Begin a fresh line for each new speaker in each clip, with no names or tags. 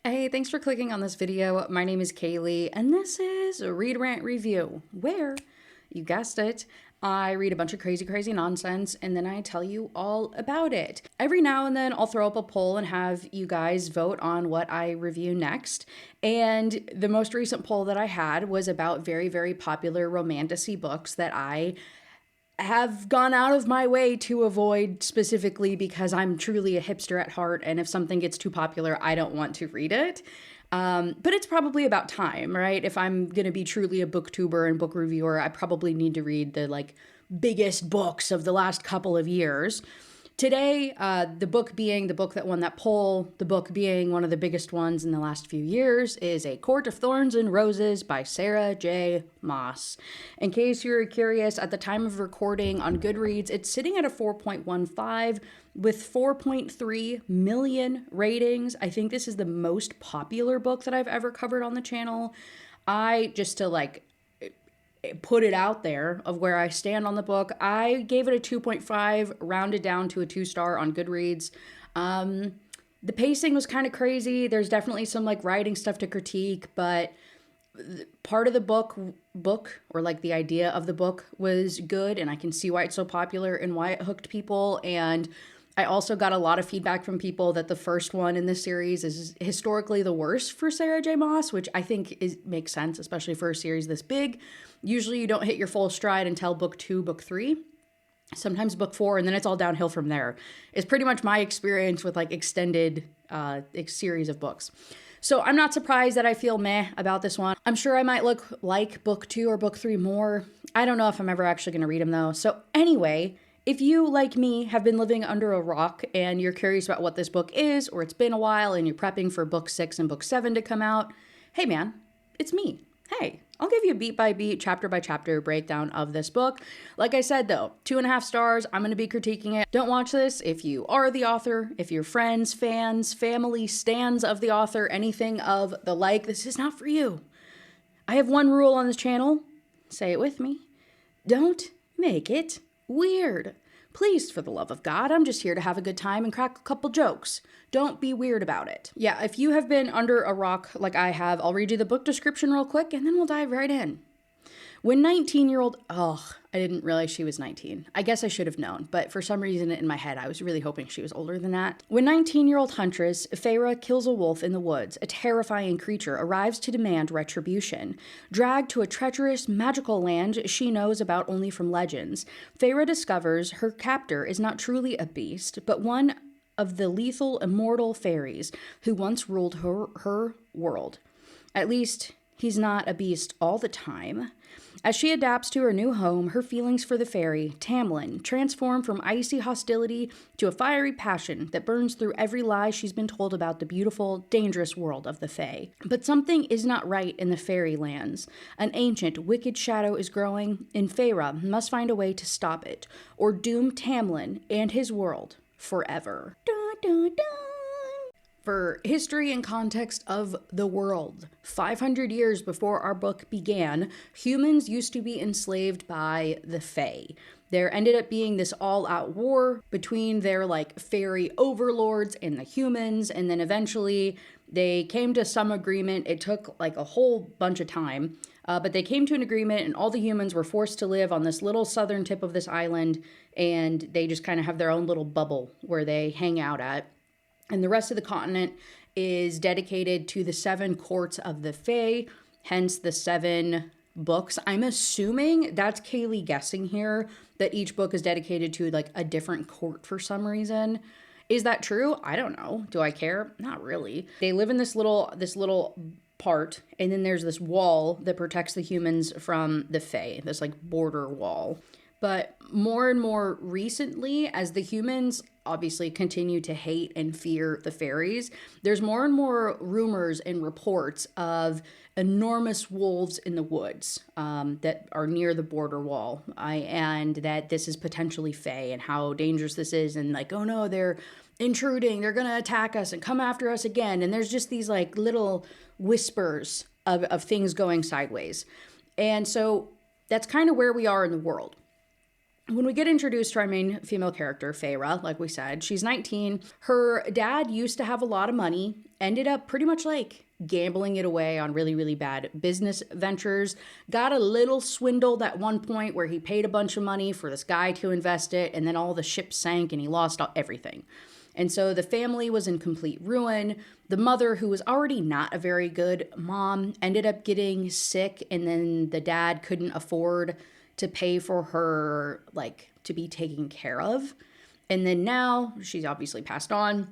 Hey, thanks for clicking on this video. My name is Kaylee, and this is a Read Rant Review, where, you guessed it, I read a bunch of crazy nonsense, and then I tell you all about it. Every now and then, I'll throw up a poll and have you guys vote on what I review next. And the most recent poll that I had was about very popular romantasy books that I have gone out of my way to avoid, specifically because I'm truly a hipster at heart, and if something gets too popular, I don't want to read it. But it's probably about time, right? If I'm gonna be truly a booktuber and book reviewer, I probably need to read the biggest books of the last couple of years. Today, the book being the book that won that poll, the book being one of the biggest ones in the last few years, is A Court of Thorns and Roses by Sarah J. Maas. In case you're curious, at the time of recording on Goodreads, it's sitting at a 4.15 with 4.3 million ratings. I think this is the most popular book that I've ever covered on the channel. Just to put it out there of where I stand on the book, I gave it a 2.5, rounded down to a 2-star on Goodreads. The pacing was kind of crazy. There's definitely some writing stuff to critique, but part of the book or the idea of the book was good, and I can see why it's so popular and why it hooked people. And I also got a lot of feedback from people that the first one in this series is historically the worst for Sarah J. Maas, which I think makes sense, especially for a series this big. Usually you don't hit your full stride until book 2, book 3, sometimes book 4, and then it's all downhill from there. It's pretty much my experience with extended series of books. So I'm not surprised that I feel meh about this one. I'm sure I might look like book 2 or book 3 more. I don't know if I'm ever actually going to read them though. So anyway, if you, like me, have been living under a rock and you're curious about what this book is, or it's been a while and you're prepping for book 6 and book 7 to come out, hey man, it's me. Hey, I'll give you a beat by beat, chapter by chapter breakdown of this book. Like I said though, 2.5 stars, I'm going to be critiquing it. Don't watch this if you are the author, if you're friends, fans, family, stans of the author, anything of the like. This is not for you. I have one rule on this channel. Say it with me. Don't make it weird. Please, for the love of God, I'm just here to have a good time and crack a couple jokes. Don't be weird about it. Yeah, if you have been under a rock like I have, I'll read you the book description real quick and then we'll dive right in. When 19-year-old, I didn't realize she was 19. I guess I should have known, but for some reason in my head, I was really hoping she was older than that. When 19-year-old huntress Feyre kills a wolf in the woods, a terrifying creature arrives to demand retribution. Dragged to a treacherous, magical land she knows about only from legends, Feyre discovers her captor is not truly a beast, but one of the lethal, immortal fairies who once ruled her world. At least, he's not a beast all the time. As she adapts to her new home, her feelings for the fairy, Tamlin, transform from icy hostility to a fiery passion that burns through every lie she's been told about the beautiful, dangerous world of the Fae. But something is not right in the fairy lands. An ancient, wicked shadow is growing, and Feyre must find a way to stop it, or doom Tamlin and his world forever. Dun, dun, dun. For history and context of the world, 500 years before our book began, humans used to be enslaved by the Fae. There ended up being this all-out war between their fairy overlords and the humans, and then eventually they came to some agreement. It took a whole bunch of time, but they came to an agreement, and all the humans were forced to live on this little southern tip of this island, and they just kind of have their own little bubble where they hang out at. And the rest of the continent is dedicated to the 7 courts of the Fae, hence the 7 books. I'm assuming, that's Kaylee guessing here, that each book is dedicated to a different court for some reason. Is that true? I don't know. Do I care? Not really. They live in this little part, and then there's this wall that protects the humans from the Fae, this border wall. But more and more recently, as the humans obviously continue to hate and fear the fairies, there's more and more rumors and reports of enormous wolves in the woods that are near the border wall, and that this is potentially Fae, and how dangerous this is, and oh no, they're intruding, they're gonna attack us and come after us again. And there's just these little whispers of things going sideways. And so that's kind of where we are in the world. when we get introduced to our main female character, Feyre, like we said, she's 19. Her dad used to have a lot of money, ended up pretty much like gambling it away on really, really bad business ventures. Got a little swindled at one point where he paid a bunch of money for this guy to invest it, and then all the ships sank and he lost everything. And so the family was in complete ruin. The mother, who was already not a very good mom, ended up getting sick, and then the dad couldn't afford to pay for her, like, to be taken care of. And then now she's obviously passed on.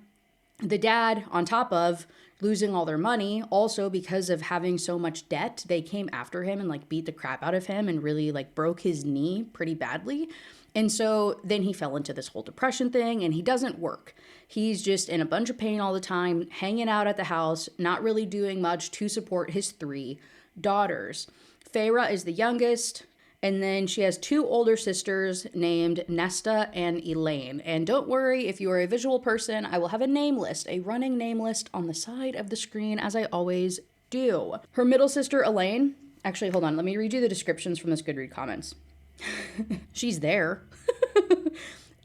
The dad, on top of losing all their money, also because of having so much debt, they came after him and like beat the crap out of him and really like broke his knee pretty badly. And so then he fell into this whole depression thing, and he doesn't work. He's just in a bunch of pain all the time, hanging out at the house, not really doing much to support his 3 daughters. Feyre is the youngest. And then she has 2 older sisters named Nesta and Elaine. And don't worry, if you are a visual person, I will have a name list, a running name list on the side of the screen, as I always do. Her middle sister, Elaine, actually, hold on, let me read you the descriptions from this Goodread comments. She's there.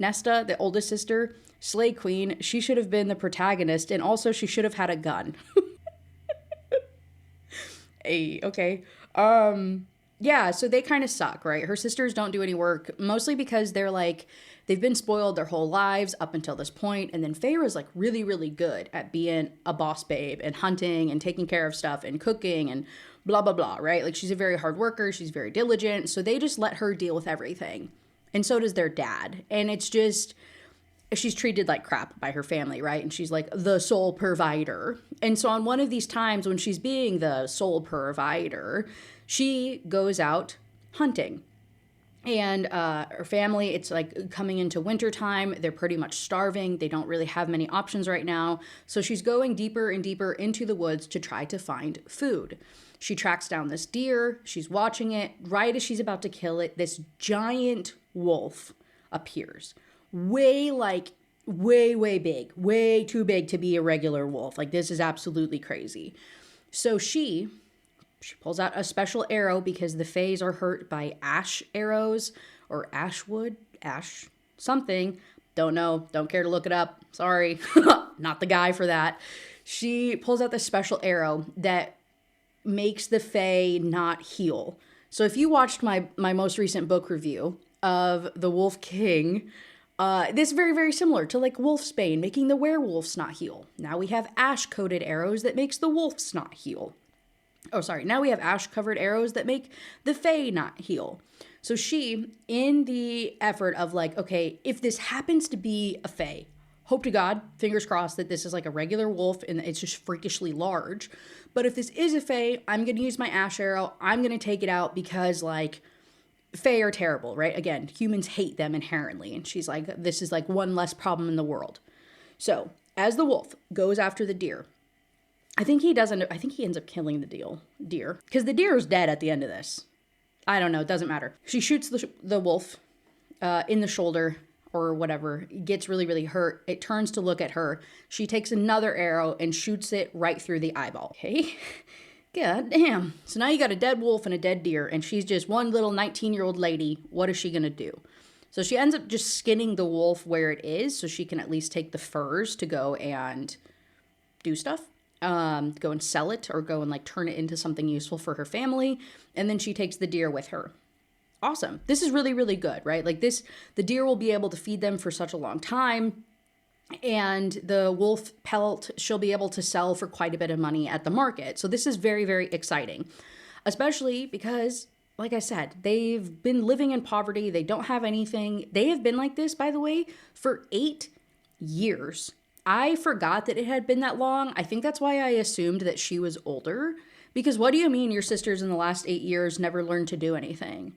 Nesta, the oldest sister, Slay Queen, she should have been the protagonist, and also she should have had a gun. Hey, okay. Yeah, so they kind of suck, right? Her sisters don't do any work, mostly because they've been spoiled their whole lives up until this point. And then Feyre's like really, really good at being a boss babe and hunting and taking care of stuff and cooking and blah, blah, blah, right? Like, she's a very hard worker. She's very diligent. So they just let her deal with everything. And so does their dad. And it's just, she's treated like crap by her family, right? And she's like the sole provider. And so on one of these times when she's being the sole provider, she goes out hunting. And her family, it's like coming into wintertime. They're pretty much starving. They don't really have many options right now. So she's going deeper and deeper into the woods to try to find food. She tracks down this deer. She's watching it. Right as she's about to kill it, this giant wolf appears. Way big. Way too big to be a regular wolf. Like, this is absolutely crazy. So she pulls out a special arrow because the Fays are hurt by ash arrows or ash something. Don't know. Don't care to look it up. Sorry. Not the guy for that. She pulls out this special arrow that makes the Fae not heal. So if you watched my most recent book review of The Wolf King, this is very, very similar to like Wolfsbane, making the werewolves not heal. Now we have ash-coated arrows that makes the wolves not heal. Oh, sorry. Now we have ash-covered arrows that make the Fae not heal. So she, in the effort of like, okay, if this happens to be a Fae, hope to God, fingers crossed that this is like a regular wolf and it's just freakishly large. But if this is a Fae, I'm going to use my ash arrow. I'm going to take it out because like Fae are terrible, right? Again, humans hate them inherently. And she's like, this is like one less problem in the world. So as the wolf goes after the deer, I think he ends up killing the deer because the deer is dead at the end of this. I don't know. It doesn't matter. She shoots the wolf in the shoulder or whatever, gets really, really hurt. It turns to look at her. She takes another arrow and shoots it right through the eyeball. Okay. God damn. So now you got a dead wolf and a dead deer, and she's just one little 19-year-old lady. What is she going to do? So she ends up just skinning the wolf where it is so she can at least take the furs to go and do stuff. Go and sell it or go and like turn it into something useful for her family. And then she takes the deer with her. Awesome. This is really, really good, right? Like the deer will be able to feed them for such a long time. And the wolf pelt she'll be able to sell for quite a bit of money at the market. So this is very, very exciting, especially because, like I said, they've been living in poverty. They don't have anything. They have been like this, by the way, for 8 years. I forgot that it had been that long. I think that's why I assumed that she was older. Because what do you mean your sisters in the last 8 years never learned to do anything?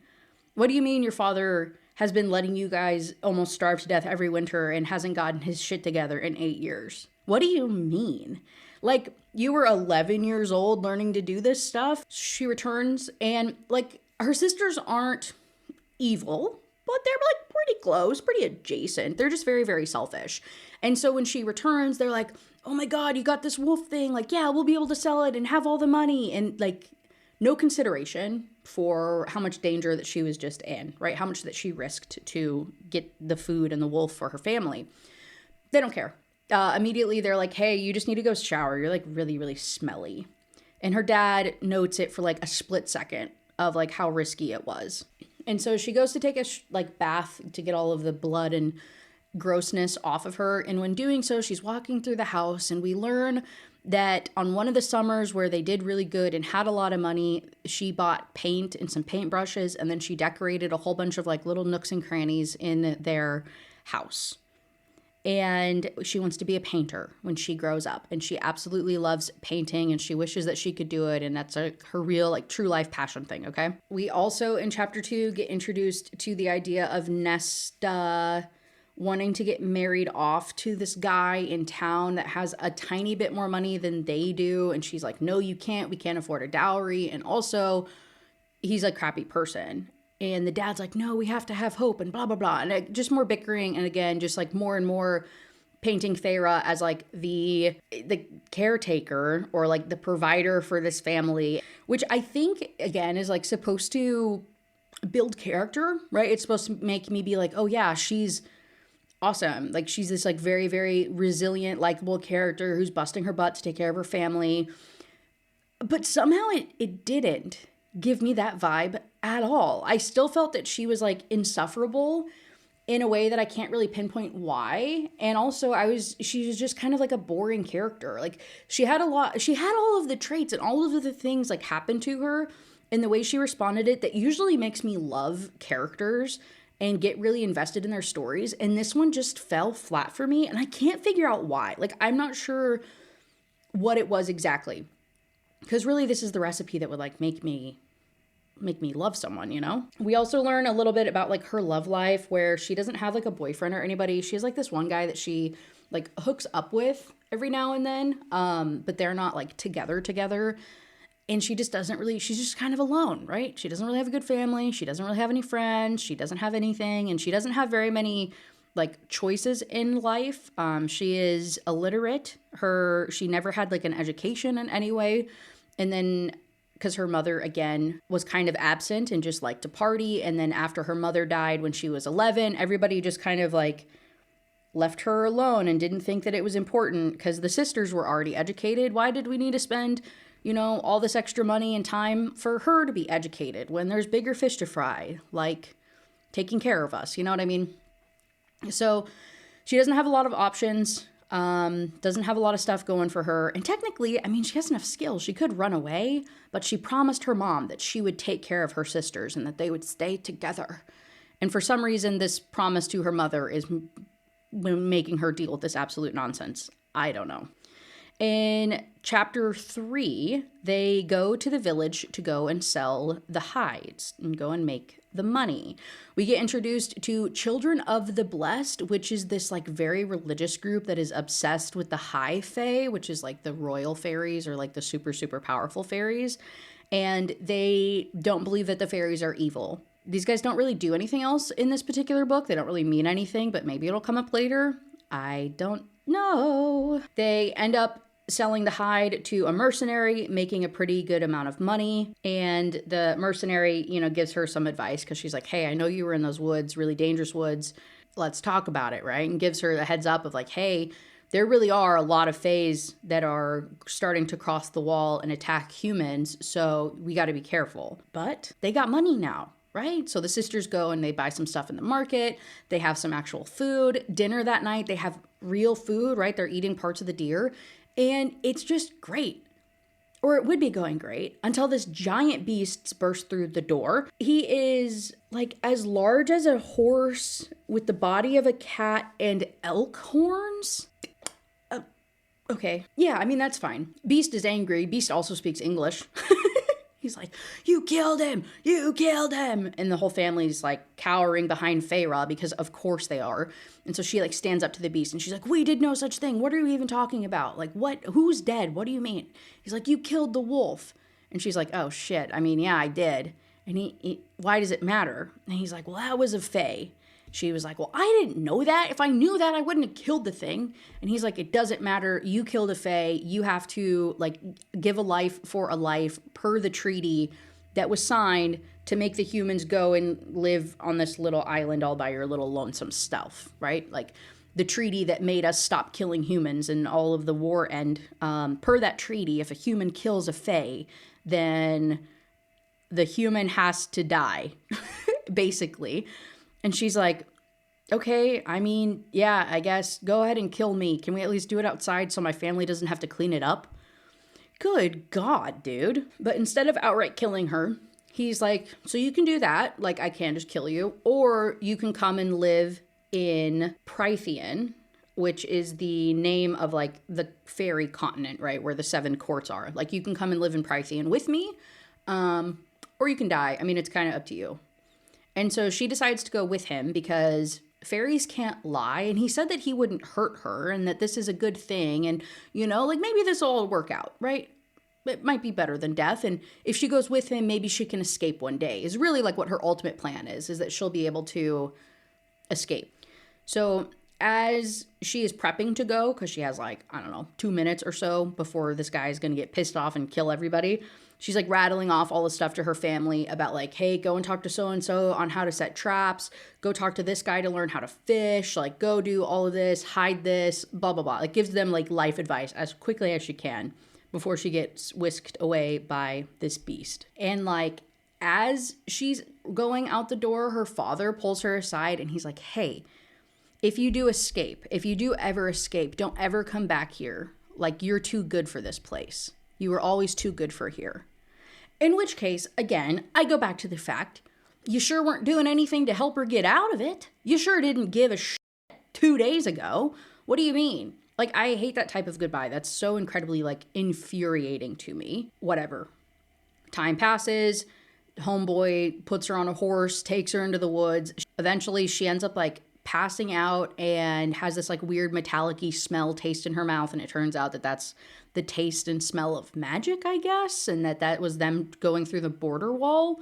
What do you mean your father has been letting you guys almost starve to death every winter and hasn't gotten his shit together in 8 years? What do you mean? Like, you were 11 years old learning to do this stuff? She returns and, like, her sisters aren't evil, but they're, like, pretty close, pretty adjacent. They're just very, very selfish. And so when she returns, they're like, oh my God, you got this wolf thing. Like, yeah, we'll be able to sell it and have all the money. And, like, no consideration for how much danger that she was just in, right? How much that she risked to get the food and the wolf for her family. They don't care. Immediately they're like, hey, you just need to go shower. You're like really, really smelly. And her dad notes it for like a split second of like how risky it was. And so she goes to take a bath to get all of the blood and grossness off of her. And when doing so, she's walking through the house, and we learn that on one of the summers where they did really good and had a lot of money, she bought paint and some paintbrushes, and then she decorated a whole bunch of like little nooks and crannies in their house. And she wants to be a painter when she grows up, and she absolutely loves painting, and she wishes that she could do it, and that's her real like true life passion thing. Okay, we also in chapter 2 get introduced to the idea of Nesta wanting to get married off to this guy in town that has a tiny bit more money than they do, and she's like, no, you can't, we can't afford a dowry, and also he's a crappy person. And the dad's like, no, we have to have hope, and blah, blah, blah. And just more bickering. And again, just like more and more painting Feyre as like the caretaker or like the provider for this family, which I think, again, is like supposed to build character, right? It's supposed to make me be like, oh yeah, she's awesome. Like she's this like very, very resilient, likable character who's busting her butt to take care of her family. But somehow it didn't give me that vibe at all. I still felt that she was like insufferable in a way that I can't really pinpoint why. And also she was just kind of like a boring character. Like she had all of the traits and all of the things like happened to her in the way she responded it that usually makes me love characters and get really invested in their stories. And this one just fell flat for me, and I can't figure out why. Like I'm not sure what it was exactly. Because really, this is the recipe that would like make me love someone, you know? We also learn a little bit about like her love life, where she doesn't have like a boyfriend or anybody. She has like this one guy that she like hooks up with every now and then, but they're not like together. And she just she's just kind of alone, right? She doesn't really have a good family. She doesn't really have any friends. She doesn't have anything. And she doesn't have very many like choices in life. She is illiterate. She never had like an education in any way. And then because her mother, again, was kind of absent and just liked to party. And then after her mother died when she was 11, everybody just kind of like left her alone and didn't think that it was important because the sisters were already educated. Why did we need to spend, all this extra money and time for her to be educated when there's bigger fish to fry, like taking care of us? You know what I mean? So she doesn't have a lot of options. Doesn't have a lot of stuff going for her. And technically, I mean, she has enough skills. She could run away, but she promised her mom that she would take care of her sisters and that they would stay together. And for some reason, this promise to her mother is making her deal with this absolute nonsense. I don't know. In chapter 3, they go to the village to go and sell the hides and go and make the money. We get introduced to Children of the Blessed, which is this like very religious group that is obsessed with the high fae, which is like the royal fairies or like the super, super powerful fairies. And they don't believe that the fairies are evil. These guys don't really do anything else in this particular book. They don't really mean anything, but maybe it'll come up later. I don't know. They end up selling the hide to a mercenary, making a pretty good amount of money. And the mercenary, gives her some advice because she's like, hey, I know you were in those woods, really dangerous woods. Let's talk about it, right? And gives her the heads up of like, hey, there really are a lot of fays that are starting to cross the wall and attack humans. So we got to be careful. But they got money now, right? So the sisters go and they buy some stuff in the market. They have some actual food. Dinner that night, they have real food, right? They're eating parts of the deer. And it's just great. Or it would be going great until this giant beast bursts through the door. He is like as large as a horse with the body of a cat and elk horns. Okay. Yeah, I mean, that's fine. Beast is angry. Beast also speaks English. He's like, you killed him! You killed him! And the whole family's like cowering behind Feyre because of course they are. And so she like stands up to the beast and she's like, we did no such thing. What are you even talking about? Like what? Who's dead? What do you mean? He's like, you killed the wolf. And she's like, oh shit. I mean, yeah, I did. And he why does it matter? And he's like, well, that was a fae. she was like, well, I didn't know that. If I knew that, I wouldn't have killed the thing. And he's like, it doesn't matter. You killed a Fae. You have to like give a life for a life per the treaty that was signed to make the humans go and live on this little island all by your little lonesome self, right? Like the treaty that made us stop killing humans and all of the war end. Per that treaty, if a human kills a Fae, then the human has to die, basically. And she's like, okay, I mean, yeah, I guess go ahead and kill me. Can we at least do it outside so my family doesn't have to clean it up? Good God, dude. But instead of outright killing her, he's like, so you can do that. Like, I can just kill you. Or you can come and live in Prythian, which is the name of like the fairy continent, right? Where the 7 courts are. Like, you can come and live in Prythian with me. Or you can die. I mean, it's kind of up to you. And so she decides to go with him because fairies can't lie. And he said that he wouldn't hurt her and that this is a good thing. And, you know, like maybe this will all work out, right? It might be better than death. And if she goes with him, maybe she can escape one day is really like what her ultimate plan is that she'll be able to escape. So as she is prepping to go, because she has like, I don't know, 2 minutes or so before this guy is going to get pissed off and kill everybody, she's like rattling off all the stuff to her family about like, hey, go and talk to so-and-so on how to set traps. Go talk to this guy to learn how to fish. Like, go do all of this, hide this, blah, blah, blah. Like, gives them like life advice as quickly as she can before she gets whisked away by this beast. And like, as she's going out the door, her father pulls her aside and he's like, hey, if you do escape, if you do ever escape, don't ever come back here. Like, you're too good for this place. You were always too good for here. In which case, again, I go back to the fact, you sure weren't doing anything to help her get out of it. You sure didn't give a shit 2 days ago. What do you mean? Like, I hate that type of goodbye. That's so incredibly, like, infuriating to me. Whatever. Time passes. Homeboy puts her on a horse, takes her into the woods. Eventually, she ends up, like, passing out and has this like weird metallic-y smell taste in her mouth, and it turns out that that's the taste and smell of magic, I guess, and that was them going through the border wall.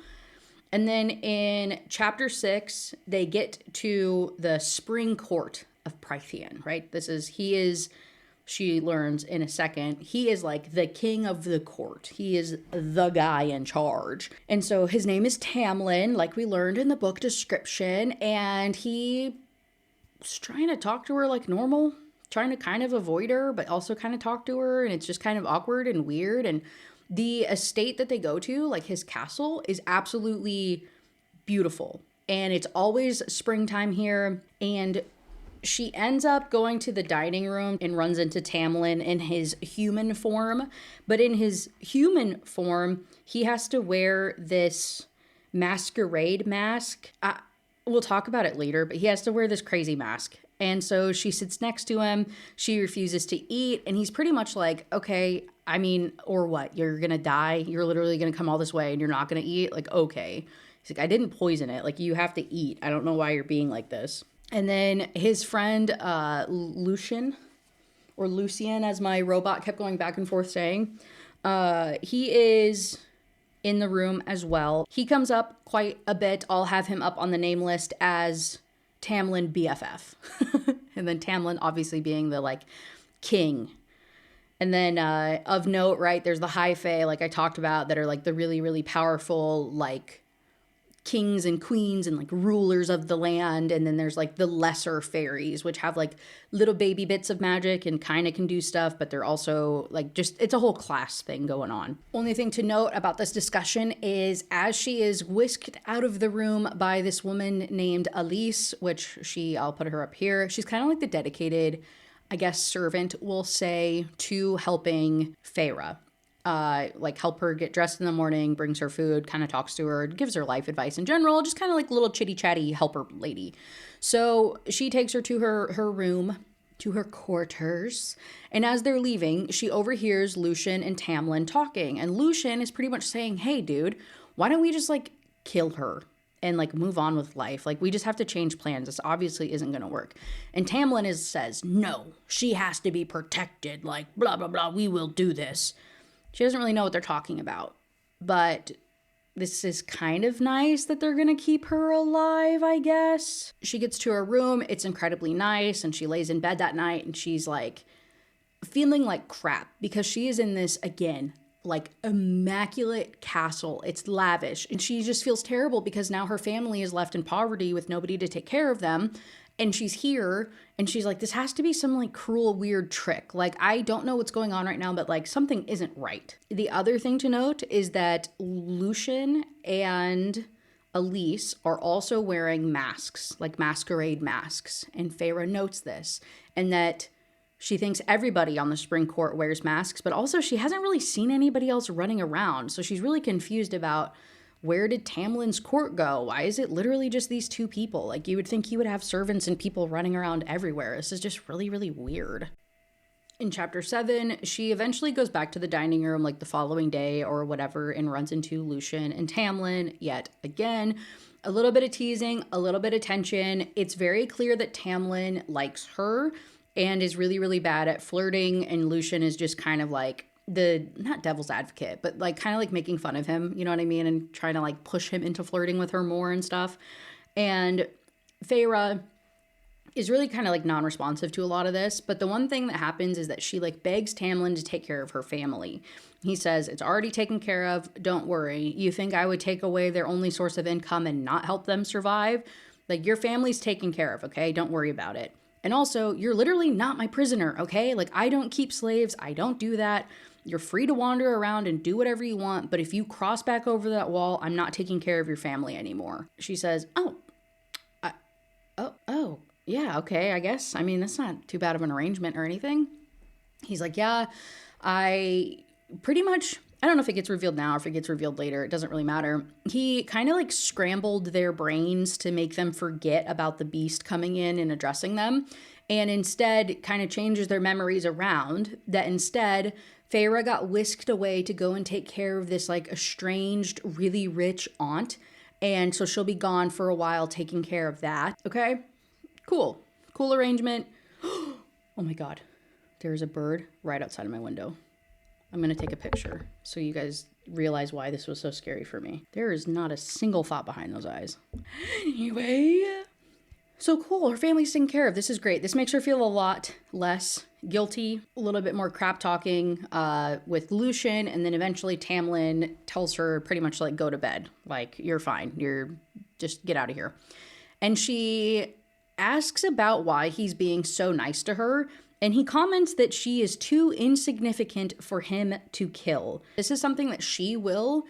And then in chapter 6 they get to the spring court of Prythian, right? She learns in a second, he is like the king of the court. He is the guy in charge. And so his name is Tamlin, like we learned in the book description, and he was trying to talk to her like normal, trying to kind of avoid her, but also kind of talk to her, and it's just kind of awkward and weird. And the estate that they go to, like his castle, is absolutely beautiful. And it's always springtime here, and she ends up going to the dining room and runs into Tamlin in his human form. But in his human form, he has to wear this masquerade mask. We'll talk about it later, but he has to wear this crazy mask. And so she sits next to him. She refuses to eat. And he's pretty much like, okay, I mean, or what? You're going to die? You're literally going to come all this way and you're not going to eat? Like, okay. He's like, I didn't poison it. Like, you have to eat. I don't know why you're being like this. And then his friend, Lucien, or Lucien, as my robot kept going back and forth saying, he is in the room as well. He comes up quite a bit. I'll have him up on the name list as Tamlin BFF. And then Tamlin obviously being the, like, king. And then of note, right, there's the High Fae, like I talked about, that are, like, the really, really powerful, like, kings and queens and like rulers of the land. And then there's like the lesser fairies, which have like little baby bits of magic and kind of can do stuff, but they're also like just, it's a whole class thing going on. Only thing to note about this discussion is as she is whisked out of the room by this woman named Elise, which I'll put her up here. She's kind of like the dedicated, I guess, servant, we'll say, to helping Feyre. Like help her get dressed in the morning, brings her food, kind of talks to her, gives her life advice in general, just kind of like a little chitty chatty helper lady. So she takes her to her room, to her quarters. And as they're leaving, she overhears Lucien and Tamlin talking. And Lucien is pretty much saying, hey dude, why don't we just like kill her and like move on with life? Like, we just have to change plans. This obviously isn't going to work. And Tamlin says, no, she has to be protected. Like, blah, blah, blah. We will do this. She doesn't really know what they're talking about, but this is kind of nice that they're gonna keep her alive, I guess. She gets to her room, it's incredibly nice, and she lays in bed that night and she's like feeling like crap because she is in this, again, like immaculate castle. It's lavish, and she just feels terrible because now her family is left in poverty with nobody to take care of them. And she's here and she's like, this has to be some like cruel, weird trick. Like, I don't know what's going on right now, but like something isn't right. The other thing to note is that Lucien and Elise are also wearing masks, like masquerade masks. And Feyre notes this, and that she thinks everybody on the spring court wears masks, but also she hasn't really seen anybody else running around. So she's really confused about, where did Tamlin's court go? Why is it literally just these two people? Like, you would think he would have servants and people running around everywhere. This is just really, really weird. In chapter 7, she eventually goes back to the dining room like the following day or whatever and runs into Lucien and Tamlin yet again. A little bit of teasing, a little bit of tension. It's very clear that Tamlin likes her and is really, really bad at flirting, and Lucien is just kind of like the, not devil's advocate, but like kind of like making fun of him, you know what I mean? And trying to like push him into flirting with her more and stuff. And Feyre is really kind of like non-responsive to a lot of this. But the one thing that happens is that she like begs Tamlin to take care of her family. He says, it's already taken care of. Don't worry. You think I would take away their only source of income and not help them survive? Like, your family's taken care of, okay? Don't worry about it. And also, you're literally not my prisoner, okay? Like, I don't keep slaves. I don't do that. You're free to wander around and do whatever you want, but if you cross back over that wall, I'm not taking care of your family anymore. She says, yeah, okay, I guess. I mean, that's not too bad of an arrangement or anything. He's like, yeah, I pretty much, I don't know if it gets revealed now or if it gets revealed later. It doesn't really matter. He kind of like scrambled their brains to make them forget about the beast coming in and addressing them, and instead kind of changes their memories around, that instead Feyre got whisked away to go and take care of this like estranged, really rich aunt. And so she'll be gone for a while taking care of that. Okay, cool. Cool arrangement. Oh my God, there's a bird right outside of my window. I'm going to take a picture so you guys realize why this was so scary for me. There is not a single thought behind those eyes. Anyway, so cool. Her family's taken care of. This is great. This makes her feel a lot less guilty, a little bit more crap talking with Lucien, and then eventually Tamlin tells her pretty much like, go to bed. Like, you're fine. You're just get out of here. And she asks about why he's being so nice to her, and he comments that she is too insignificant for him to kill. This is something that she will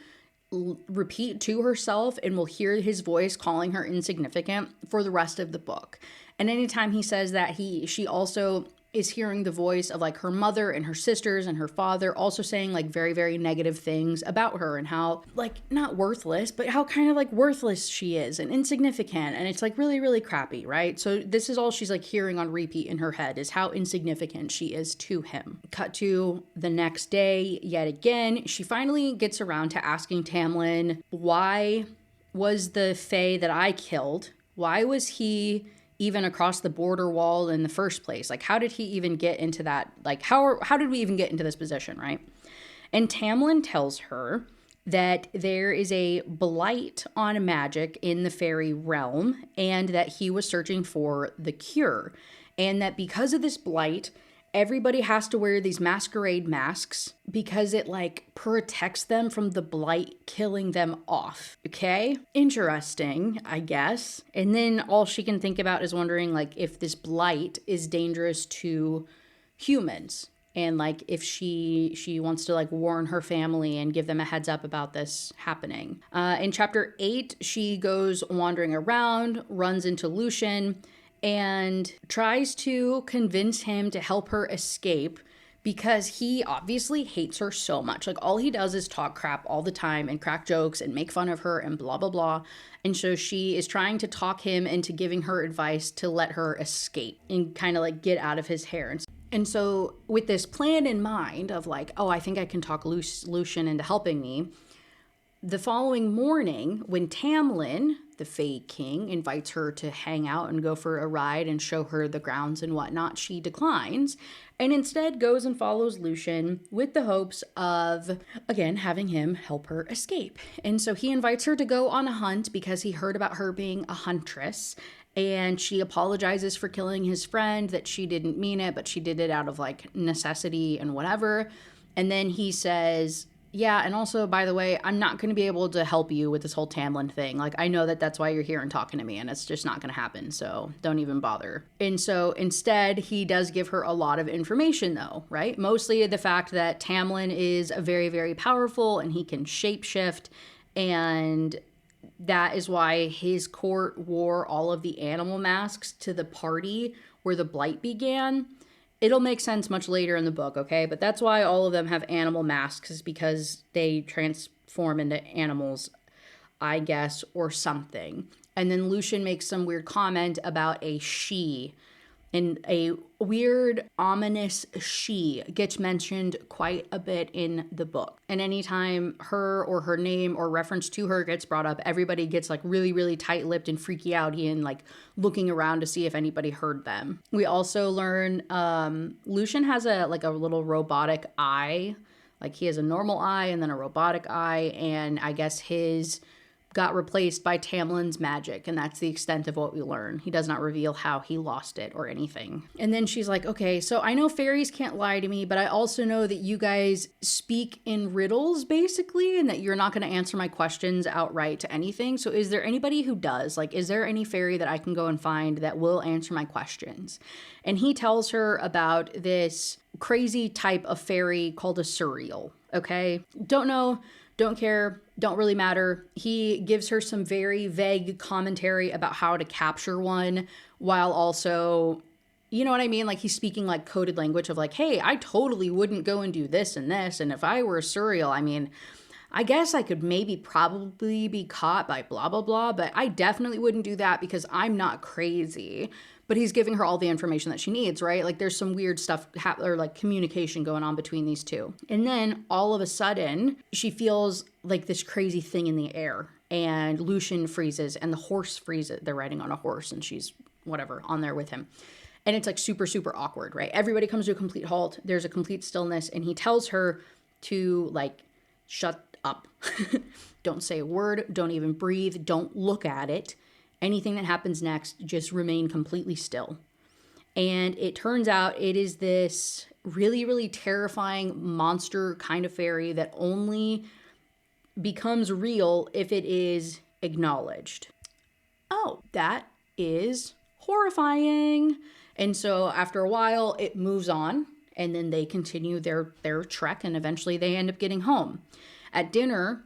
repeat to herself and will hear his voice calling her insignificant for the rest of the book. And anytime he says that, she also is hearing the voice of like her mother and her sisters and her father also saying like very, very negative things about her, and how like not worthless, but how kind of like worthless she is and insignificant. And it's like really, really crappy, right? So this is all she's like hearing on repeat in her head, is how insignificant she is to him. Cut to the next day yet again. She finally gets around to asking Tamlin, why was the Fae that I killed, why was he even across the border wall in the first place? Like, how did he even get into that? Like, how did we even get into this position, right? And Tamlin tells her that there is a blight on magic in the fairy realm, and that he was searching for the cure. And that because of this blight, everybody has to wear these masquerade masks because it like protects them from the blight killing them off. Okay? Interesting, I guess. And then all she can think about is wondering like if this blight is dangerous to humans, and like if she wants to like warn her family and give them a heads up about this happening. In chapter 8, she goes wandering around, runs into Lucien, and tries to convince him to help her escape because he obviously hates her so much. Like, all he does is talk crap all the time and crack jokes and make fun of her and blah, blah, blah. And so she is trying to talk him into giving her advice to let her escape and kind of like get out of his hair. And so with this plan in mind of like, oh, I think I can talk Lucien into helping me, the following morning when Tamlin, the Fae King invites her to hang out and go for a ride and show her the grounds and whatnot, she declines and instead goes and follows Lucien with the hopes of, again, having him help her escape. And so he invites her to go on a hunt because he heard about her being a huntress. And she apologizes for killing his friend, that she didn't mean it, but she did it out of like necessity and whatever. And then he says, yeah, and also, by the way, I'm not going to be able to help you with this whole Tamlin thing. Like, I know that that's why you're here and talking to me, and it's just not going to happen, so don't even bother. And so instead, he does give her a lot of information, though, right? Mostly the fact that Tamlin is very, very powerful, and he can shapeshift, and that is why his court wore all of the animal masks to the party where the Blight began. It'll make sense much later in the book, okay? But that's why all of them have animal masks, is because they transform into animals, I guess, or something. And then Lucien makes some weird comment about a she. And a weird, ominous she gets mentioned quite a bit in the book. And anytime her or her name or reference to her gets brought up, everybody gets like really, really tight-lipped and freaky outy and like looking around to see if anybody heard them. We also learn Lucien has a little robotic eye. Like he has a normal eye and then a robotic eye. And I guess his got replaced by Tamlin's magic, and that's the extent of what we learn. He does not reveal how he lost it or anything. And then she's like, okay, so I know fairies can't lie to me, but I also know that you guys speak in riddles, basically, and that you're not going to answer my questions outright to anything. So is there anybody who does? Like, is there any fairy that I can go and find that will answer my questions? And he tells her about this crazy type of fairy called a surreal, okay? Don't know, don't care, don't really matter. He gives her some very vague commentary about how to capture one, while also, you know what I mean? Like he's speaking like coded language of like, hey, I totally wouldn't go and do this and this. And if I were a surreal, I mean, I guess I could probably be caught by blah, blah, blah, but I definitely wouldn't do that because I'm not crazy. But he's giving her all the information that she needs, right? Like there's some weird stuff or like communication going on between these two. And then all of a sudden she feels like this crazy thing in the air, and Lucien freezes and the horse freezes. They're riding on a horse and she's whatever on there with him. And it's like super, super awkward, right? Everybody comes to a complete halt. There's a complete stillness, and he tells her to like shut up. Don't say a word. Don't even breathe. Don't look at it. Anything that happens next, just remain completely still. And it turns out it is this really, really terrifying monster kind of fairy that only becomes real if it is acknowledged. Oh, that is horrifying. And so after a while, it moves on, and then they continue their trek, and eventually they end up getting home. At dinner,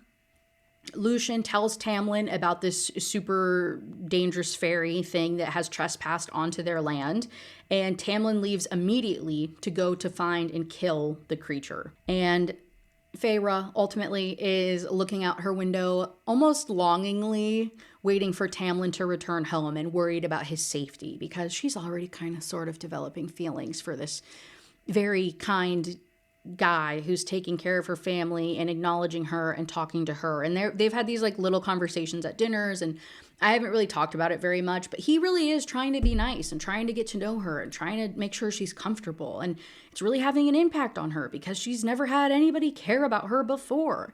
Lucien tells Tamlin about this super dangerous fairy thing that has trespassed onto their land, and Tamlin leaves immediately to go to find and kill the creature. And Feyre ultimately is looking out her window almost longingly, waiting for Tamlin to return home and worried about his safety, because she's already kind of sort of developing feelings for this very kind guy who's taking care of her family and acknowledging her and talking to her. And they've had these like little conversations at dinners, and I haven't really talked about it very much, but he really is trying to be nice and trying to get to know her and trying to make sure she's comfortable. And it's really having an impact on her because she's never had anybody care about her before.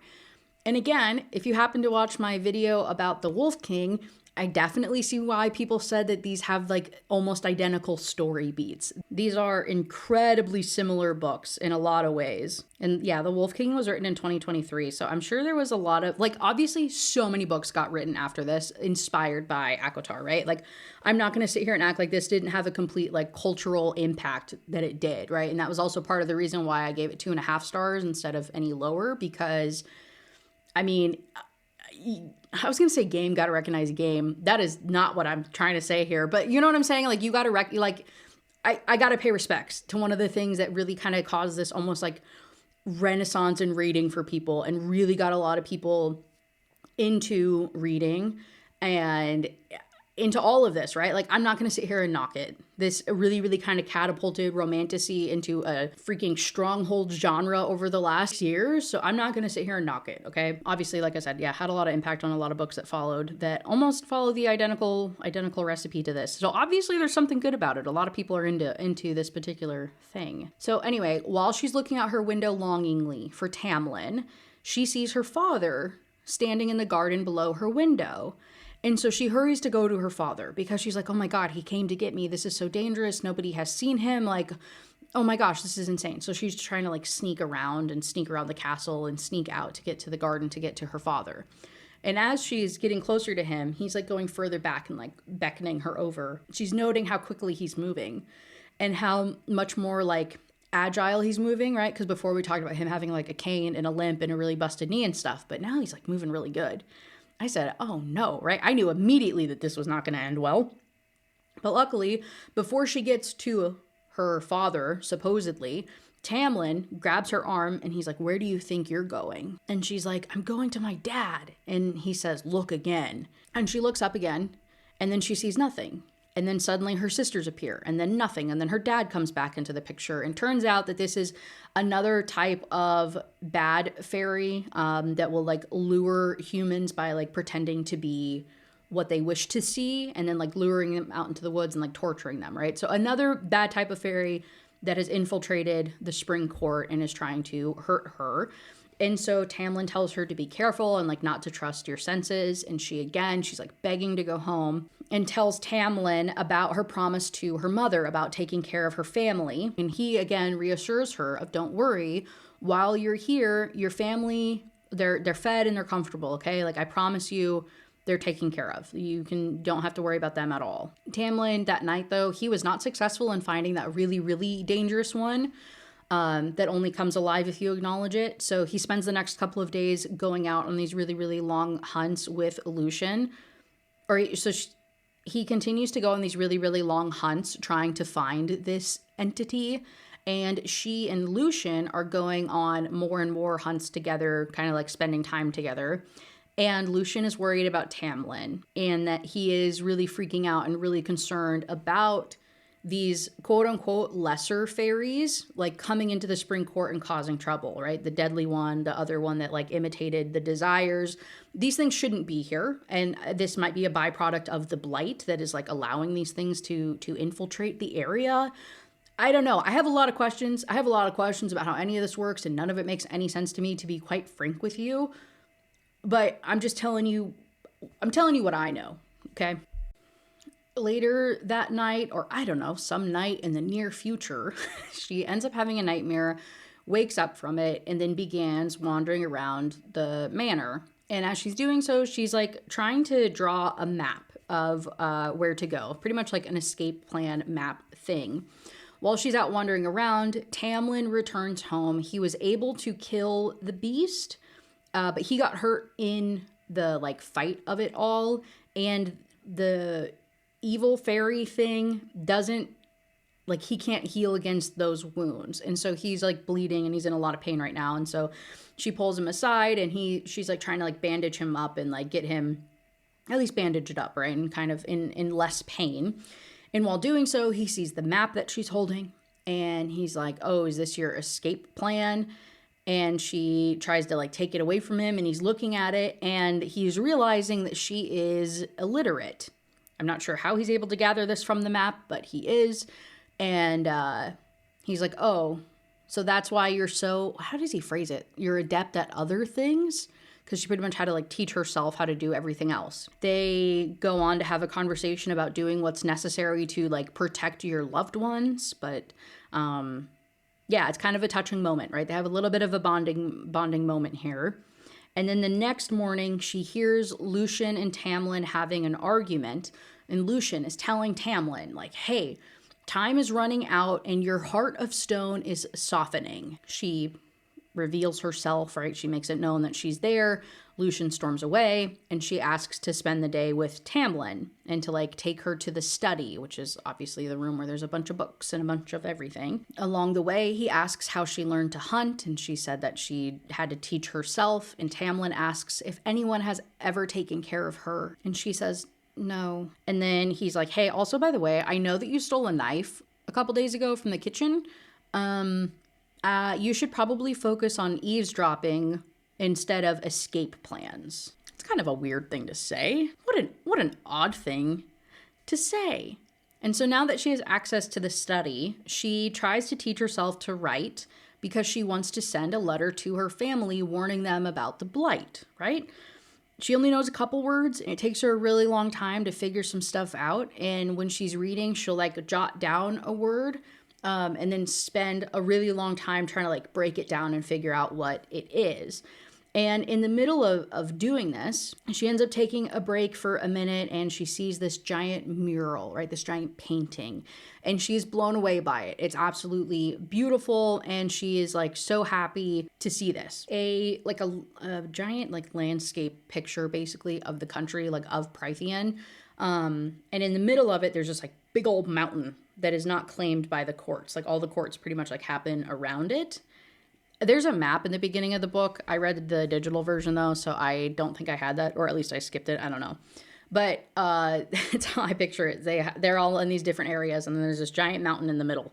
And again, if you happen to watch my video about the Wolf King, I definitely see why people said that these have like almost identical story beats. These are incredibly similar books in a lot of ways. And yeah, The Wolf King was written in 2023. So I'm sure there was a lot of, like, obviously so many books got written after this inspired by ACOTAR, right? Like, I'm not going to sit here and act like this didn't have a complete like cultural impact that it did, right? And that was also part of the reason why I gave it 2.5 stars instead of any lower, because I mean, I was going to say game, got to recognize game. That is not what I'm trying to say here. But you know what I'm saying? Like, you got to I got to pay respects to one of the things that really kind of caused this almost like renaissance in reading for people and really got a lot of people into reading. And into all of this, right? Like, I'm not going to sit here and knock it. This really, really kind of catapulted romantasy into a freaking stronghold genre over the last years. So I'm not going to sit here and knock it, okay? Obviously, like I said, yeah, had a lot of impact on a lot of books that followed that almost follow the identical recipe to this. So obviously there's something good about it. A lot of people are into this particular thing. So anyway, while she's looking out her window longingly for Tamlin, she sees her father standing in the garden below her window. And so she hurries to go to her father because she's like, oh my God, he came to get me. This is so dangerous. Nobody has seen him. Like, oh my gosh, this is insane. So she's trying to like sneak around the castle and sneak out to get to the garden to get to her father. And as she's getting closer to him, he's like going further back and like beckoning her over. She's noting how quickly he's moving and how much more like agile he's moving, right? Because before we talked about him having like a cane and a limp and a really busted knee and stuff, but now he's like moving really good. I said, oh no, right? I knew immediately that this was not going to end well. But luckily, before she gets to her father, supposedly, Tamlin grabs her arm and he's like, where do you think you're going? And she's like, I'm going to my dad. And he says, look again. And she looks up again and then she sees nothing. And then suddenly her sisters appear and then nothing. And then her dad comes back into the picture. And turns out that this is another type of bad fairy that will like lure humans by like pretending to be what they wish to see and then like luring them out into the woods and like torturing them, right? So another bad type of fairy that has infiltrated the spring court and is trying to hurt her. And so Tamlin tells her to be careful and like not to trust your senses. And she's like begging to go home and tells Tamlin about her promise to her mother about taking care of her family. And he again reassures her of don't worry, while you're here, your family, they're fed and they're comfortable, okay? Like I promise you, they're taken care of. Don't have to worry about them at all. Tamlin that night though, he was not successful in finding that really, really dangerous one. That only comes alive if you acknowledge it. So he spends the next couple of days going out on these really, really long hunts with Lucien. He continues to go on these really, really long hunts trying to find this entity. And she and Lucien are going on more and more hunts together, kind of like spending time together. And Lucien is worried about Tamlin and that he is really freaking out and really concerned about these quote unquote lesser fairies like coming into the spring court and causing trouble, right? The deadly one, the other one that like imitated the desires. These things shouldn't be here. And this might be a byproduct of the blight that is like allowing these things to infiltrate the area. I don't know. I have a lot of questions. About how any of this works and none of it makes any sense to me, to be quite frank with you. But I'm telling you what I know, okay? Later that night, or I don't know, some night in the near future, she ends up having a nightmare, wakes up from it, and then begins wandering around the manor. And as she's doing so, she's like trying to draw a map of where to go, pretty much like an escape plan map thing. While she's out wandering around, Tamlin returns home. He was able to kill the beast, but he got hurt in the like fight of it all, and the evil fairy thing doesn't, like, he can't heal against those wounds. And so he's like bleeding and he's in a lot of pain right now. And so she pulls him aside and she's like trying to like bandage him up and like get him at least bandaged up, right? And kind of in less pain. And while doing so, he sees the map that she's holding and he's like, oh, is this your escape plan? And she tries to like take it away from him and he's looking at it and he's realizing that she is illiterate. I'm not sure how he's able to gather this from the map, but he is. And he's like, oh, so that's why you're so, how does he phrase it? You're adept at other things? Because she pretty much had to like teach herself how to do everything else. They go on to have a conversation about doing what's necessary to like protect your loved ones. But yeah, it's kind of a touching moment, right? They have a little bit of a bonding moment here. And then the next morning, she hears Lucien and Tamlin having an argument. And Lucien is telling Tamlin, like, hey, time is running out and your heart of stone is softening. She reveals herself, right? She makes it known that she's there. Lucien storms away and she asks to spend the day with Tamlin and to like take her to the study, which is obviously the room where there's a bunch of books and a bunch of everything. Along the way, he asks how she learned to hunt and she said that she had to teach herself. And Tamlin asks if anyone has ever taken care of her. And she says, no. And then he's like, hey, also, by the way, I know that you stole a knife a couple days ago from the kitchen. You should probably focus on eavesdropping instead of escape plans. It's kind of a weird thing to say. What an odd thing to say. And so now that she has access to the study, she tries to teach herself to write because she wants to send a letter to her family warning them about the blight, right? She only knows a couple words, and it takes her a really long time to figure some stuff out. And when she's reading, she'll like jot down a word and then spend a really long time trying to like break it down and figure out what it is. And in the middle of doing this, she ends up taking a break for a minute, and she sees this giant mural, right? This giant painting, and she's blown away by it. It's absolutely beautiful, and she is like so happy to see this. A giant like landscape picture basically of the country, like of Prythian. And in the middle of it, there's this like big old mountain that is not claimed by the courts. Like all the courts pretty much like happen around it. There's a map in the beginning of the book. I read the digital version though, so I don't think I had that, or at least I skipped it. I don't know. But it's how I picture it. They're all in these different areas, and then there's this giant mountain in the middle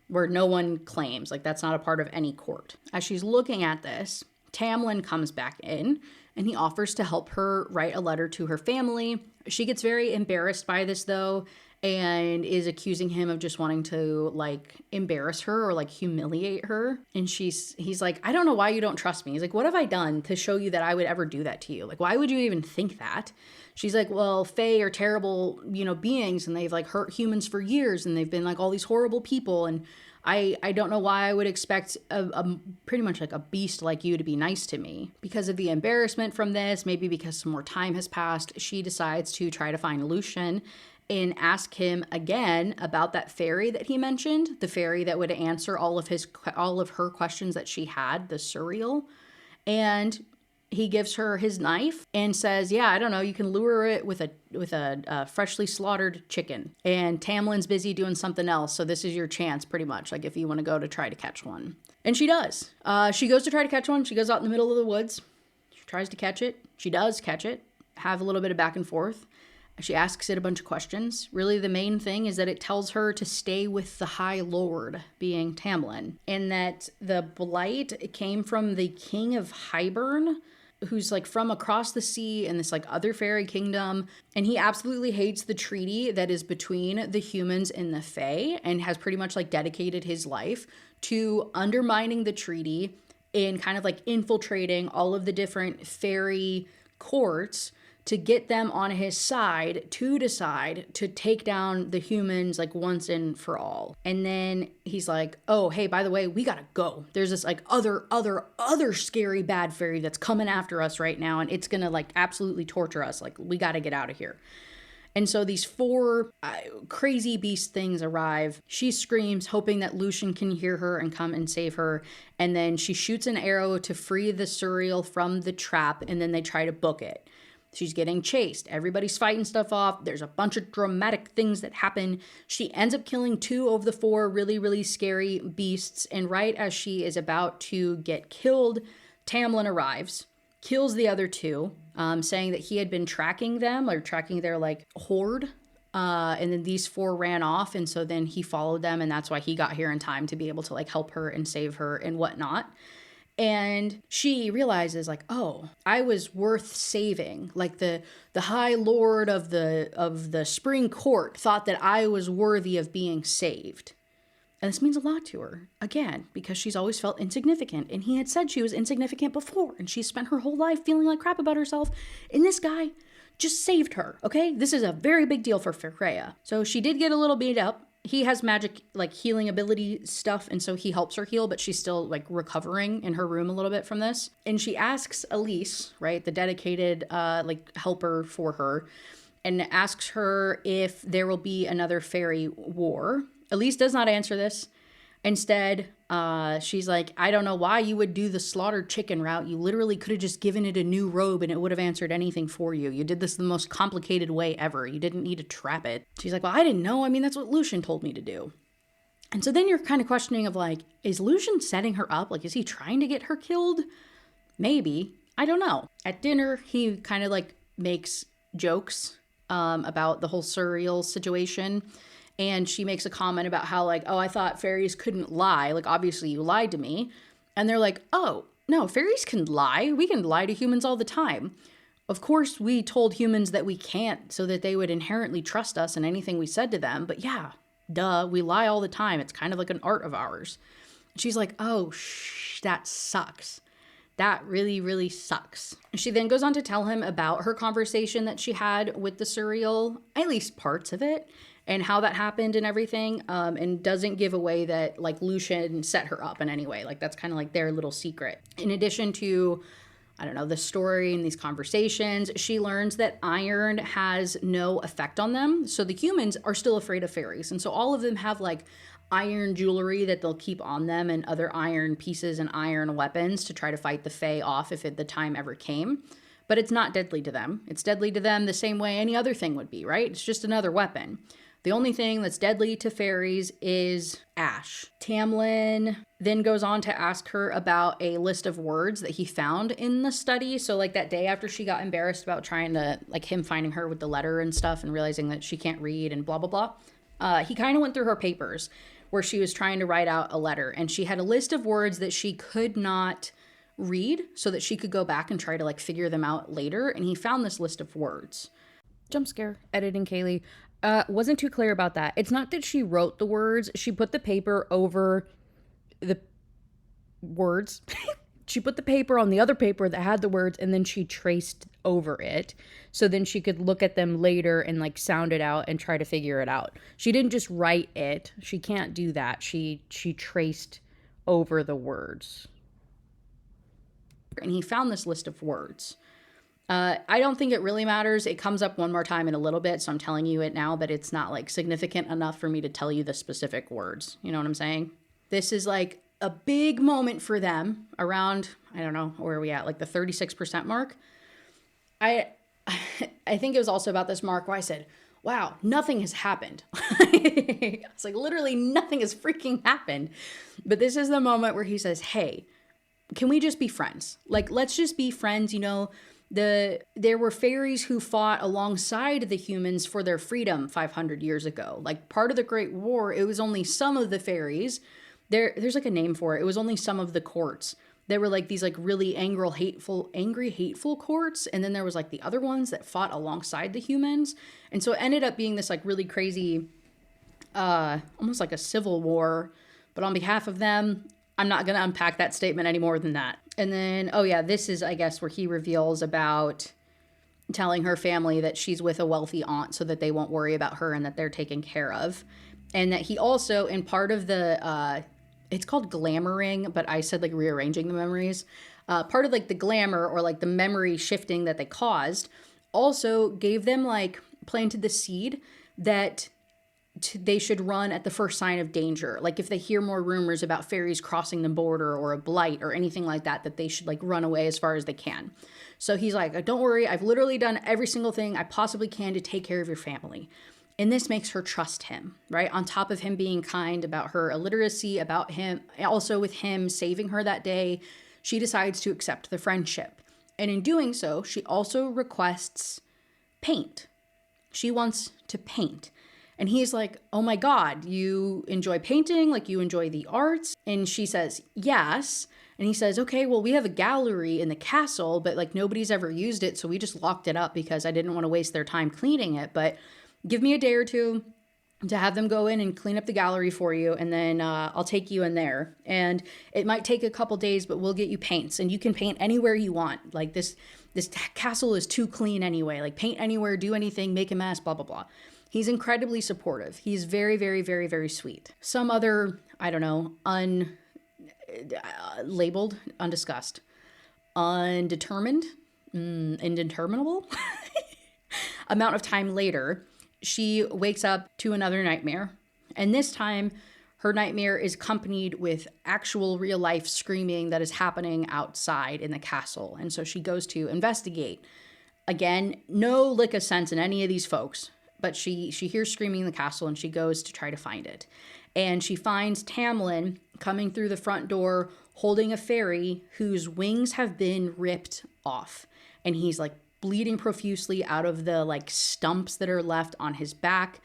where no one claims. Like that's not a part of any court. As she's looking at this, Tamlin comes back in, and he offers to help her write a letter to her family. She gets very embarrassed by this though, and is accusing him of just wanting to like embarrass her or like humiliate her. And he's like, I don't know why you don't trust me. He's like, what have I done to show you that I would ever do that to you? Like, why would you even think that? She's like, well, Fae are terrible, beings, and they've like hurt humans for years, and they've been like all these horrible people. And I don't know why I would expect a pretty much like a beast like you to be nice to me. Because of the embarrassment from this, maybe because some more time has passed, she decides to try to find Lucien and ask him again about that fairy that he mentioned, the fairy that would answer all of her questions that she had, the surreal. And he gives her his knife and says, yeah, I don't know, you can lure it with a freshly slaughtered chicken. And Tamlin's busy doing something else, so this is your chance pretty much, like if you want to go to try to catch one. And she does. She goes to try to catch one. She goes out in the middle of the woods. She tries to catch it. She does catch it. Have a little bit of back and forth. She asks it a bunch of questions. Really, the main thing is that it tells her to stay with the High Lord, being Tamlin, and that the blight came from the King of Hybern, who's like from across the sea in this like other fairy kingdom, and he absolutely hates the treaty that is between the humans and the Fae, and has pretty much like dedicated his life to undermining the treaty and kind of like infiltrating all of the different fairy courts to get them on his side to decide to take down the humans like once and for all. And then he's like, oh, hey, by the way, we gotta go. There's this like other scary bad fairy that's coming after us right now, and it's gonna like absolutely torture us. Like, we gotta get out of here. And so these four crazy beast things arrive. She screams, hoping that Lucien can hear her and come and save her. And then she shoots an arrow to free the surreal from the trap, and then they try to book it. She's getting chased. Everybody's fighting stuff off. There's a bunch of dramatic things that happen. She ends up killing 2 of the 4 really, really scary beasts. And right as she is about to get killed, Tamlin arrives, kills the other 2, saying that he had been tracking them, or tracking their like horde. And then these 4 ran off. And so then he followed them. And that's why he got here in time to be able to like help her and save her and whatnot. And she realizes like, oh, I was worth saving. Like the High Lord of the Spring Court thought that I was worthy of being saved. And this means a lot to her, again, because she's always felt insignificant. And he had said she was insignificant before, and she spent her whole life feeling like crap about herself. And this guy just saved her, okay? This is a very big deal for Feyre. So she did get a little beat up. He has magic, like, healing ability stuff, and so he helps her heal, but she's still, like, recovering in her room a little bit from this. And she asks Elise, right, the dedicated, helper for her, and asks her if there will be another fairy war. Elise does not answer this. Instead, she's like, I don't know why you would do the slaughtered chicken route. You literally could have just given it a new robe and it would have answered anything for you. You did this the most complicated way ever. You didn't need to trap it. She's like, well, I didn't know. I mean, that's what Lucien told me to do. And so then you're kind of questioning of like, is Lucien setting her up? Like, is he trying to get her killed? Maybe. I don't know. At dinner, he kind of like makes jokes about the whole surreal situation. And she makes a comment about how, like, oh, I thought fairies couldn't lie. Like, obviously you lied to me. And they're like, oh, no, fairies can lie. We can lie to humans all the time. Of course, we told humans that we can't so that they would inherently trust us in anything we said to them. But yeah, duh, we lie all the time. It's kind of like an art of ours. She's like, oh, that sucks. That really, really sucks. She then goes on to tell him about her conversation that she had with the surreal, at least parts of it, and how that happened and everything, and doesn't give away that, like, Lucian set her up in any way. Like, that's kind of like their little secret. In addition to, I don't know, the story and these conversations, she learns that iron has no effect on them. So the humans are still afraid of fairies. And so all of them have, like, iron jewelry that they'll keep on them and other iron pieces and iron weapons to try to fight the Fae off if the time ever came. But it's not deadly to them. It's deadly to them the same way any other thing would be, right? It's just another weapon. The only thing that's deadly to fairies is ash. Tamlin then goes on to ask her about a list of words that he found in the study. So, like, that day after she got embarrassed about trying to, like, him finding her with the letter and stuff and realizing that she can't read and blah, blah, blah. He kind of went through her papers where she was trying to write out a letter. And she had a list of words that she could not read so that she could go back and try to, like, figure them out later. And he found this list of words. Jump scare. Editing Kaylee. Wasn't too clear about that. It's not that she wrote the words. She put the paper over the words. She put the paper on the other paper that had the words, and then she traced over it. So then she could look at them later and, like, sound it out and try to figure it out. She didn't just write it. She can't do that. She traced over the words. And he found this list of words. I don't think it really matters. It comes up one more time in a little bit, so I'm telling you it now, but it's not, like, significant enough for me to tell you the specific words. You know what I'm saying? This is, like, a big moment for them around, I don't know, where are we at? Like the 36% mark. I think it was also about this mark where I said, wow, nothing has happened. It's like, literally nothing has freaking happened. But this is the moment where he says, hey, can we just be friends? Like, let's just be friends. You know, there were fairies who fought alongside the humans for their freedom 500 years ago. Like, part of the Great War, it was only some of the fairies. There's like a name for it. It was only some of the courts. There were, like, these, like, really angry, hateful courts. And then there was, like, the other ones that fought alongside the humans. And so it ended up being this, like, really crazy, almost like a civil war. But on behalf of them, I'm not going to unpack that statement any more than that. And then, oh yeah, this is, I guess, where he reveals about telling her family that she's with a wealthy aunt so that they won't worry about her and that they're taken care of. And that he also, in part of the, it's called glamoring, but I said, like, rearranging the memories. Part of, like, the glamour or, like, the memory shifting that they caused also gave them, like, planted the seed that they should run at the first sign of danger. Like, if they hear more rumors about fairies crossing the border or a blight or anything like that, that they should, like, run away as far as they can. So he's like, don't worry, I've literally done every single thing I possibly can to take care of your family. And this makes her trust him, right? On top of him being kind about her illiteracy, about him, also with him saving her that day, she decides to accept the friendship. And in doing so, she also requests paint. She wants to paint. And he's like, oh my God, you enjoy painting? Like, you enjoy the arts? And she says, yes. And he says, okay, well, we have a gallery in the castle, but, like, nobody's ever used it. So we just locked it up because I didn't want to waste their time cleaning it. But give me a day or two to have them go in and clean up the gallery for you. And then I'll take you in there. And it might take a couple days, but we'll get you paints. And you can paint anywhere you want. Like, this castle is too clean anyway. Like, paint anywhere, do anything, make a mess, blah, blah, blah. He's incredibly supportive. He's very, very, very, very sweet. Some other, I don't know, labeled, undiscussed, undetermined, indeterminable amount of time later, she wakes up to another nightmare. And this time, her nightmare is accompanied with actual real life screaming that is happening outside in the castle. And so she goes to investigate. Again, no lick of sense in any of these folks. But she hears screaming in the castle and she goes to try to find it. And she finds Tamlin coming through the front door holding a fairy whose wings have been ripped off. And he's, like, bleeding profusely out of the like stumps that are left on his back.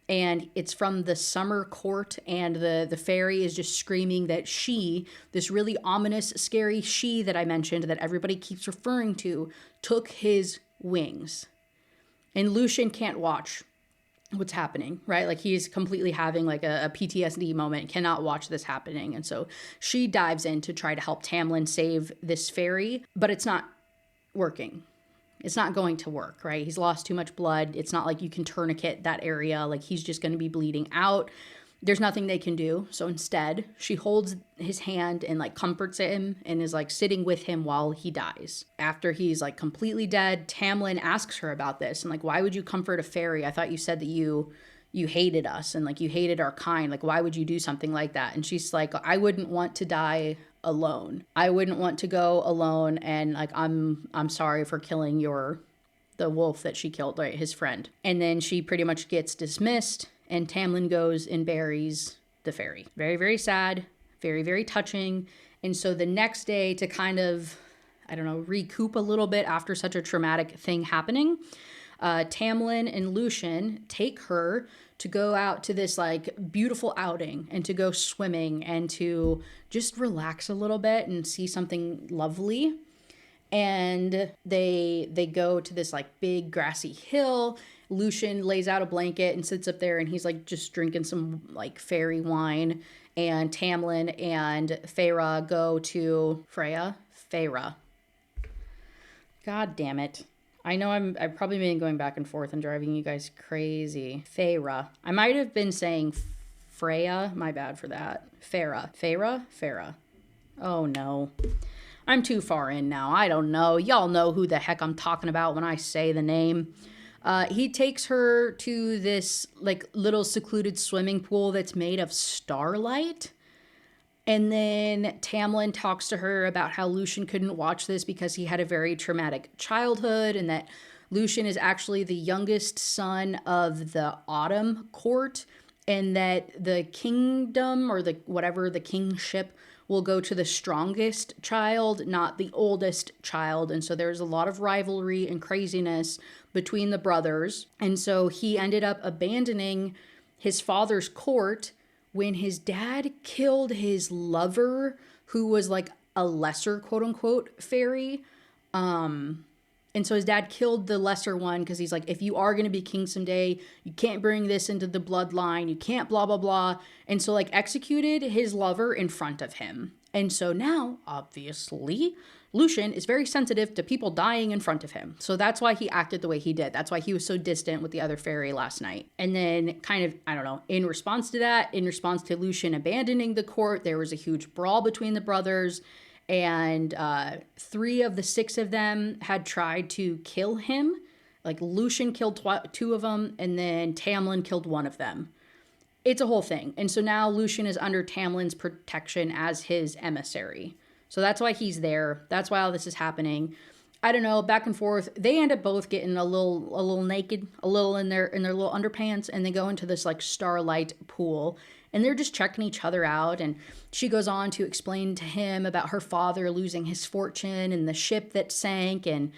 And it's from the summer court, and the fairy is just screaming that she, this really ominous, scary she that I mentioned that everybody keeps referring to, took his wings. And Lucien can't watch what's happening, right? Like he's completely having like a PTSD moment, cannot watch this happening. And so she dives in to try to help Tamlin save this fairy, but it's not working. It's not going to work, right? He's lost too much blood. It's not like you can tourniquet that area. Like he's just going to be bleeding out. There's nothing they can do. So instead, she holds his hand and like comforts him and is like sitting with him while he dies. After he's like completely dead, Tamlin asks her about this and like, why would you comfort a fairy? I thought you said that you hated us and like you hated our kind. Like, why would you do something like that? And she's like, I wouldn't want to die alone. I wouldn't want to go alone, and like I'm sorry for killing the wolf that she killed, right, his friend. And then she pretty much gets dismissed, and Tamlin goes and buries the fairy. Very, very sad, very, very touching. And so the next day, to kind of, I don't know, recoup a little bit after such a traumatic thing happening, Tamlin and Lucien take her to go out to this like beautiful outing and to go swimming and to just relax a little bit and see something lovely. And they go to this like big grassy hill. Lucien lays out a blanket and sits up there, and he's like just drinking some like fairy wine. And Tamlin and Feyre go to Feyre. God damn it. I know I've probably been going back and forth and driving you guys crazy. Feyre. I might have been saying Freya. My bad for that. Feyre. Oh no. I'm too far in now. I don't know. Y'all know who the heck I'm talking about when I say the name. He takes her to this like little secluded swimming pool that's made of starlight. And then Tamlin talks to her about how Lucien couldn't watch this because he had a very traumatic childhood, and that Lucien is actually the youngest son of the Autumn court, and that the kingdom or the kingship will go to the strongest child, not the oldest child. And so there's a lot of rivalry and craziness between the brothers. And so he ended up abandoning his father's court when his dad killed his lover, who was like a lesser quote unquote fairy. And so his dad killed the lesser one because he's like, if you are going to be king someday, you can't bring this into the bloodline. You can't blah, blah, blah. And so like executed his lover in front of him. And so now, obviously, Lucien is very sensitive to people dying in front of him. So that's why he acted the way he did. That's why he was so distant with the other fairy last night. And then kind of, I don't know, in response to that, in response to Lucien abandoning the court, there was a huge brawl between the brothers. And 3 of the 6 of them had tried to kill him. Like Lucien killed 2 of them, and then Tamlin killed 1 of them. It's a whole thing. And so now Lucien is under Tamlin's protection as his emissary. So that's why he's there. That's why all this is happening. I don't know, back and forth. They end up both getting a little naked, a little in their little underpants, and they go into this like starlight pool. And they're just checking each other out. And she goes on to explain to him about her father losing his fortune and the ship that sank and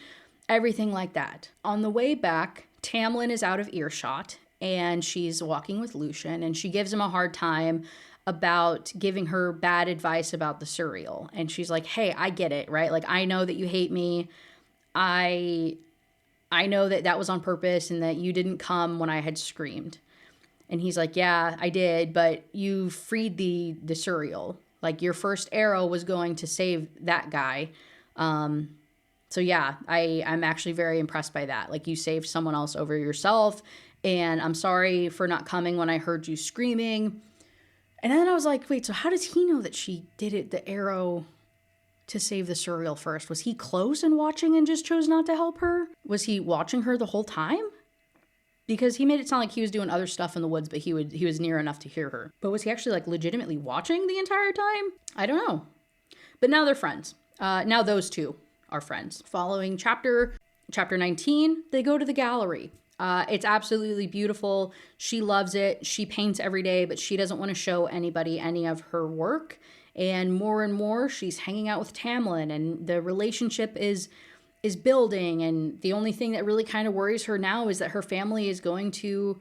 everything like that. On the way back, Tamlin is out of earshot, and she's walking with Lucien, and she gives him a hard time about giving her bad advice about the cereal. And she's like, hey, I get it, right? Like, I know that you hate me. I know that was on purpose and that you didn't come when I had screamed. And he's like, yeah, I did, but you freed the cereal. Like, your first arrow was going to save that guy. So yeah, I'm actually very impressed by that. Like, you saved someone else over yourself, and I'm sorry for not coming when I heard you screaming. And then I was like, wait, so how does he know that she did it, the arrow, to save the cereal first? Was he close and watching and just chose not to help her? Was he watching her the whole time? Because he made it sound like he was doing other stuff in the woods, but he was near enough to hear her. But was he actually like legitimately watching the entire time? I don't know. But now they're friends. Now those 2 are friends. Following chapter 19, they go to the gallery. It's absolutely beautiful. She loves it. She paints every day, but she doesn't want to show anybody any of her work. And more she's hanging out with Tamlin, and the relationship is is building. And the only thing that really kind of worries her now is that her family is going to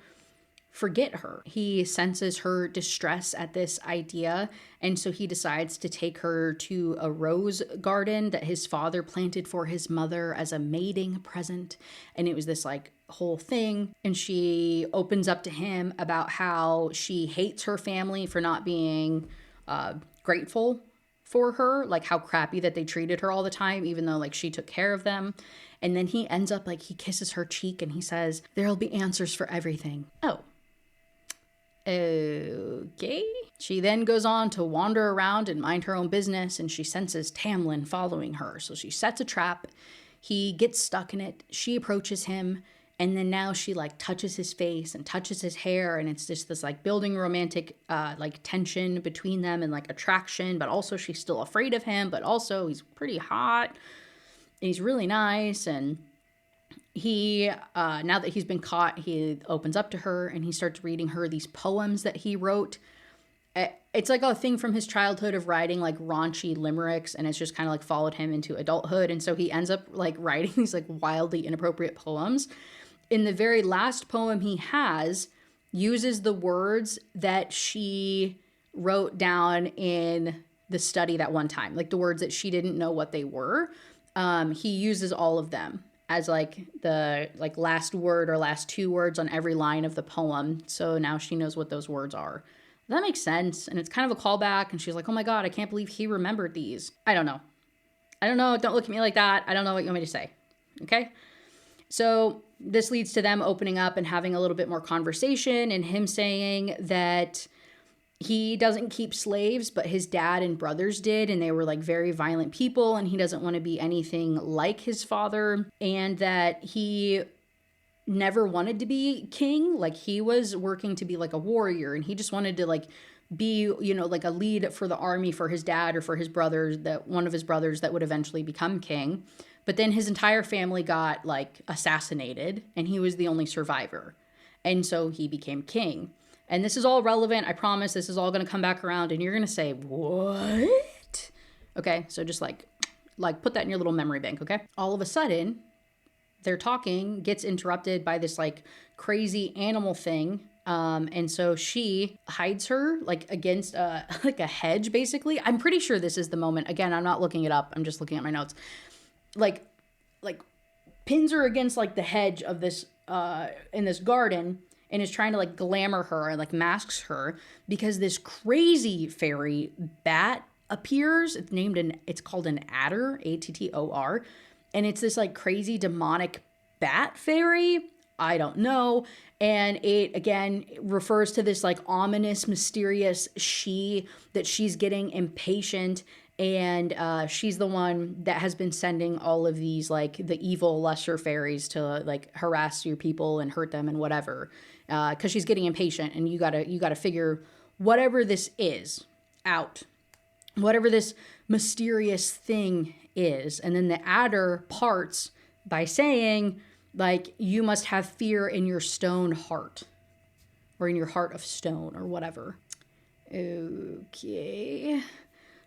forget her. He senses her distress at this idea, and so he decides to take her to a rose garden that his father planted for his mother as a mating present. And it was this like whole thing, and she opens up to him about how she hates her family for not being grateful for her, like how crappy that they treated her all the time, even though like she took care of them. And then he ends up like, he kisses her cheek and he says, "There'll be answers for everything." Oh, okay. She then goes on to wander around and mind her own business, and she senses Tamlin following her. So she sets a trap. He gets stuck in it. She approaches him, and then now she like touches his face and touches his hair, and it's just this like building romantic like tension between them and like attraction, but also she's still afraid of him, but also he's pretty hot and he's really nice. And he, now that he's been caught, he opens up to her and he starts reading her these poems that he wrote. It's like a thing from his childhood of writing like raunchy limericks, and it's just kind of like followed him into adulthood. And so he ends up like writing these like wildly inappropriate poems. In the very last poem he has, uses the words that she wrote down in the study that one time, like the words that she didn't know what they were. He uses all of them as like the like last word or last two words on every line of the poem. So now she knows what those words are. That makes sense. And it's kind of a callback. And she's like, "Oh my God, I can't believe he remembered these." I don't know. Don't look at me like that. I don't know what you want me to say. Okay. So this leads to them opening up and having a little bit more conversation, and him saying that he doesn't keep slaves, but his dad and brothers did, and they were like very violent people, and he doesn't want to be anything like his father, and that he never wanted to be king. Like he was working to be like a warrior, and he just wanted to like be, you know, like a lead for the army for his dad or for his brothers, that one of his brothers that would eventually become king. But then his entire family got like assassinated, and he was the only survivor. And so he became king. And this is all relevant. I promise this is all going to come back around, and you're going to say, "What?" Okay, so just like put that in your little memory bank, okay? All of a sudden, their talking gets interrupted by this like crazy animal thing. And so she hides her like against like a hedge, basically. I'm pretty sure this is the moment. Again, I'm not looking it up. I'm just looking at my notes. Like pins her against like the hedge of this in this garden, and is trying to like glamour her and like masks her, because this crazy fairy bat appears. It's called an adder, Attor, and it's this like crazy demonic bat fairy. I don't know. And it again refers to this like ominous, mysterious that she's getting impatient. And she's the one that has been sending all of these like the evil lesser fairies to like harass your people and hurt them and whatever, because she's getting impatient. And you gotta figure whatever this is out, whatever this mysterious thing is. And then the adder parts by saying like, "You must have fear in your stone heart," or in your heart of stone, or whatever. Okay.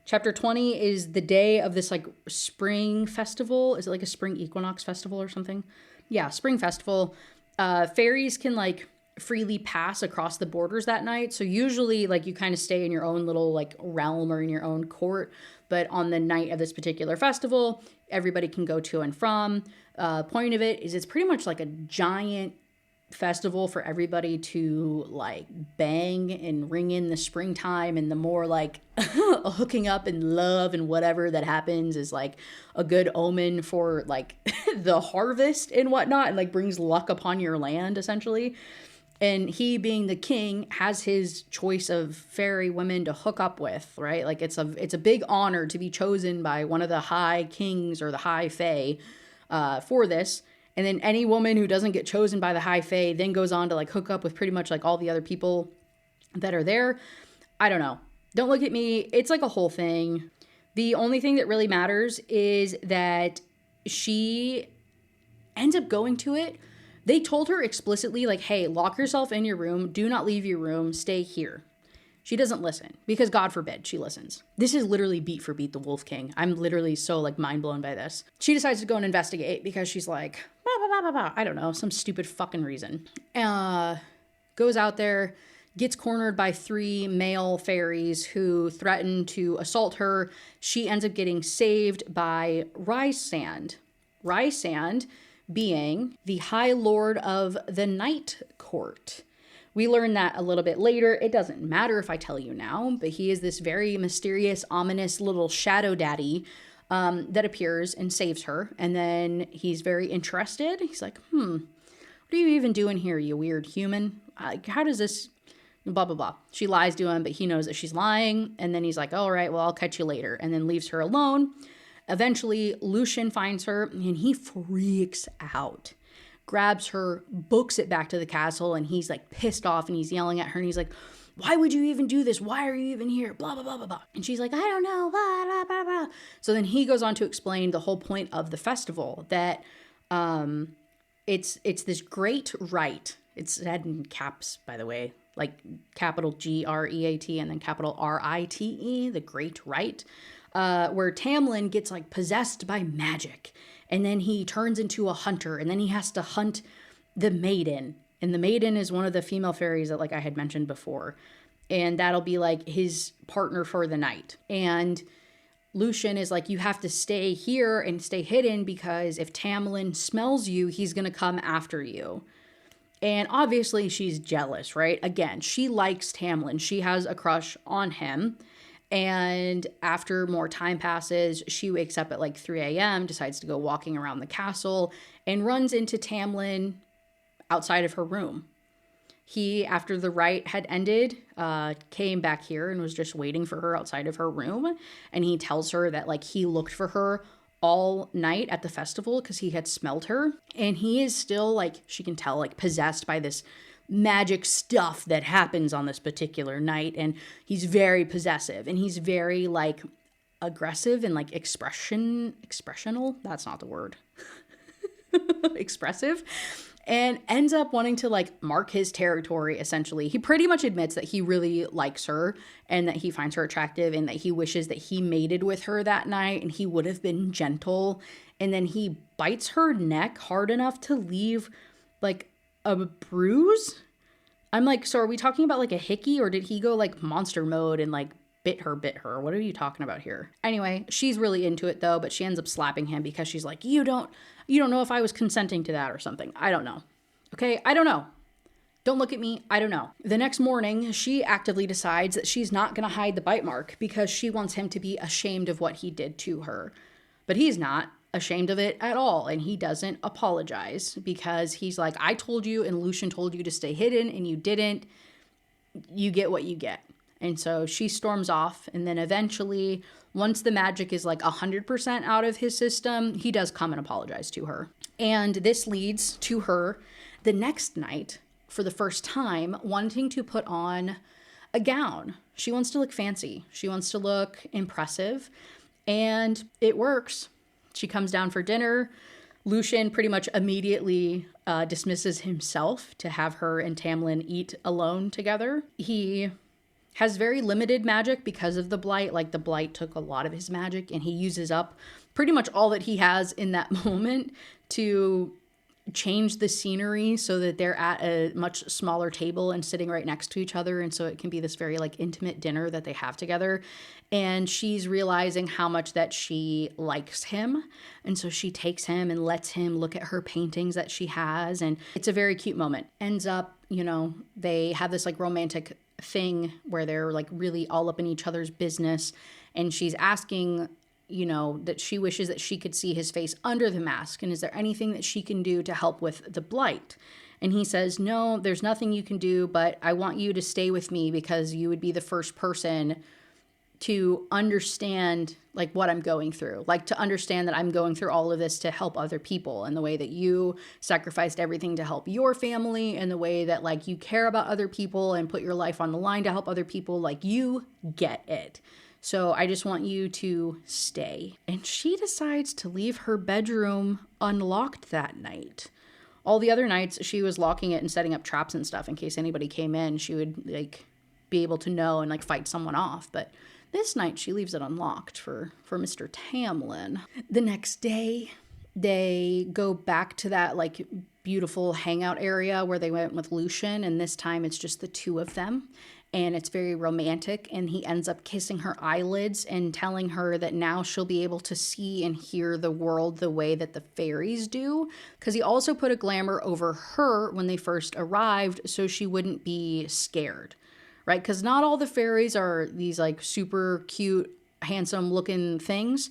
Chapter 20 is the day of this like spring festival. Is it like a spring equinox festival or something? Yeah, spring festival. Fairies can like freely pass across the borders that night. So usually like you kind of stay in your own little like realm or in your own court. But on the night of this particular festival, everybody can go to and from. Point of it is it's pretty much like a giant festival for everybody to like bang and ring in the springtime, and the more like hooking up and love and whatever that happens is like a good omen for like the harvest and whatnot, and like brings luck upon your land essentially. And he, being the king, has his choice of fairy women to hook up with, right? Like it's a big honor to be chosen by one of the high kings or the high fae for this. And then any woman who doesn't get chosen by the high fae then goes on to like hook up with pretty much like all the other people that are there. I don't know. Don't look at me. It's like a whole thing. The only thing that really matters is that she ends up going to it. They told her explicitly like, "Hey, lock yourself in your room. Do not leave your room. Stay here." She doesn't listen because God forbid she listens. This is literally beat for beat the Wolf King. I'm literally so like mind blown by this. She decides to go and investigate because she's like, bah, bah, bah, bah, bah. I don't know, some stupid fucking reason. Goes out there, gets cornered by 3 male fairies who threaten to assault her. She ends up getting saved by Rhysand. Rhysand being the High Lord of the Night Court. We learn that a little bit later. It doesn't matter if I tell you now, but he is this very mysterious, ominous little shadow daddy that appears and saves her. And then he's very interested. He's like, what are you even doing here, you weird human? How does this... blah, blah, blah. She lies to him, but he knows that she's lying. And then he's like, all right, well, I'll catch you later. And then leaves her alone. Eventually, Lucien finds her and he freaks out. Grabs her, books it back to the castle, and he's like pissed off and he's yelling at her and he's like, why would you even do this? Why are you even here? Blah, blah, blah, blah, blah. And she's like, I don't know. Blah, blah, blah, blah. So then he goes on to explain the whole point of the festival, that it's this great rite. It's said in caps, by the way, like capital Great and then capital Rite, the great rite, where Tamlin gets like possessed by magic. And then he turns into a hunter, and then he has to hunt the maiden. And the maiden is one of the female fairies that like I had mentioned before. And that'll be like his partner for the night. And Lucien is like, you have to stay here and stay hidden because if Tamlin smells you, he's going to come after you. And obviously she's jealous, right? Again, she likes Tamlin. She has a crush on him. And after more time passes, she wakes up at like 3 a.m., decides to go walking around the castle, and runs into Tamlin outside of her room. He, after the rite had ended, came back here and was just waiting for her outside of her room. And he tells her that like he looked for her all night at the festival because he had smelled her. And he is still like, she can tell, like possessed by this magic stuff that happens on this particular night. And he's very possessive and he's very like aggressive and like expressional. That's not the word. Expressive. And ends up wanting to like mark his territory, essentially. He pretty much admits that he really likes her and that he finds her attractive and that he wishes that he mated with her that night and he would have been gentle. And then he bites her neck hard enough to leave like a bruise. I'm like, so are we talking about like a hickey, or did he go like monster mode and like bit her? What are you talking about here? Anyway, she's really into it though, but she ends up slapping him because she's like, you don't know if I was consenting to that or something. I don't know. Okay, I don't know. Don't look at me. I don't know. The next morning, she actively decides that she's not going to hide the bite mark because she wants him to be ashamed of what he did to her. But he's not ashamed of it at all, and he doesn't apologize because he's like, I told you and Lucien told you to stay hidden and you didn't. You get what you get. And so she storms off, and then eventually, once the magic is like 100% out of his system, he does come and apologize to her. And this leads to her the next night, for the first time, wanting to put on a gown. She wants to look fancy. She wants to look impressive, and it works. She comes down for dinner. Lucien pretty much immediately dismisses himself to have her and Tamlin eat alone together. He has very limited magic because of the blight. Like the blight took a lot of his magic and he uses up pretty much all that he has in that moment to change the scenery so that they're at a much smaller table and sitting right next to each other. And so it can be this very like intimate dinner that they have together. And she's realizing how much that she likes him. And so she takes him and lets him look at her paintings that she has. And it's a very cute moment. Ends up, they have this like romantic thing where they're like really all up in each other's business. And she's asking, that she wishes that she could see his face under the mask. And is there anything that she can do to help with the blight? And he says, no, there's nothing you can do, but I want you to stay with me because you would be the first person to understand like what I'm going through, like to understand that I'm going through all of this to help other people, and the way that you sacrificed everything to help your family, and the way that like you care about other people and put your life on the line to help other people, like you get it. So I just want you to stay. And she decides to leave her bedroom unlocked that night. All the other nights she was locking it and setting up traps and stuff in case anybody came in. She would like be able to know and like fight someone off. But this night she leaves it unlocked for Mr. Tamlin. The next day, they go back to that like beautiful hangout area where they went with Lucien, and this time it's just the two of them. And it's very romantic, and he ends up kissing her eyelids and telling her that now she'll be able to see and hear the world the way that the fairies do, because he also put a glamour over her when they first arrived so she wouldn't be scared, right? Because not all the fairies are these like super cute, handsome looking things.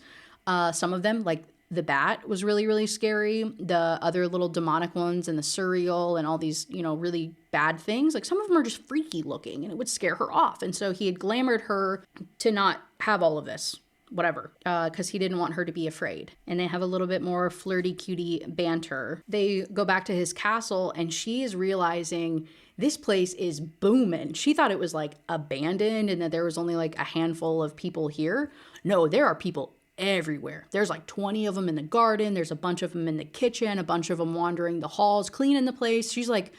Some of them, like the bat, was really, really scary. The other little demonic ones and the Suriel and all these, you know, really bad things, like some of them are just freaky looking and it would scare her off. And so he had glamored her to not have all of this, whatever, because he didn't want her to be afraid. And they have a little bit more flirty, cutie banter. They go back to his castle and she is realizing this place is booming. She thought it was like abandoned and that there was only like a handful of people here. No, there are people everywhere. There's like 20 of them in the garden. There's a bunch of them in the kitchen, a bunch of them wandering the halls, cleaning the place. She's like,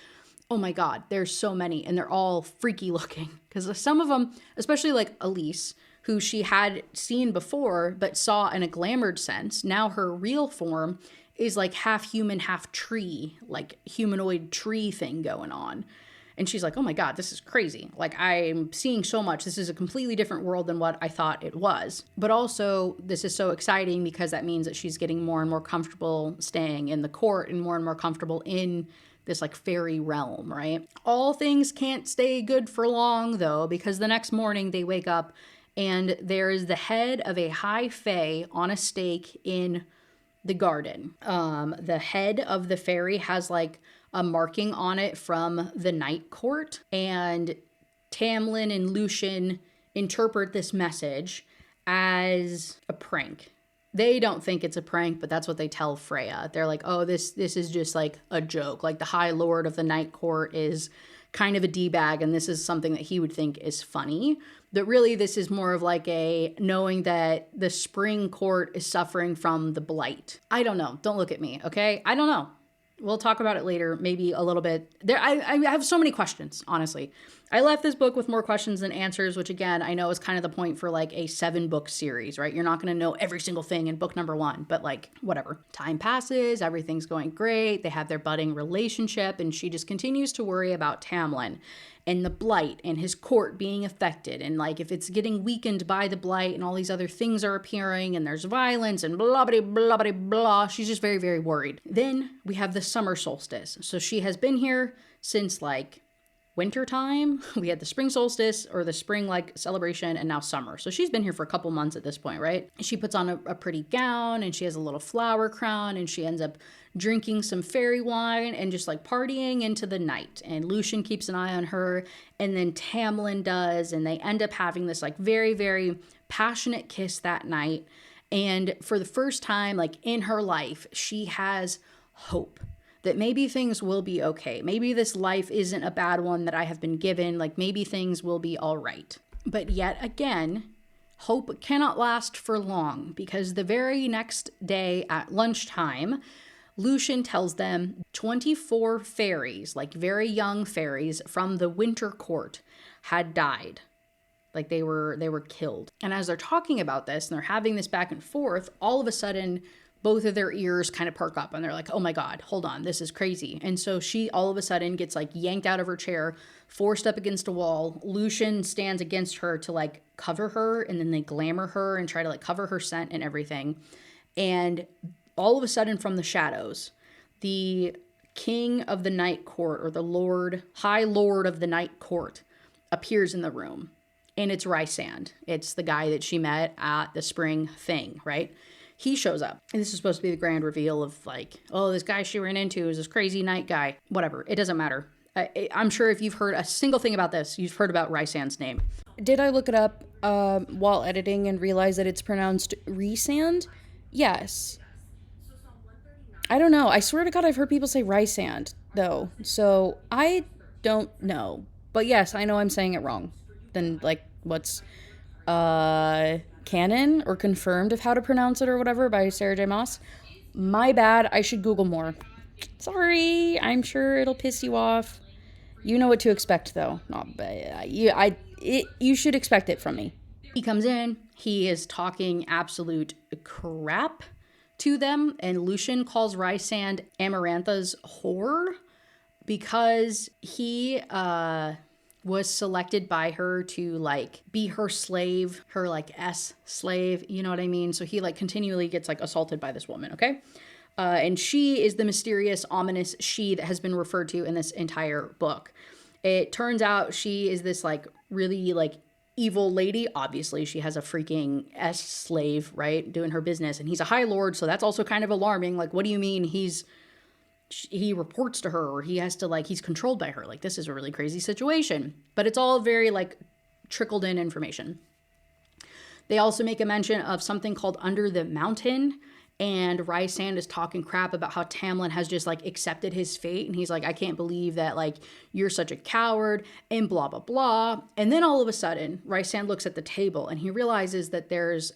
oh my God, there's so many. And they're all freaky looking. Because some of them, especially like Elise, who she had seen before, but saw in a glamored sense. Now her real form is like half human, half tree, like humanoid tree thing going on. And she's like, oh my God, this is crazy. Like, I'm seeing so much. This is a completely different world than what I thought it was. But also, this is so exciting because that means that she's getting more and more comfortable staying in the court and more comfortable in this like fairy realm, right? All things can't stay good for long though, because the next morning they wake up and there is the head of a high fae on a stake in the garden. The head of the fairy has like a marking on it from the night court, and Tamlin and Lucien interpret this message as a prank. They don't think it's a prank, but that's what they tell Freya. They're like, oh, this is just like a joke. Like the High Lord of the Night Court is kind of a D-bag, and this is something that he would think is funny. But really, this is more of like a knowing that the Spring Court is suffering from the blight. I don't know. Don't look at me, okay? I don't know. We'll talk about it later, maybe a little bit. I have so many questions, honestly. I left this book with more questions than answers, which again, I know is kind of the point for like a 7-book series, right? You're not going to know every single thing in book number 1, but like whatever. Time passes, everything's going great. They have their budding relationship, and she just continues to worry about Tamlin and the blight and his court being affected. And like if it's getting weakened by the blight and all these other things are appearing and there's violence and blah, blah, blah, blah, blah. She's just very, very worried. Then we have the summer solstice. So she has been here since like winter time. We had the spring solstice or the spring like celebration, and now summer. So she's been here for a couple months at this point, right? She puts on a pretty gown and she has a little flower crown, and she ends up drinking some fairy wine and just like partying into the night. And Lucien keeps an eye on her, and then Tamlin does, and they end up having this like very, very passionate kiss that night. And for the first time like in her life, she has hope that maybe things will be okay. Maybe this life isn't a bad one that I have been given. Like maybe things will be all right. But yet again, hope cannot last for long, because the very next day at lunchtime, Lucien tells them 24 fairies, like very young fairies from the Winter Court, had died. Like they were killed. And as they're talking about this and they're having this back and forth, all of a sudden both of their ears kind of perk up and they're like, oh my God, hold on, this is crazy. And so she all of a sudden gets like yanked out of her chair, forced up against a wall. Lucien stands against her to like cover her, and then they glamour her and try to like cover her scent and everything. And all of a sudden from the shadows, the king of the night court, or the high lord of the night court, appears in the room. And it's Rhysand. It's the guy that she met at the spring thing, right? He shows up, and this is supposed to be the grand reveal of like, oh, this guy she ran into is this crazy night guy. Whatever, it doesn't matter. I'm sure if you've heard a single thing about this, you've heard about Rhysand's name. Did I look it up while editing and realize that it's pronounced Rhysand? Yes. I don't know. I swear to God, I've heard people say Rhysand, though. So I don't know. But yes, I know I'm saying it wrong. Then, like, what's canon or confirmed of how to pronounce it or whatever by Sarah J. Maas? My bad. I should Google more. Sorry. I'm sure it'll piss you off. You know what to expect, though. You should expect it from me. He comes in, he is talking absolute crap to them, and Lucien calls Rhysand Amarantha's whore because he was selected by her to like be her slave, her like slave, you know what I mean? So he like continually gets like assaulted by this woman, okay? And she is the mysterious, ominous she that has been referred to in this entire book. It turns out she is this like really like evil lady. Obviously, she has a freaking slave, right? Doing her business. And he's a high lord, so that's also kind of alarming. Like, what do you mean he reports to her, or he has to like, he's controlled by her? Like, this is a really crazy situation. But it's all very like trickled in information. They also make a mention of something called Under the Mountain, and Rhysand is talking crap about how Tamlin has just like accepted his fate, and he's like, I can't believe that like you're such a coward, and blah blah blah. And then all of a sudden Rhysand looks at the table and he realizes that there's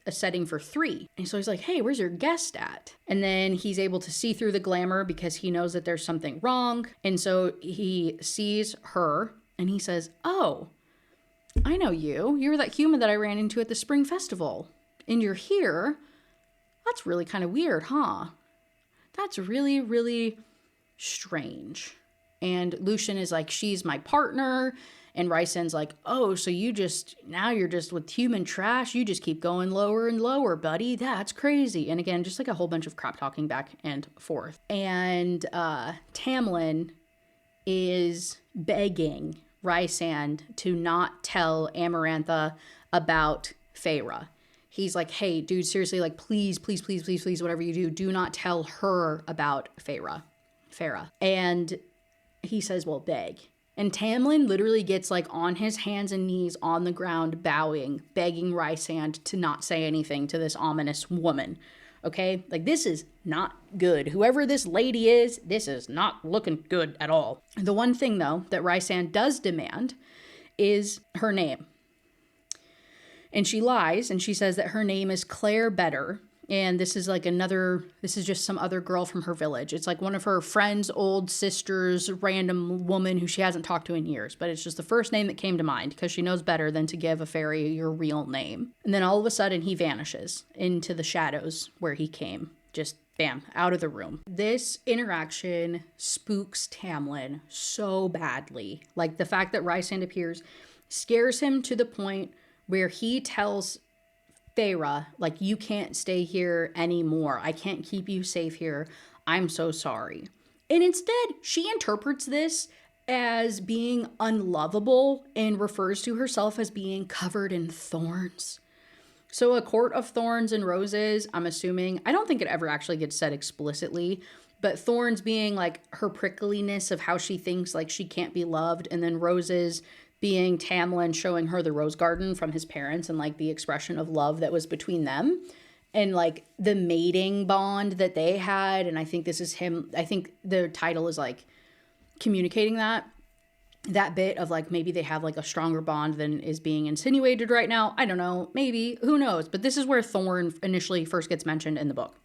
a setting for 3. And so he's like, hey, where's your guest at? And then he's able to see through the glamour because he knows that there's something wrong. And so he sees her and he says, oh, I know you. You're that human that I ran into at the spring festival. And you're here? That's really kind of weird, huh? That's really, really strange. And Lucien is like, she's my partner. And Rhysand's like, oh, so now you're just with human trash. You just keep going lower and lower, buddy. That's crazy. And again, just like a whole bunch of crap talking back and forth. And Tamlin is begging Rhysand to not tell Amarantha about Feyre. He's like, hey, dude, seriously, like, please, please, please, please, please, whatever you do not tell her about Feyre. And he says, well, beg. And Tamlin literally gets like on his hands and knees on the ground, bowing, begging Rhysand to not say anything to this ominous woman. Okay? Like, this is not good. Whoever this lady is, this is not looking good at all. The one thing, though, that Rhysand does demand is her name. And she lies, and she says that her name is Claire Better. And this is just some other girl from her village. It's like one of her friend's old sister's random woman who she hasn't talked to in years. But it's just the first name that came to mind because she knows better than to give a fairy your real name. And then all of a sudden he vanishes into the shadows where he came. Just bam, out of the room. This interaction spooks Tamlin so badly. Like, the fact that Rhysand appears scares him to the point where he tells Feyre, like, you can't stay here anymore. I can't keep you safe here. I'm so sorry. And instead, she interprets this as being unlovable and refers to herself as being covered in thorns. So a court of thorns and roses, I'm assuming, I don't think it ever actually gets said explicitly, but thorns being like her prickliness of how she thinks like she can't be loved, and then roses being Tamlin showing her the rose garden from his parents and like the expression of love that was between them and like the mating bond that they had. And I think this is him. I think the title is like communicating that bit of like, maybe they have like a stronger bond than is being insinuated right now. I don't know, maybe, who knows? But this is where Thorn initially first gets mentioned in the book.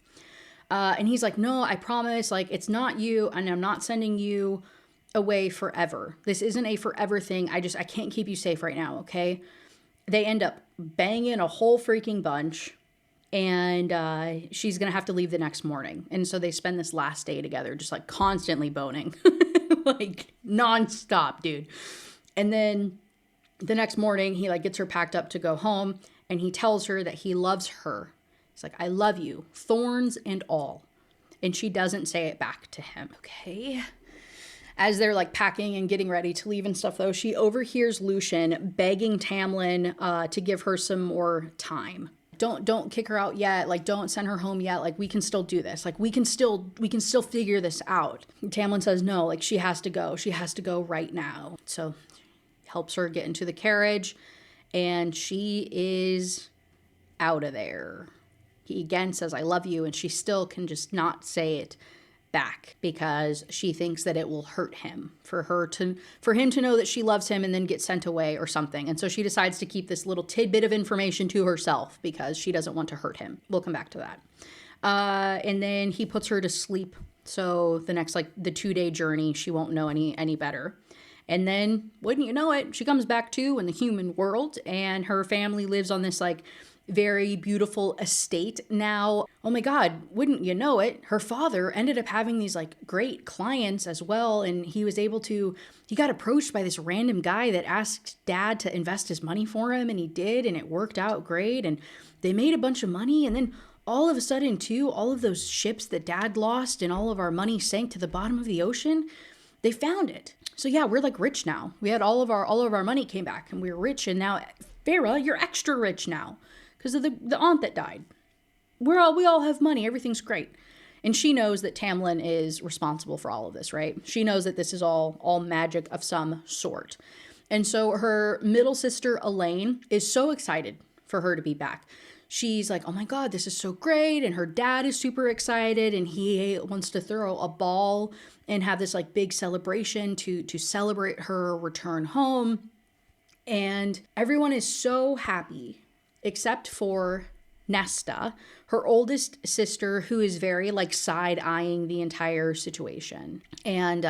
And he's like, no, I promise, like, it's not you, and I'm not sending you away forever. This isn't a forever thing. I can't keep you safe right now, okay? They end up banging a whole freaking bunch, and she's gonna have to leave the next morning. And so they spend this last day together, just like constantly boning, like nonstop, dude. And then the next morning, he like gets her packed up to go home, and he tells her that he loves her. He's like, I love you, thorns and all. And she doesn't say it back to him, okay? As they're like packing and getting ready to leave and stuff, though, she overhears Lucien begging Tamlin to give her some more time. Don't kick her out yet. Like, don't send her home yet. Like, we can still do this. Like, we can still figure this out. Tamlin says no. Like, she has to go. She has to go right now. So helps her get into the carriage, and she is out of there. He again says, I love you, and she still can just not say it back because she thinks that it will hurt him for him to know that she loves him and then get sent away or something. And so she decides to keep this little tidbit of information to herself because she doesn't want to hurt him. We'll come back to that. And then he puts her to sleep. So the next, like the 2-day journey, she won't know any better. And then, wouldn't you know it, she comes back too in the human world, and her family lives on this like very beautiful estate now. Oh my God, wouldn't you know it, her father ended up having these like great clients as well. And he got approached by this random guy that asked dad to invest his money for him. And he did, and it worked out great. And they made a bunch of money. And then all of a sudden too, all of those ships that dad lost and all of our money sank to the bottom of the ocean, they found it. So yeah, we're like rich now. We had all of our money came back and we were rich. And now, Feyre, you're extra rich now because of the aunt that died. We all have money. Everything's great. And she knows that Tamlin is responsible for all of this, right? She knows that this is all magic of some sort. And so her middle sister, Elaine, is so excited for her to be back. She's like, oh my God, this is so great. And her dad is super excited. And he wants to throw a ball and have this like big celebration to celebrate her return home. And everyone is so happy except for Nesta, her oldest sister, who is very like side-eyeing the entire situation. And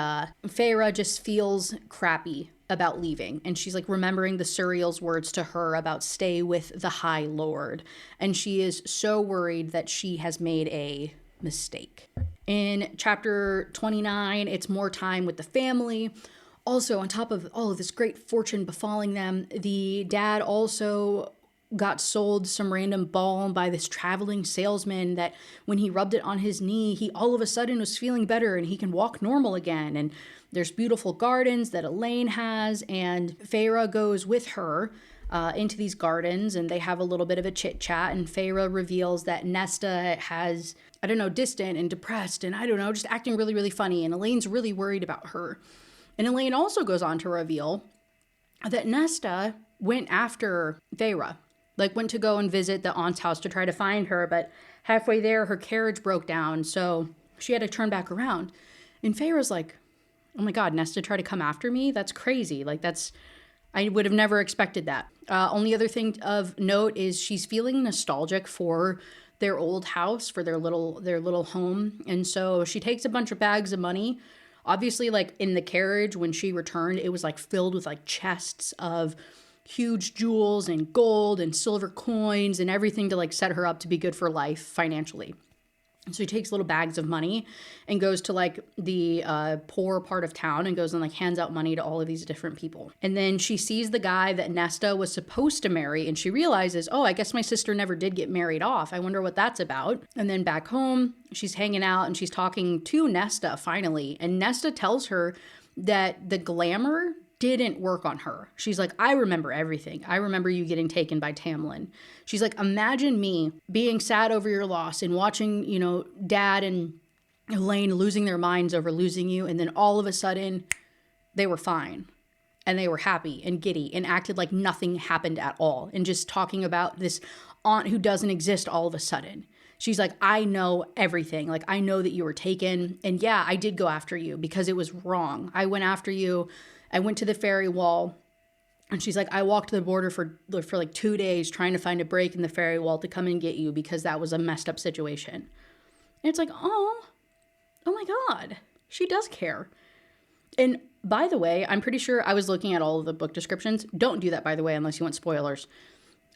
Feyre just feels crappy about leaving. And she's like remembering the Suriel's words to her about stay with the High Lord. And she is so worried that she has made a mistake. In chapter 29, it's more time with the family. Also, on top of all of this great fortune befalling them, the dad also got sold some random balm by this traveling salesman that when he rubbed it on his knee, he all of a sudden was feeling better and he can walk normal again. And there's beautiful gardens that Elaine has, and Feyre goes with her into these gardens, and they have a little bit of a chit chat, and Feyre reveals that Nesta has, I don't know, distant and depressed and I don't know, just acting really, really funny, and Elaine's really worried about her. And Elaine also goes on to reveal that Nesta went after Feyre, like went to go and visit the aunt's house to try to find her, but halfway there, her carriage broke down, so she had to turn back around. And Feyre's like, oh my God, Nesta tried to come after me? That's crazy. Like I would have never expected that. Only other thing of note is she's feeling nostalgic for their old house, for their little home. And so she takes a bunch of bags of money. Obviously, like in the carriage, when she returned, it was like filled with like chests of huge jewels and gold and silver coins and everything to like set her up to be good for life financially. So he takes little bags of money and goes to like the poor part of town and goes and like hands out money to all of these different people. And then she sees the guy that Nesta was supposed to marry and she realizes, oh, I guess my sister never did get married off. I wonder what that's about. And then back home, she's hanging out and she's talking to Nesta finally. And Nesta tells her that the glamour didn't work on her. She's like, I remember everything. I remember you getting taken by Tamlin. She's like, imagine me being sad over your loss and watching, you know, Dad and Elaine losing their minds over losing you. And then all of a sudden they were fine and they were happy and giddy and acted like nothing happened at all. And just talking about this aunt who doesn't exist all of a sudden. She's like, I know everything. Like, I know that you were taken. And yeah, I did go after you because it was wrong. I went after you. I went to the fairy wall, and she's like, I walked the border for like 2 days trying to find a break in the fairy wall to come and get you because that was a messed up situation. And it's like, oh my God, she does care. And by the way, I'm pretty sure I was looking at all of the book descriptions. Don't do that, by the way, unless you want spoilers.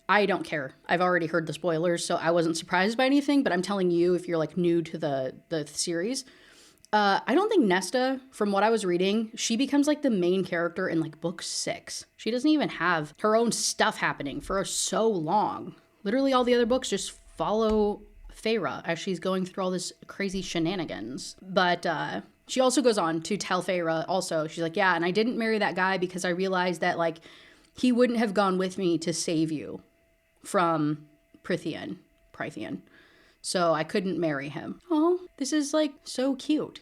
I don't care. I've already heard the spoilers, so I wasn't surprised by anything, but I'm telling you, if you're like new to the series, I don't think Nesta, from what I was reading, she becomes like the main character in like book 6. She doesn't even have her own stuff happening for so long. Literally all the other books just follow Feyre as she's going through all this crazy shenanigans. But she also goes on to tell Feyre also, she's like, yeah, and I didn't marry that guy because I realized that like he wouldn't have gone with me to save you from Prythian. So I couldn't marry him. Oh, this is like so cute.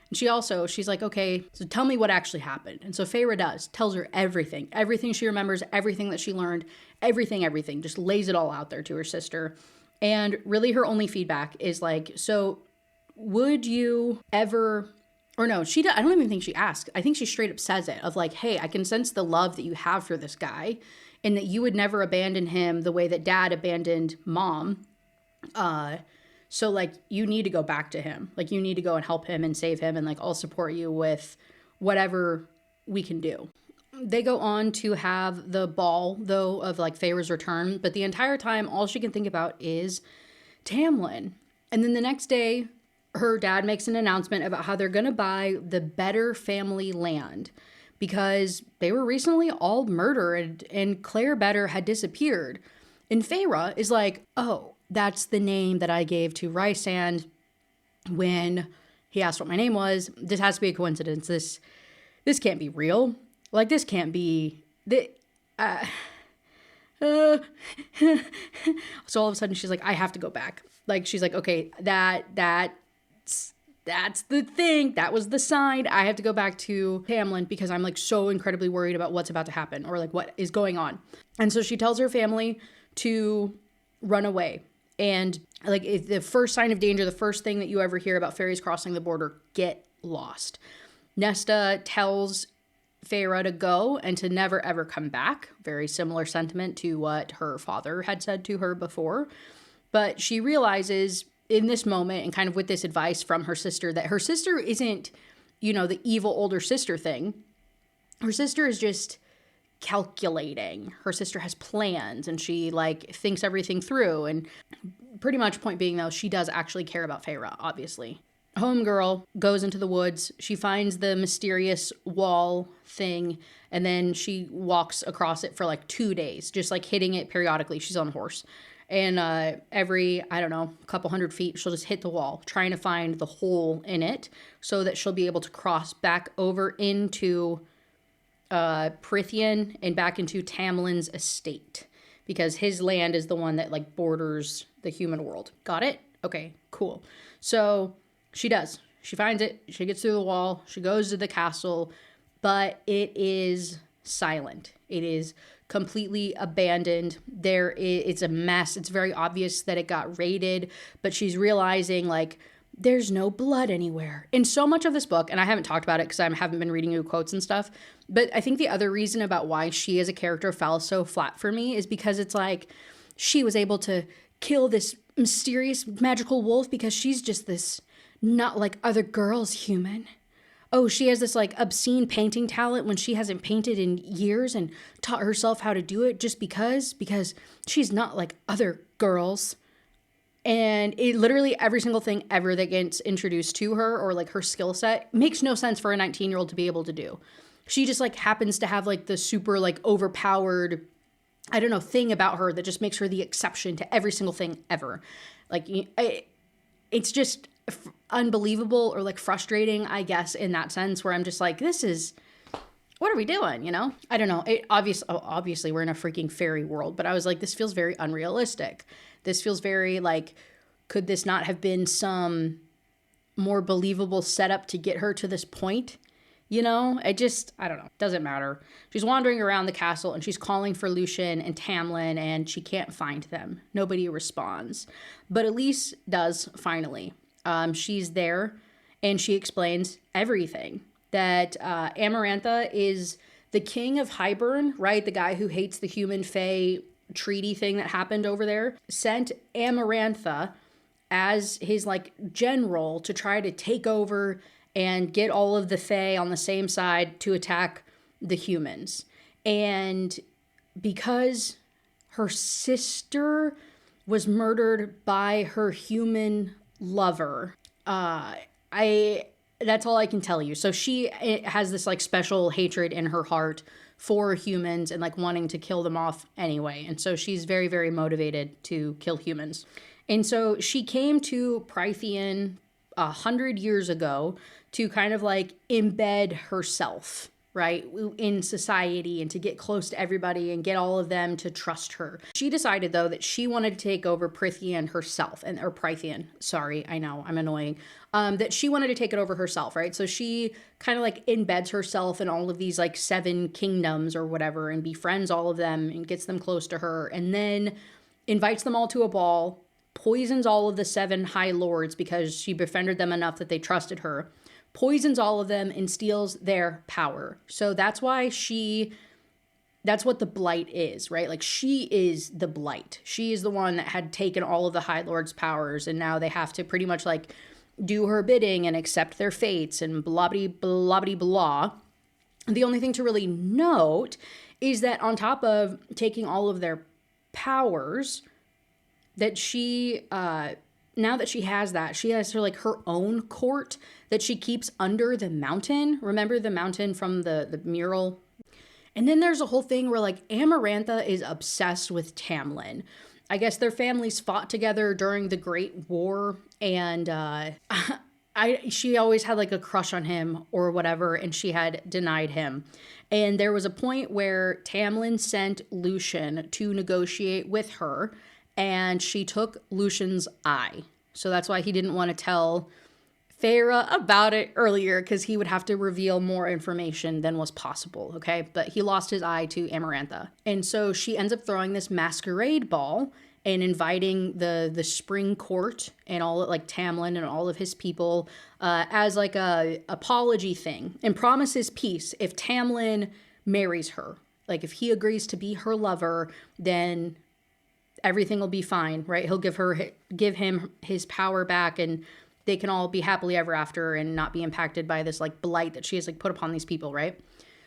And she's like, okay, so tell me what actually happened. And so Feyre tells her everything she remembers, everything that she learned, everything, just lays it all out there to her sister. And really her only feedback is like, so would you ever, or no, I don't even think she asked. I think she straight up says it of like, hey, I can sense the love that you have for this guy and that you would never abandon him the way that Dad abandoned Mom. So like you need to go back to him. Like you need to go and help him and save him, and like I'll support you with whatever we can do. They go on to have the ball, though, of like Feyre's return, but the entire time, all she can think about is Tamlin. And then the next day, her dad makes an announcement about how they're going to buy the Better family land because they were recently all murdered and Claire Better had disappeared. And Feyre is like, oh, that's the name that I gave to Rhysand when he asked what my name was. This has to be a coincidence. This can't be real. Like, this can't be... So all of a sudden she's like, I have to go back. Like, she's like, okay, that's the thing. That was the sign. I have to go back to Tamlin because I'm like so incredibly worried about what's about to happen or like what is going on. And so she tells her family to run away. And like, if the first sign of danger, the first thing that you ever hear about fairies crossing the border, get lost. Nesta tells Feyre to go and to never ever come back. Very similar sentiment to what her father had said to her before. But she realizes in this moment and kind of with this advice from her sister that her sister isn't, you know, the evil older sister thing. Her sister is just calculating. Her sister has plans and she like thinks everything through. And pretty much point being though, she does actually care about Feyre, obviously. Homegirl goes into the woods. She finds the mysterious wall thing, and then she walks across it for like 2 days, just like hitting it periodically. She's on a horse. And every, I don't know, couple hundred feet, she'll just hit the wall, trying to find the hole in it so that she'll be able to cross back over into Prythian and back into Tamlin's estate. Because his land is the one that like borders the human world. Got it? Okay, cool. So she does. She finds it. She gets through the wall. She goes to the castle, but it is silent. It is completely abandoned. It's a mess. It's very obvious that it got raided, but she's realizing like there's no blood anywhere. In so much of this book, and I haven't talked about it because I haven't been reading new quotes and stuff, but I think the other reason about why she as a character fell so flat for me is because it's like she was able to kill this mysterious magical wolf because she's just this not like other girls human. Oh, she has this like obscene painting talent when she hasn't painted in years and taught herself how to do it just because she's not like other girls. And it literally every single thing ever that gets introduced to her or like her skill set makes no sense for a 19-year-old to be able to do. She just like happens to have like the super like overpowered, I don't know, thing about her that just makes her the exception to every single thing ever. Like it's just unbelievable or like frustrating, I guess, in that sense where I'm just like, what are we doing? You know, I don't know. Obviously we're in a freaking fairy world, but I was like, this feels very unrealistic. This feels very like, could this not have been some more believable setup to get her to this point? You know, I don't know. Doesn't matter. She's wandering around the castle and she's calling for Lucien and Tamlin and she can't find them. Nobody responds. But Elise does finally. She's there and she explains everything. That Amarantha is the king of Hybern, right? The guy who hates the human fae treaty thing that happened over there. Sent Amarantha as his like general to try to take over and get all of the fae on the same side to attack the humans. And because her sister was murdered by her human lover, that's all I can tell you. So she has this like special hatred in her heart for humans and like wanting to kill them off anyway. And so she's very, very motivated to kill humans. And so she came to Prythian 100 years ago to kind of like embed herself, right, in society and to get close to everybody and get all of them to trust her. She decided though that she wanted to take over Prythian herself, or Prythian, sorry, I know, I'm annoying, that she wanted to take it over herself, right? So she kind of like embeds herself in all of these like 7 kingdoms or whatever and befriends all of them and gets them close to her and then invites them all to a ball, poisons all of the 7 high lords because she befriended them enough that they trusted her, poisons all of them and steals their power. So that's why that's what the blight is, right? Like she is the blight. She is the one that had taken all of the High Lord's powers and now they have to pretty much like do her bidding and accept their fates and blah, blah, blah, blah, blah. The only thing to really note is that on top of taking all of their powers, that she, now that she has that, she has her own court that she keeps under the mountain. Remember the mountain from the mural? And then there's a whole thing where Amarantha is obsessed with Tamlin. I guess their families fought together during the Great War, and she always had a crush on him or whatever, and she had denied him. And there was a point where Tamlin sent Lucien to negotiate with her, and she took Lucien's eye. So that's why he didn't want to tell Feyre about it earlier, because he would have to reveal more information than was possible, okay? But he lost his eye to Amarantha. And so she ends up throwing this masquerade ball and inviting the spring court and all, Tamlin and all of his people as a apology thing, and promises peace if Tamlin marries her. If he agrees to be her lover, then everything will be fine, right? He'll give him his power back, and they can all be happily ever after and not be impacted by this blight that she has put upon these people, right?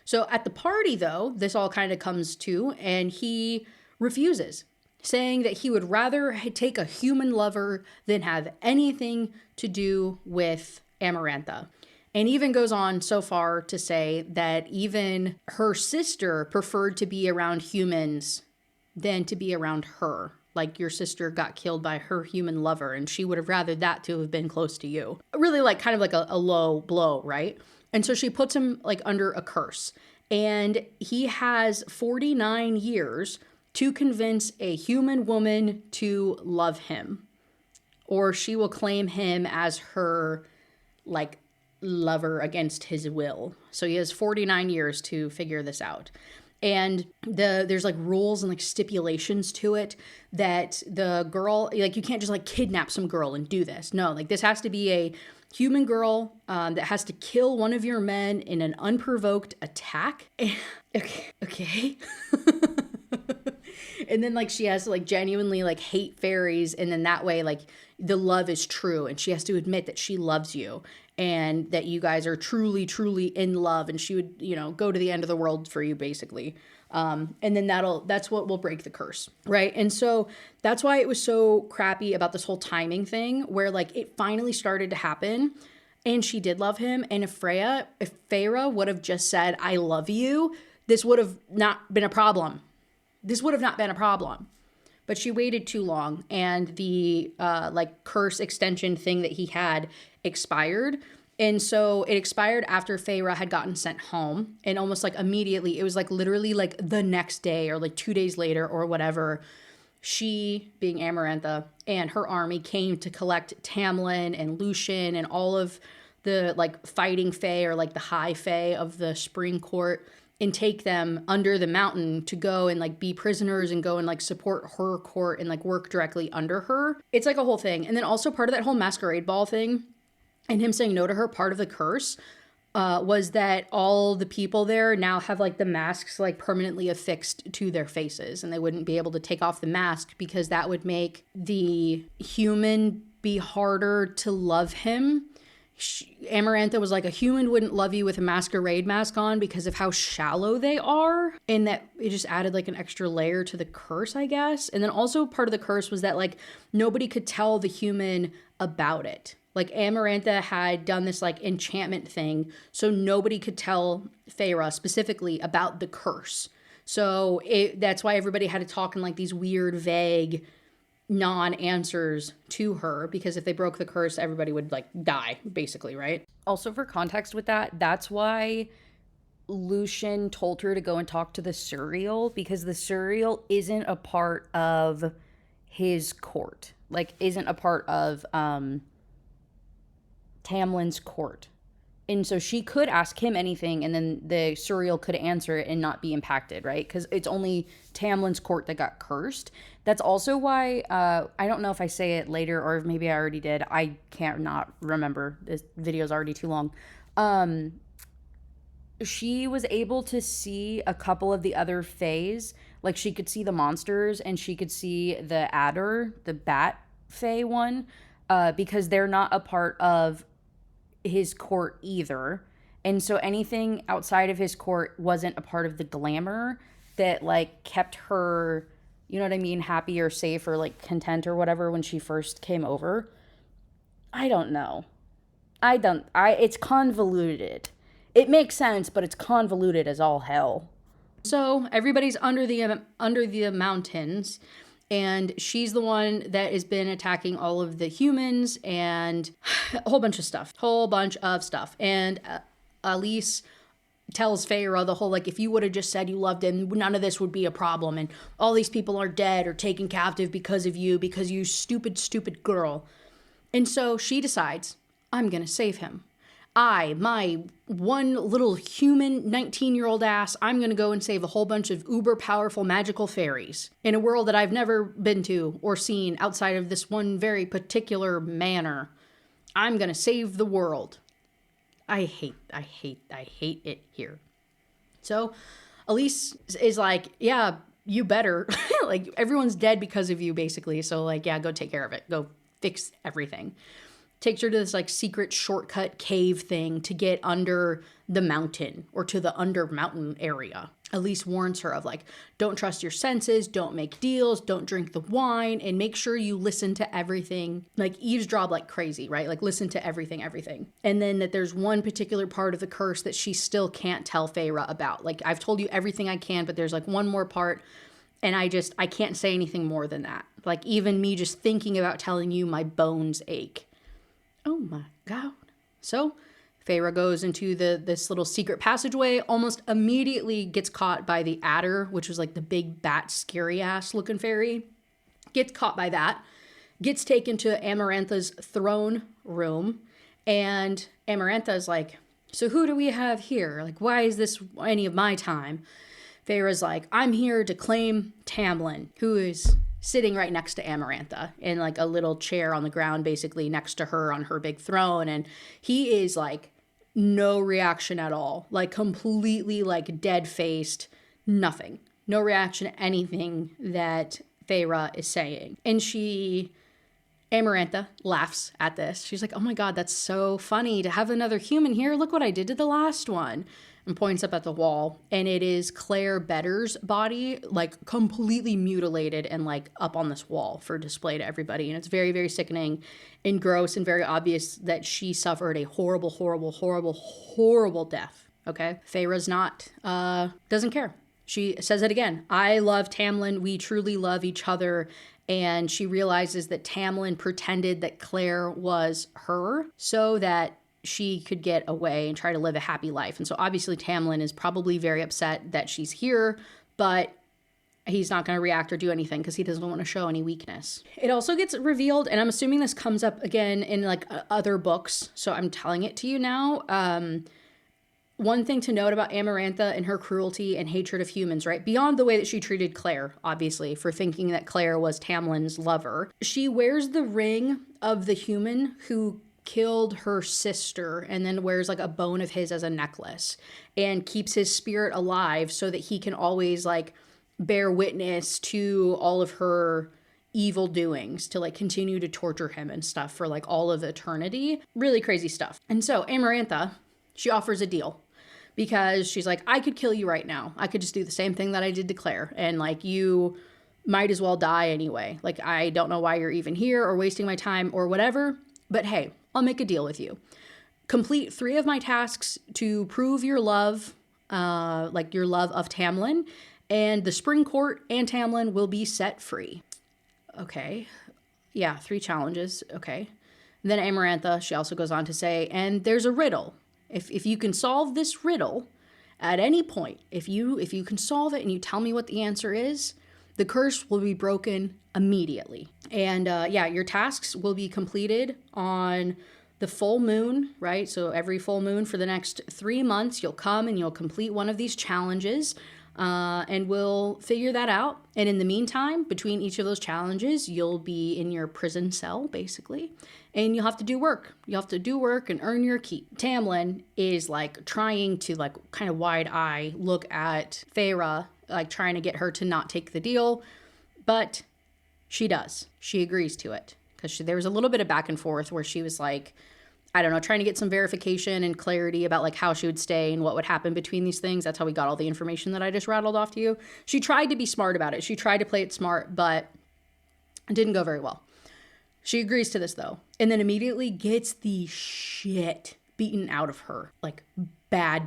So at the party, though, this all kind of comes to, and he refuses, saying that he would rather take a human lover than have anything to do with Amarantha. And even goes on so far to say that even her sister preferred to be around humans than to be around her. Your sister got killed by her human lover, and she would have rather that to have been close to you. Really a low blow, right? And so she puts him under a curse. And he has 49 years to convince a human woman to love him, or she will claim him as her lover against his will. So he has 49 years to figure this out. And there's rules and stipulations to it, that the girl, you can't just kidnap some girl and do this. No, this has to be a human girl that has to kill one of your men in an unprovoked attack. Okay. And then she has to genuinely hate fairies, and then that way the love is true, and she has to admit that she loves you and that you guys are truly, truly in love, and she would, go to the end of the world for you, basically. And then that's what will break the curse, right? And so that's why it was so crappy about this whole timing thing, where it finally started to happen, and she did love him. And if Feyre would have just said, "I love you," this would have not been a problem. But she waited too long, and the curse extension thing that he had expired. And so it expired after Feyre had gotten sent home, and almost immediately, it was literally the next day or 2 days later or whatever, she, being Amarantha, and her army came to collect Tamlin and Lucien and all of the fighting Fae, or the high Fae of the spring court, and take them under the mountain to go and be prisoners and go and support her court and work directly under her. It's a whole thing. And then also part of that whole masquerade ball thing and him saying no to her, part of the curse was that all the people there now have the masks permanently affixed to their faces, and they wouldn't be able to take off the mask, because that would make the be harder to love him. Amarantha was like, a human wouldn't love you with a masquerade mask on because of how shallow they are, and that it just added like an extra layer to the curse, I guess. And then also part of the curse was that like nobody could tell the human about it. Like Amarantha had done this like enchantment thing, so nobody could tell Feyre specifically about the curse. So that's why everybody had to talk in like these weird, vague non-answers to her, because if they broke the curse, everybody would like die, basically, right? Also, for context with that, that's why Lucien told her to go and talk to the Suriel, because the Suriel isn't a part of his court, like isn't a part of Tamlin's court. And so she could ask him anything, and then the Suriel could answer it and not be impacted, right? Because it's only Tamlin's court that got cursed. That's also why, I don't know if I say it later or maybe I already did. I can't not remember. This video's already too long. She was able to see a couple of the other fays. Like, she could see the monsters, and she could see the adder, the bat fae one, because they're not a part of his court either. And so anything outside of his court wasn't a part of the glamour that like kept her, you know what I mean, happy or safe or like content or whatever when she first came over. I don't know. It's convoluted. It makes sense, but it's convoluted as all hell. So everybody's under the mountains, and she's the one that has been attacking all of the humans and a whole bunch of stuff. And Elise tells Feyre the whole, like, if you would have just said you loved him, none of this would be a problem. And all these people are dead or taken captive because of you, because you stupid girl. And so she decides, I'm going to save him. My one little human 19-year-old ass, I'm going to go and save a whole bunch of uber powerful magical fairies in a world that I've never been to or seen outside of this one very particular manor. I'm going to save the world. I hate it here. So Elise is like, yeah, you better. Like, everyone's dead because of you, basically. So, like, yeah, go take care of it. Go fix everything. Takes her to this, like, secret shortcut cave thing to get under the mountain or to the under mountain area. Elise warns her of, like, don't trust your senses, don't make deals, don't drink the wine, and make sure you listen to everything. Like, eavesdrop like crazy, right? Like, listen to everything. And then that there's one particular part of the curse that she still can't tell Feyre about. Like, I've told you everything I can, but there's, like, one more part, and I can't say anything more than that. Like, even me just thinking about telling you, my bones ache. Oh my God. So Feyre goes into this little secret passageway, almost immediately gets caught by the adder, which was like the big bat, scary ass looking fairy. Gets caught by that, gets taken to Amarantha's throne room, and Amarantha's like, so who do we have here? Like, why is this any of my time? Feyre's like, I'm here to claim Tamlin, who is sitting right next to Amarantha in like a little chair on the ground, basically next to her on her big throne. And he is like no reaction at all, like completely like dead faced, nothing, no reaction to anything that Feyre is saying. And Amarantha laughs at this. She's like, oh my God, that's so funny to have another human here. Look what I did to the last one. And points up at the wall, and it is Claire Better's body, like completely mutilated and like up on this wall for display to everybody. And it's very, very sickening and gross and very obvious that she suffered a horrible death. Okay. Feyre's doesn't care. She says it again. I love Tamlin. We truly love each other. And she realizes that Tamlin pretended that Claire was her so that she could get away and try to live a happy life. And so obviously Tamlin is probably very upset that she's here, but he's not going to react or do anything because he doesn't want to show any weakness. It also gets revealed, and I'm assuming this comes up again in like other books, so I'm telling it to you now. One thing to note about Amarantha and her cruelty and hatred of humans, right? Beyond the way that she treated Claire, obviously, for thinking that Claire was Tamlin's lover. She wears the ring of the human who killed her sister, and then wears like a bone of his as a necklace and keeps his spirit alive so that he can always like bear witness to all of her evil doings, to like continue to torture him and stuff for like all of eternity. Really crazy stuff. And so Amarantha, she offers a deal because she's like, I could kill you right now. I could just do the same thing that I did to Claire, and like you might as well die anyway. Like, I don't know why you're even here or wasting my time or whatever, but hey, I'll make a deal with you. Complete 3 of my tasks to prove your love, like your love of Tamlin, and the Spring Court and Tamlin will be set free. Okay. Yeah, 3 challenges. Okay. And then Amarantha, she also goes on to say, and there's a riddle. If you can solve this riddle at any point, if you can solve it and you tell me what the answer is, the curse will be broken immediately. And your tasks will be completed on the full moon, right? So every full moon for the next 3 months, you'll come and you'll complete one of these challenges, and we'll figure that out. And in the meantime, between each of those challenges, you'll be in your prison cell, basically, and you'll have to do work. You'll have to do work and earn your keep. Tamlin is like trying to like kind of wide eye look at Feyre, like trying to get her to not take the deal, but she does. She agrees to it because there was a little bit of back and forth where she was like, I don't know, trying to get some verification and clarity about like how she would stay and what would happen between these things. That's how we got all the information that I just rattled off to you. She tried to be smart about it. She tried to play it smart, but it didn't go very well. She agrees to this though, and then immediately gets the shit beaten out of her. Like bad.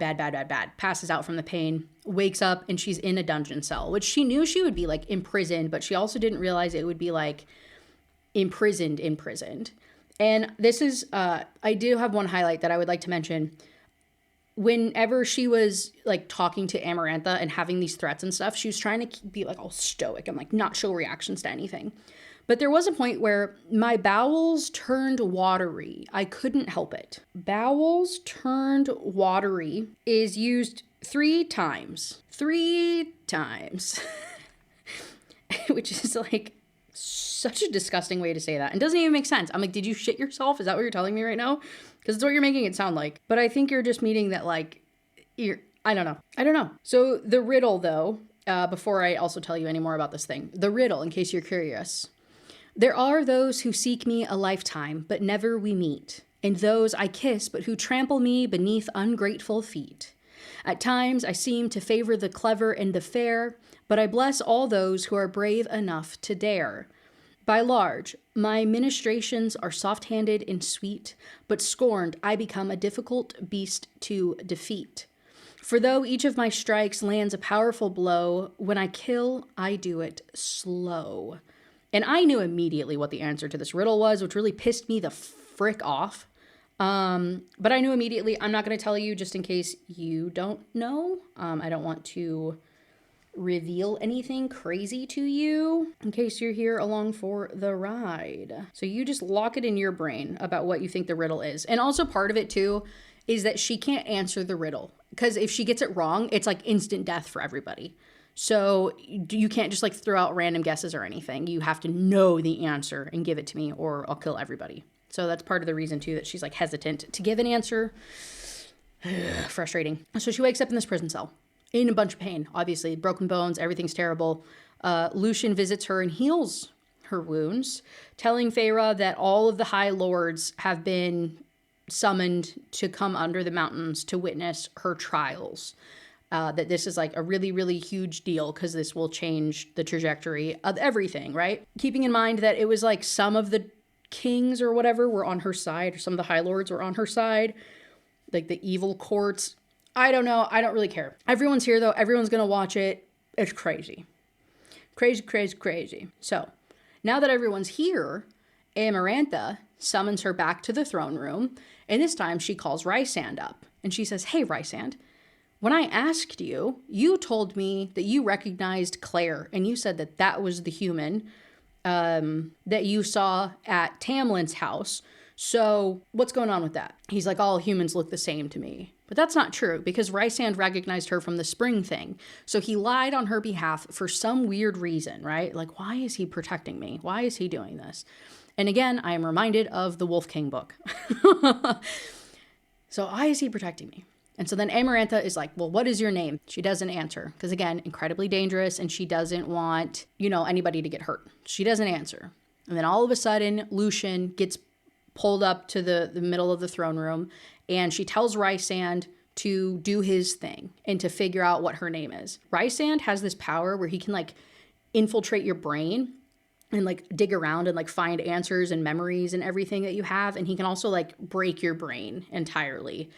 Passes out from the pain, wakes up, and she's in a dungeon cell, which she knew she would be like imprisoned, but she also didn't realize it would be like imprisoned. And this is, I do have one highlight that I would like to mention. Whenever she was like talking to Amarantha and having these threats and stuff, she was trying to be like all stoic and like not show reactions to anything. But there was a point where my bowels turned watery. I couldn't help it. Bowels turned watery is used 3 times. 3 times. Which is like such a disgusting way to say that. And doesn't even make sense. I'm like, did you shit yourself? Is that what you're telling me right now? Because it's what you're making it sound like. But I think you're just meaning that like, I don't know. So the riddle though, before I also tell you any more about this thing, the riddle, in case you're curious. There are those who seek me a lifetime, but never we meet, and those I kiss, but who trample me beneath ungrateful feet. At times I seem to favor the clever and the fair, but I bless all those who are brave enough to dare. By large, my ministrations are soft-handed and sweet, but scorned I become a difficult beast to defeat. For though each of my strikes lands a powerful blow, when I kill, I do it slow. And I knew immediately what the answer to this riddle was, which really pissed me the frick off. But I knew immediately. I'm not going to tell you just in case you don't know. I don't want to reveal anything crazy to you in case you're here along for the ride. So you just lock it in your brain about what you think the riddle is. And also part of it too is that she can't answer the riddle, because if she gets it wrong, it's like instant death for everybody. So you can't just like throw out random guesses or anything. You have to know the answer and give it to me, or I'll kill everybody. So that's part of the reason too that she's like hesitant to give an answer. Frustrating. So she wakes up in this prison cell in a bunch of pain, obviously broken bones, everything's terrible. Lucien visits her and heals her wounds, telling Feyre that all of the High Lords have been summoned to come under the mountains to witness her trials. That this is like a really, really huge deal because this will change the trajectory of everything, right? Keeping in mind that it was like some of the kings or whatever were on her side, or some of the High Lords were on her side, like the evil courts. I don't know. I don't really care. Everyone's here though. Everyone's going to watch it. It's crazy. Crazy. So now that everyone's here, Amarantha summons her back to the throne room. And this time she calls Rhysand up and she says, "Hey, Rhysand, when I asked you, you told me that you recognized Claire, and you said that that was the human that you saw at Tamlin's house. So what's going on with that?" He's like, "All humans look the same to me." But that's not true, because Rhysand recognized her from the spring thing. So he lied on her behalf for some weird reason, right? Like, why is he protecting me? Why is he doing this? And again, I am reminded of the Wolf King book. So why is he protecting me? And so then Amarantha is like, "Well, what is your name?" She doesn't answer because, again, incredibly dangerous, and she doesn't want, anybody to get hurt. She doesn't answer. And then all of a sudden, Lucien gets pulled up to the middle of the throne room, and she tells Rhysand to do his thing and to figure out what her name is. Rhysand has this power where he can like infiltrate your brain and like dig around and like find answers and memories and everything that you have. And he can also like break your brain entirely.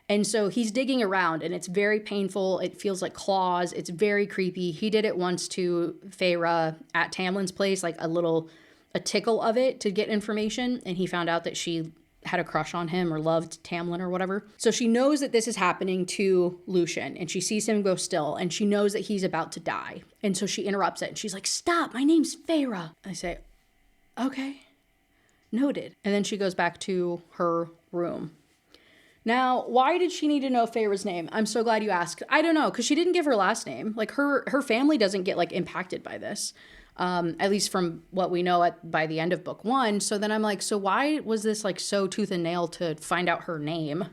And so he's digging around and it's very painful. It feels like claws. It's very creepy. He did it once to Feyre at Tamlin's place, like a tickle of it to get information. And he found out that she had a crush on him or loved Tamlin or whatever. So she knows that this is happening to Lucien, and she sees him go still, and she knows that he's about to die. And so she interrupts it and she's like, "Stop, my name's Feyre." I say, "Okay, noted." And then she goes back to her room. Now, why did she need to know Feyre's name? I'm so glad you asked. I don't know, because she didn't give her last name. Like her family doesn't get like impacted by this. At least from what we know by the end of book 1. So then I'm like, so why was this like so tooth and nail to find out her name,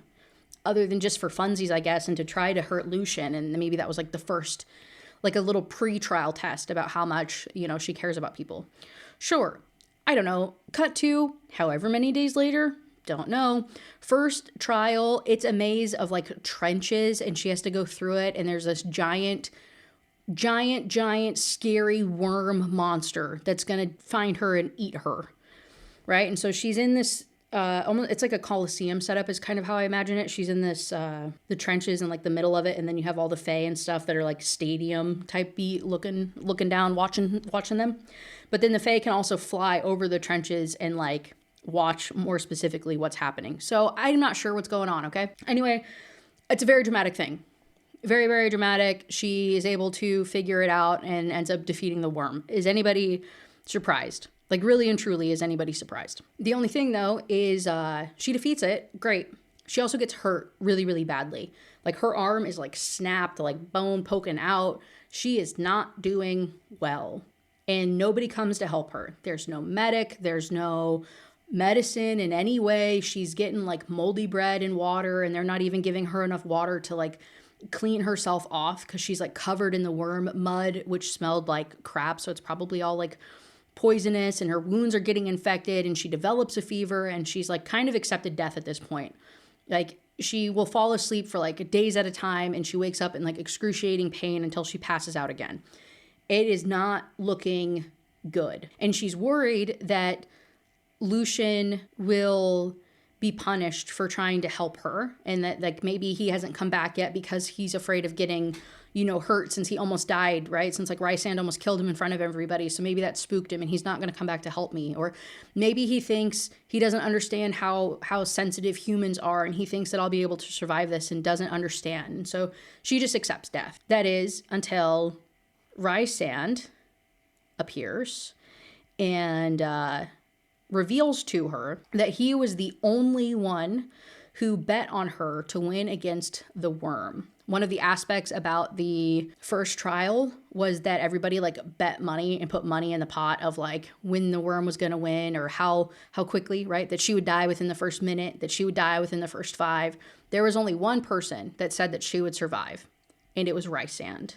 other than just for funsies, I guess, and to try to hurt Lucien? And maybe that was like the first, like a little pre-trial test about how much, she cares about people. Sure. I don't know. Cut to however many days later, don't know. First trial, it's a maze of like trenches and she has to go through it. And there's this giant, scary worm monster that's going to find her and eat her. Right. And so she's in this, almost, it's like a Coliseum setup is kind of how I imagine it. She's in this, the trenches in like the middle of it. And then you have all the Fae and stuff that are like stadium type beat looking down, watching them. But then the Fae can also fly over the trenches and like watch more specifically what's happening. So I'm not sure what's going on. Okay. Anyway, it's a very dramatic thing. Very, very dramatic. She is able to figure it out and ends up defeating the worm. Is anybody surprised? Like really and truly, is anybody surprised? The only thing though is she defeats it. Great. She also gets hurt really, really badly. Like her arm is like snapped, like bone poking out. She is not doing well. And nobody comes to help her. There's no medic. There's no medicine in any way. She's getting like moldy bread and water, and they're not even giving her enough water to like clean herself off because she's like covered in the worm mud, which smelled like crap. So it's probably all like poisonous, and her wounds are getting infected, and she develops a fever, and she's like kind of accepted death at this point. Like she will fall asleep for like days at a time, and she wakes up in like excruciating pain until she passes out again. It is not looking good. And she's worried that Lucien will be punished for trying to help her, and that like maybe he hasn't come back yet because he's afraid of getting, you know, hurt since he almost died, right? Since like Rhysand almost killed him in front of everybody. So maybe that spooked him and he's not going to come back to help me. Or maybe he thinks he doesn't understand how sensitive humans are, and he thinks that I'll be able to survive this and doesn't understand. And so she just accepts death. That is until Rhysand appears and reveals to her that he was the only one who bet on her to win against the worm. One of the aspects about the first trial was that everybody like bet money and put money in the pot of like when the worm was going to win, or how quickly, right? That she would die within the first minute, that she would die within the first 5. There was only one person that said that she would survive, and it was Rhysand.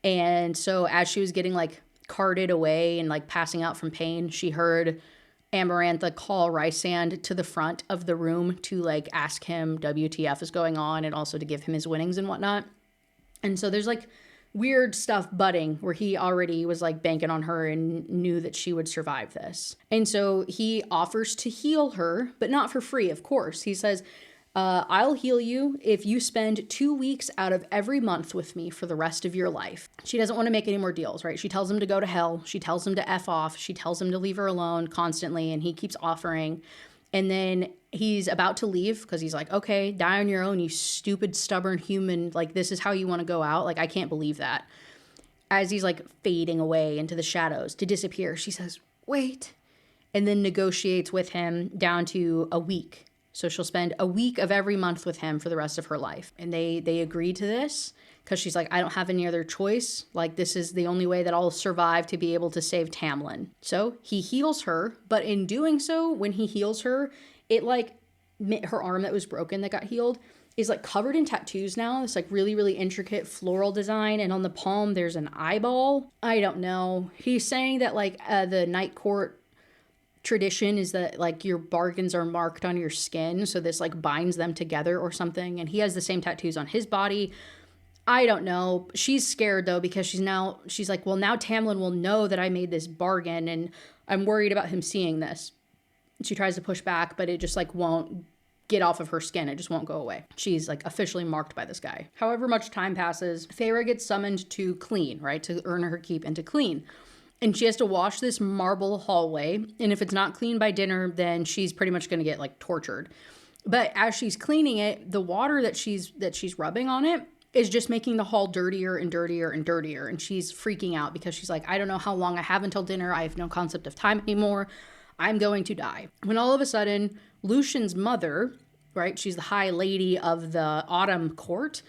And so as she was getting like carted away and like passing out from pain, she heard Amarantha call Rhysand to the front of the room to like ask him WTF is going on, and also to give him his winnings and whatnot. And so there's like weird stuff budding where he already was like banking on her and knew that she would survive this. And so he offers to heal her, but not for free, of course. He says, I'll heal you if you spend 2 weeks out of every month with me for the rest of your life. She doesn't want to make any more deals, right? She tells him to go to hell. She tells him to F off. She tells him to leave her alone constantly, and he keeps offering. And then he's about to leave because he's like, okay, die on your own, you stupid, stubborn human. Like, this is how you want to go out? Like, I can't believe that. As he's like fading away into the shadows to disappear, she says, wait, and then negotiates with him down to a week. So she'll spend a week of every month with him for the rest of her life. And they agreed to this because she's like, I don't have any other choice. Like, this is the only way that I'll survive to be able to save Tamlin. So he heals her, but in doing so, when he heals her, it like, her arm that was broken that got healed is like covered in tattoos now. It's like really, really intricate floral design. And on the palm, there's an eyeball. I don't know. He's saying that like the Night Court tradition is that like your bargains are marked on your skin, so this like binds them together or something, and he has the same tattoos on his body. I don't know. She's scared though, because she's like, well, now Tamlin will know that I made this bargain, and I'm worried about him seeing this. She tries to push back, but it just like won't get off of her skin. It just won't go away. She's like officially marked by this guy. However much time passes, Feyre gets summoned to clean, right? To earn her keep and to clean. And she has to wash this marble hallway. And if it's not cleaned by dinner, then she's pretty much going to get like tortured. But as she's cleaning it, the water that she's rubbing on it is just making the hall dirtier and dirtier and dirtier. And she's freaking out because she's like, I don't know how long I have until dinner. I have no concept of time anymore. I'm going to die. When all of a sudden, Lucien's mother, right? She's the high lady of the autumn court.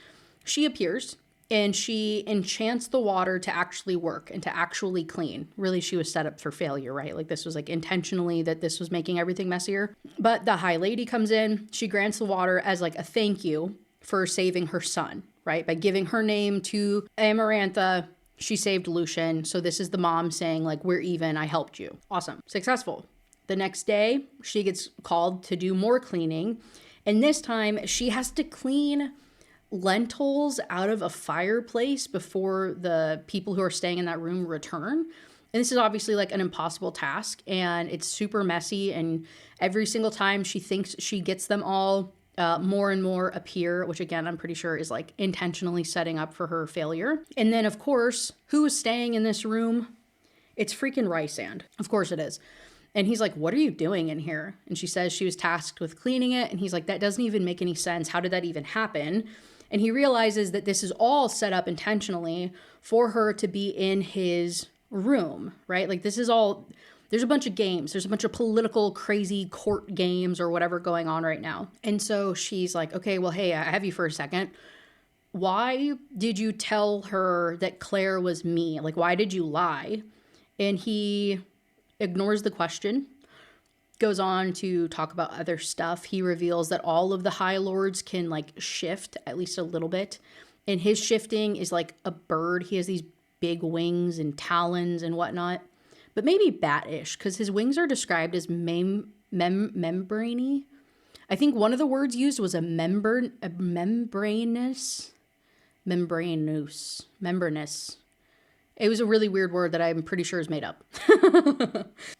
She appears. And she enchants the water to actually work and to actually clean. Really, she was set up for failure, right? Like this was like intentionally that this was making everything messier. But the High Lady comes in. She grants the water as like a thank you for saving her son, right? By giving her name to Amarantha, she saved Lucien. So this is the mom saying like, we're even, I helped you. Awesome. Successful. The next day, she gets called to do more cleaning. And this time, she has to clean lentils out of a fireplace before the people who are staying in that room return. And this is obviously like an impossible task, and it's super messy. And every single time she thinks she gets them all, more and more appear, which again, I'm pretty sure is like intentionally setting up for her failure. And then, of course, who is staying in this room? It's freaking Rhysand. Of course it is. And he's like, what are you doing in here? And she says she was tasked with cleaning it. And he's like, that doesn't even make any sense. How did that even happen? And he realizes that this is all set up intentionally for her to be in his room, right? Like this is all, there's a bunch of games. There's a bunch of political crazy court games or whatever going on right now. And so she's like, okay, well, hey, I have you for a second. Why did you tell her that Claire was me? Like, why did you lie? And he ignores the question, goes on to talk about other stuff. He reveals that all of the High Lords can like shift at least a little bit. And his shifting is like a bird. He has these big wings and talons and whatnot, but maybe bat-ish because his wings are described as membraney. I think one of the words used was membranous. It was a really weird word that I'm pretty sure is made up.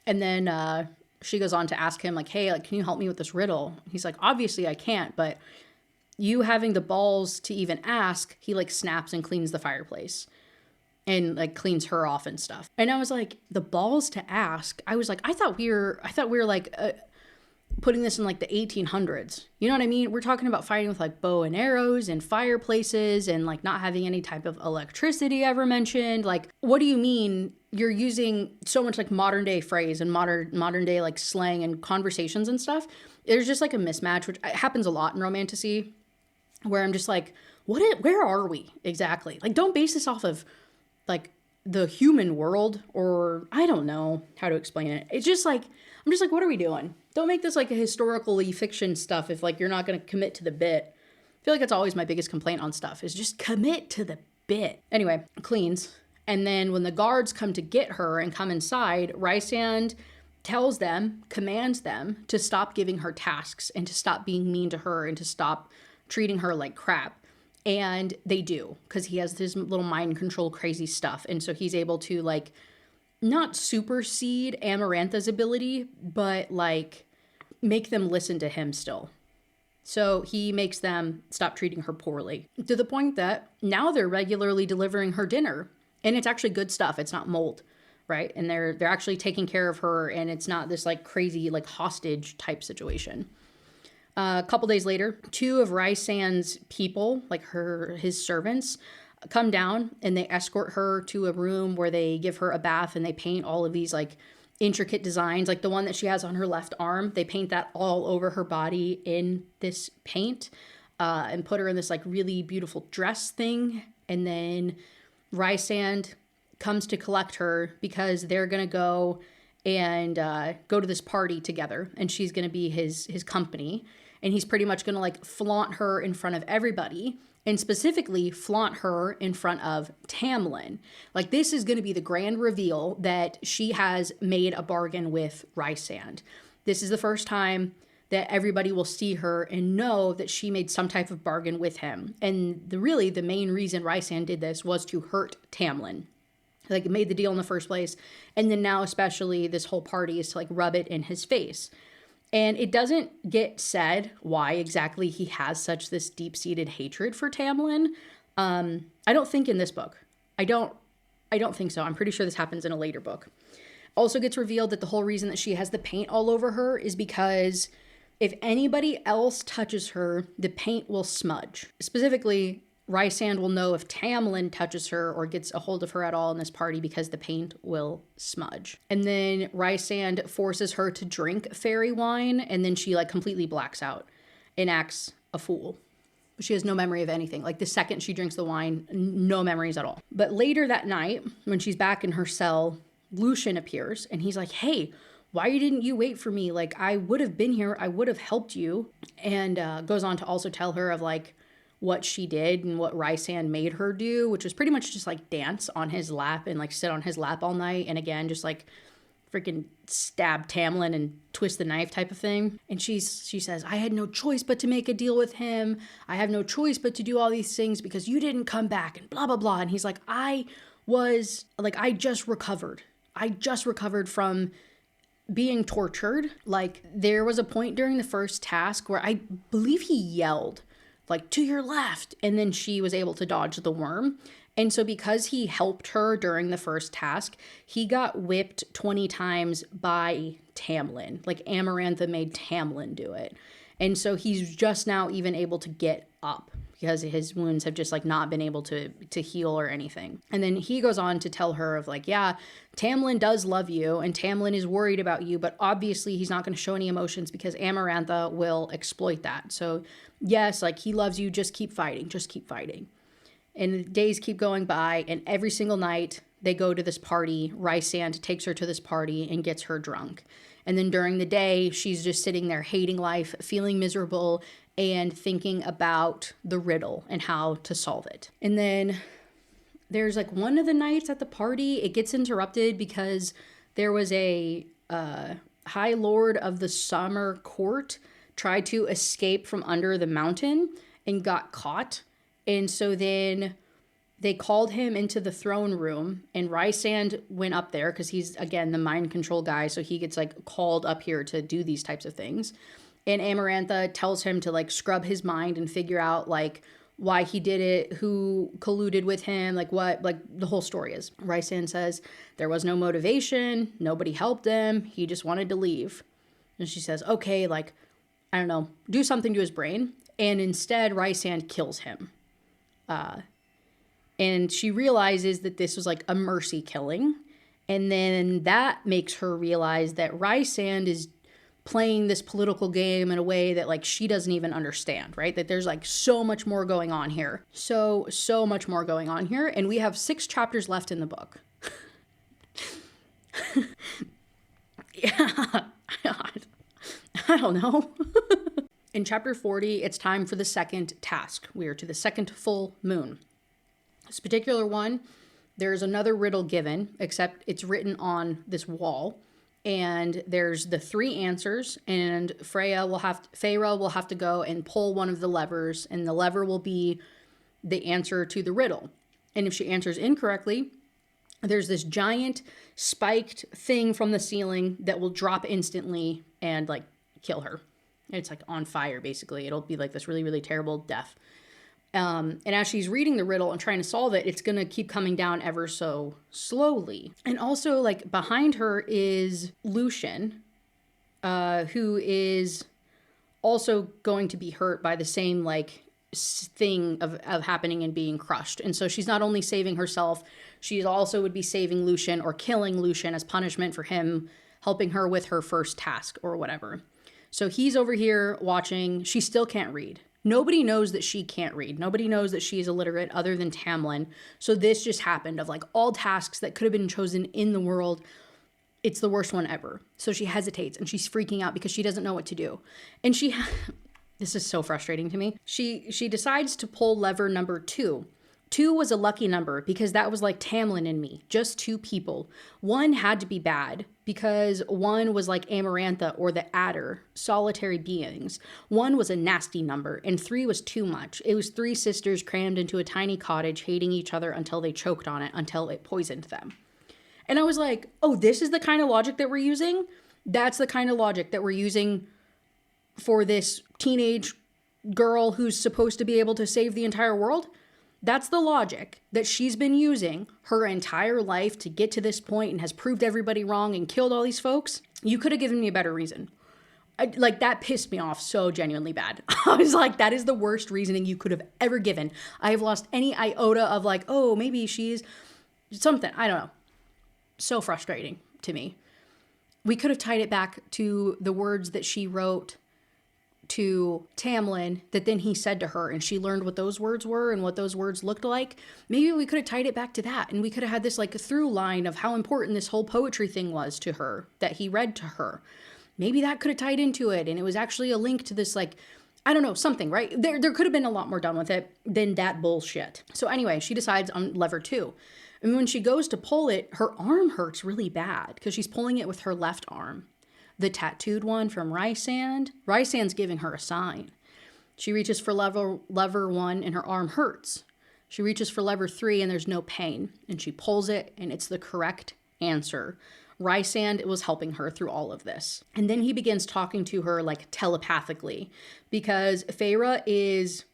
And then she goes on to ask him like, hey, like, can you help me with this riddle? He's like, obviously I can't, but you having the balls to even ask, he like snaps and cleans the fireplace and like cleans her off and stuff. And I was like, the balls to ask. I was like, I thought we were like putting this in like the 1800s. You know what I mean? We're talking about fighting with like bow and arrows and fireplaces and like not having any type of electricity ever mentioned. Like, what do you mean you're using so much like modern day phrase and modern day like slang and conversations and stuff? There's just like a mismatch, which happens a lot in romantasy, where I'm just like, where are we exactly? Like, don't base this off of like the human world, or I don't know how to explain it. It's just like, I'm just like, what are we doing? Don't make this like a historically fiction stuff if like you're not going to commit to the bit. I feel like that's always my biggest complaint on stuff is just commit to the bit. Anyway, cleans. And then when the guards come to get her and come inside, Rhysand tells them, commands them to stop giving her tasks and to stop being mean to her and to stop treating her like crap. And they do, because he has this little mind control crazy stuff. And so he's able to like not supersede Amarantha's ability, but like make them listen to him still. So he makes them stop treating her poorly to the point that now they're regularly delivering her dinner, and it's actually good stuff. It's not mold, right? And they're actually taking care of her, and it's not this like crazy like hostage type situation. A couple days later, two of Rhysand's people, like his servants, come down and they escort her to a room where they give her a bath and they paint all of these like intricate designs, like the one that she has on her left arm. They paint that all over her body in this paint and put her in this like really beautiful dress thing. And then Rhysand comes to collect her because they're going to go and go to this party together, and she's going to be his company. And he's pretty much going to like flaunt her in front of everybody, and specifically flaunt her in front of Tamlin. Like, this is going to be the grand reveal that she has made a bargain with Rhysand. This is the first time that everybody will see her and know that she made some type of bargain with him. And the main reason Rhysand did this was to hurt Tamlin. Like, made the deal in the first place. And then now especially this whole party is to like rub it in his face. And it doesn't get said why exactly he has such this deep-seated hatred for Tamlin. I don't think in this book. I don't think so. I'm pretty sure this happens in a later book. Also gets revealed that the whole reason that she has the paint all over her is because if anybody else touches her, the paint will smudge. Specifically, Rhysand will know if Tamlin touches her or gets a hold of her at all in this party because the paint will smudge. And then Rhysand forces her to drink fairy wine, and then she like completely blacks out and acts a fool. She has no memory of anything. Like the second she drinks the wine, no memories at all. But later that night, when she's back in her cell, Lucian appears and he's like, hey, why didn't you wait for me? Like, I would have been here. I would have helped you. And goes on to also tell her of like what she did and what Rhysand made her do, which was pretty much just like dance on his lap and like sit on his lap all night. And again, just like freaking stab Tamlin and twist the knife type of thing. And she says, I had no choice but to make a deal with him. I have no choice but to do all these things because you didn't come back and blah, blah, blah. And he's like, I just recovered. I just recovered from being tortured. Like, there was a point during the first task where I believe he yelled, like, to your left. And then she was able to dodge the worm. And so because he helped her during the first task, he got whipped 20 times by Tamlin. Like, Amarantha made Tamlin do it. And so he's just now even able to get up because his wounds have just like not been able to heal or anything. And then he goes on to tell her of like, yeah, Tamlin does love you and Tamlin is worried about you, but obviously he's not going to show any emotions because Amarantha will exploit that. So yes, like he loves you, just keep fighting, just keep fighting. And the days keep going by, and every single night they go to this party. Rhysand takes her to this party and gets her drunk. And then during the day, she's just sitting there hating life, feeling miserable, and thinking about the riddle and how to solve it. And then there's like one of the nights at the party, it gets interrupted because there was a High Lord of the Summer Court tried to escape from under the mountain and got caught. And so then they called him into the throne room, and Rhysand went up there because he's, again, the mind control guy. So he gets like called up here to do these types of things. And Amarantha tells him to like scrub his mind and figure out like why he did it, who colluded with him, like what, like the whole story is. Rhysand says there was no motivation. Nobody helped him. He just wanted to leave. And she says, okay, like, I don't know, do something to his brain. And instead Rhysand kills him. And she realizes that this was like a mercy killing. And then that makes her realize that Rhysand is playing this political game in a way that like she doesn't even understand, right? That there's like so much more going on here. So much more going on here. And we have 6 chapters left in the book. Yeah. I don't know. In chapter 40, it's time for the second task. We are to the second full moon. This particular one, there's another riddle given, except it's written on this wall. And there's the 3 answers, and Feyre will have to go and pull one of the levers, and the lever will be the answer to the riddle. And if she answers incorrectly, there's this giant spiked thing from the ceiling that will drop instantly and like kill her. It's like on fire, basically. It'll be like this really, really terrible death. And as she's reading the riddle and trying to solve it, it's going to keep coming down ever so slowly. And also, like, behind her is Lucien, who is also going to be hurt by the same, like, thing of happening and being crushed. And so she's not only saving herself, she also would be saving Lucien or killing Lucien as punishment for him helping her with her first task or whatever. So he's over here watching. She still can't read. Nobody knows that she can't read. Nobody knows that she is illiterate other than Tamlin. So this just happened. Of like all tasks that could have been chosen in the world, it's the worst one ever. So she hesitates and she's freaking out because she doesn't know what to do. And this is so frustrating to me. She decides to pull lever number 2. 2 was a lucky number because that was like Tamlin and me, just 2 people. 1 had to be bad because 1 was like Amarantha or the Adder, solitary beings. 1 was a nasty number, and 3 was too much. It was 3 sisters crammed into a tiny cottage, hating each other until they choked on it, until it poisoned them. And I was like, oh, this is the kind of logic that we're using? That's the kind of logic that we're using for this teenage girl who's supposed to be able to save the entire world? That's the logic that she's been using her entire life to get to this point and has proved everybody wrong and killed all these folks. You could have given me a better reason. That pissed me off so genuinely bad. I was like, that is the worst reasoning you could have ever given. I have lost any iota of like, oh, maybe she's something. I don't know. So frustrating to me. We could have tied it back to the words that she wrote to Tamlin that then he said to her, and she learned what those words were and what those words looked like. Maybe we could have tied it back to that, and we could have had this like a through line of how important this whole poetry thing was to her that he read to her. Maybe that could have tied into it, and it was actually a link to this, like, I don't know, something, right? There could have been a lot more done with it than that bullshit. So anyway, she decides on lever 2. And when she goes to pull it, her arm hurts really bad because she's pulling it with her left arm. The tattooed one from Rhysand's giving her a sign. She reaches for lever 1 and her arm hurts. She reaches for lever 3 and there's no pain. And she pulls it and it's the correct answer. Rhysand was helping her through all of this. And then he begins talking to her like telepathically because Feyre is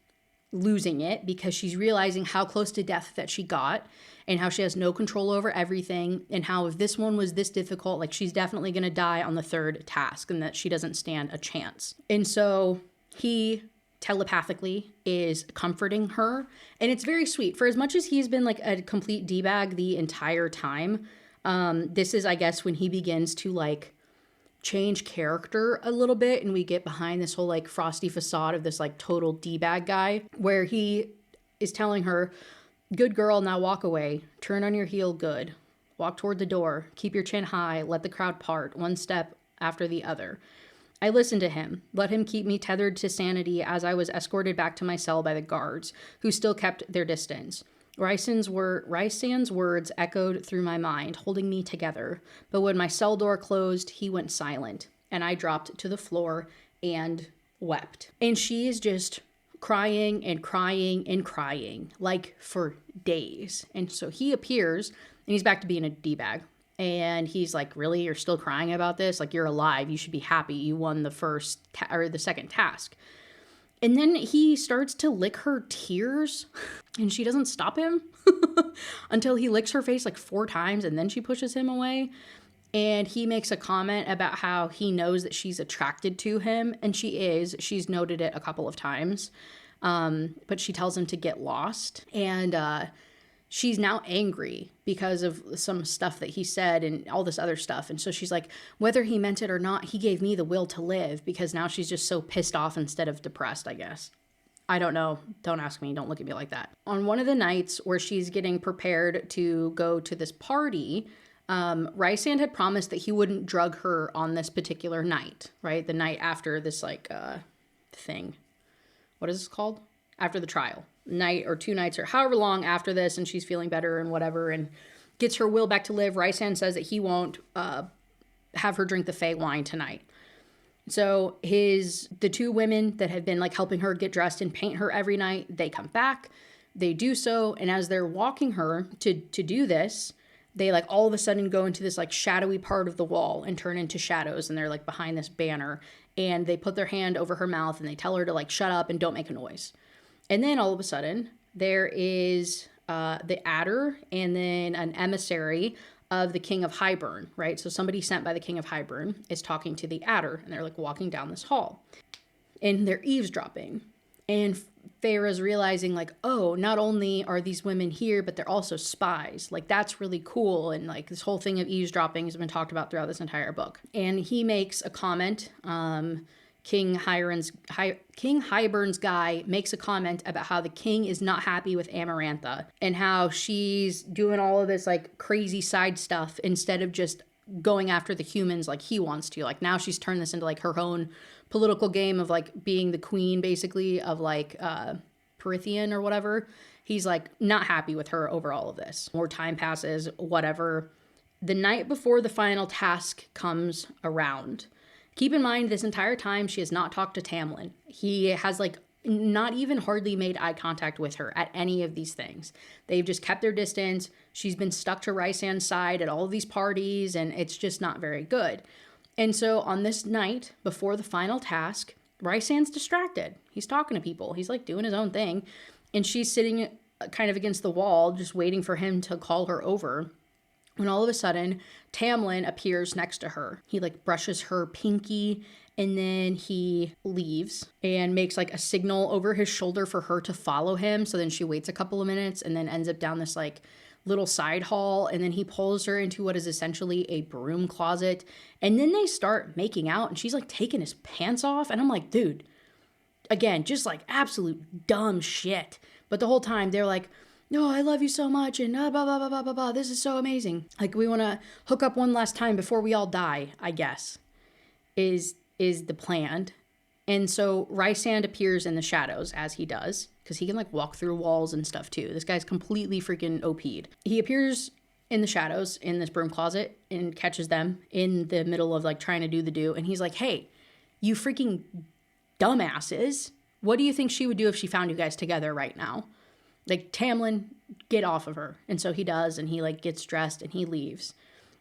losing it because she's realizing how close to death that she got and how she has no control over everything and how if this one was this difficult, like she's definitely going to die on the 3rd task and that she doesn't stand a chance. And so he telepathically is comforting her. And it's very sweet. For as much as he's been like a complete D-bag the entire time, this is, I guess, when he begins to like change character a little bit and we get behind this whole like frosty facade of this like total D-bag guy where he is telling her, good girl, now walk away, turn on your heel, good, walk toward the door, keep your chin high, let the crowd part, one step after the other. I listened to him, let him keep me tethered to sanity as I was escorted back to my cell by the guards, who still kept their distance. Rhysand's words echoed through my mind, holding me together. But when my cell door closed, he went silent, and I dropped to the floor and wept. And she is just crying and crying and crying, like for days. And so he appears, and he's back to being a D-bag. And he's like, really? You're still crying about this? Like, you're alive. You should be happy. You won the the second task. And then he starts to lick her tears and she doesn't stop him until he licks her face like 4 times and then she pushes him away. And he makes a comment about how he knows that she's attracted to him, and she is. She's noted it a couple of times. But she tells him to get lost. And she's now angry because of some stuff that he said and all this other stuff. And so she's like, whether he meant it or not, he gave me the will to live, because now she's just so pissed off instead of depressed, I guess. I don't know. Don't ask me. Don't look at me like that. On one of the nights where she's getting prepared to go to this party, Rhysand had promised that he wouldn't drug her on this particular night, right? The night after this, like, thing. What is this called? After the trial. Night or 2 nights or however long after this, and she's feeling better and whatever and gets her will back to live. Rhysand says that he won't have her drink the Fey wine tonight. So the 2 women that have been like helping her get dressed and paint her every night, they come back, they do so, and as they're walking her to do this, they like all of a sudden go into this like shadowy part of the wall and turn into shadows, and they're like behind this banner, and they put their hand over her mouth and they tell her to like shut up and don't make a noise. And then all of a sudden, there is the Adder and then an emissary of the King of Hybern, right? So somebody sent by the King of Hybern is talking to the Adder, and they're like walking down this hall. And they're eavesdropping. And Feyre's realizing like, oh, not only are these women here, but they're also spies. Like, that's really cool. And like this whole thing of eavesdropping has been talked about throughout this entire book. And he makes a comment, King Hybern's guy makes a comment about how the king is not happy with Amarantha and how she's doing all of this like crazy side stuff instead of just going after the humans like he wants to. Like, now she's turned this into like her own political game of like being the queen basically of like Perithian or whatever. He's like not happy with her over all of this. More time passes, whatever. The night before the final task comes around, keep in mind, this entire time, she has not talked to Tamlin. He has, like, not even hardly made eye contact with her at any of these things. They've just kept their distance. She's been stuck to Rhysand's side at all of these parties, and it's just not very good. And so on this night, before the final task, Rhysand's distracted. He's talking to people. He's, like, doing his own thing. And she's sitting kind of against the wall, just waiting for him to call her over. When all of a sudden, Tamlin appears next to her. He like brushes her pinky, and then he leaves and makes like a signal over his shoulder for her to follow him. So then she waits a couple of minutes and then ends up down this like little side hall. And then he pulls her into what is essentially a broom closet. And then they start making out, and she's like taking his pants off. And I'm like, dude, again, just like absolute dumb shit. But the whole time they're like, no, I love you so much, and blah, blah, blah, blah, blah, blah. This is so amazing. Like, we want to hook up one last time before we all die, I guess, is the plan. And so Rhysand appears in the shadows, as he does, because he can like walk through walls and stuff too. This guy's completely freaking OP'd. He appears in the shadows in this broom closet and catches them in the middle of like trying to do the do. And he's like, hey, you freaking dumbasses. What do you think she would do if she found you guys together right now? Like, Tamlin, get off of her. And so he does, and he like gets dressed and he leaves.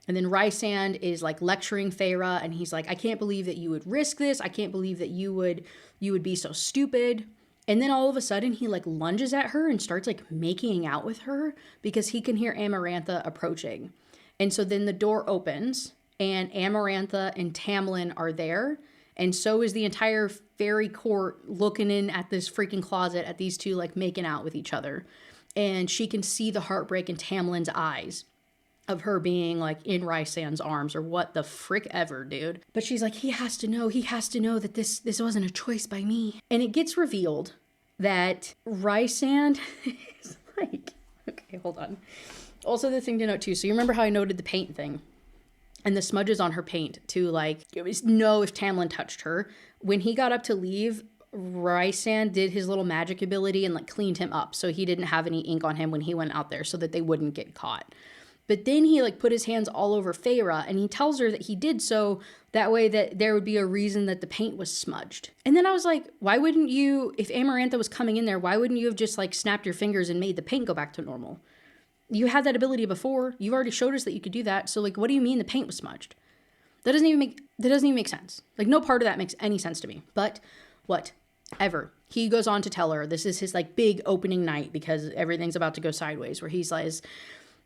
And then Rhysand is like lecturing Feyre, and he's like, I can't believe that you would risk this. I can't believe that you would be so stupid. And then all of a sudden he like lunges at her and starts like making out with her because he can hear Amarantha approaching. And so then the door opens and Amarantha and Tamlin are there. And so is the entire fairy court looking in at this freaking closet at these two like making out with each other. And she can see the heartbreak in Tamlin's eyes of her being like in Rhysand's arms or what the frick ever, dude. But she's like, he has to know that this wasn't a choice by me. And it gets revealed that Rhysand is like, okay, hold on. Also the thing to note too, so you remember how I noted the paint thing and the smudges on her paint to like know if Tamlin touched her. When he got up to leave, Rhysand did his little magic ability and like cleaned him up so he didn't have any ink on him when he went out there so that they wouldn't get caught. But then he like put his hands all over Feyre and he tells her that he did so that way that there would be a reason that the paint was smudged. And then I was like, why wouldn't you, if Amarantha was coming in there, why wouldn't you have just like snapped your fingers and made the paint go back to normal? You had that ability before. You've already showed us that you could do that. So like, what do you mean the paint was smudged? That doesn't even make sense. Like, no part of that makes any sense to me. But whatever. He goes on to tell her this is his like big opening night because everything's about to go sideways, where he's like,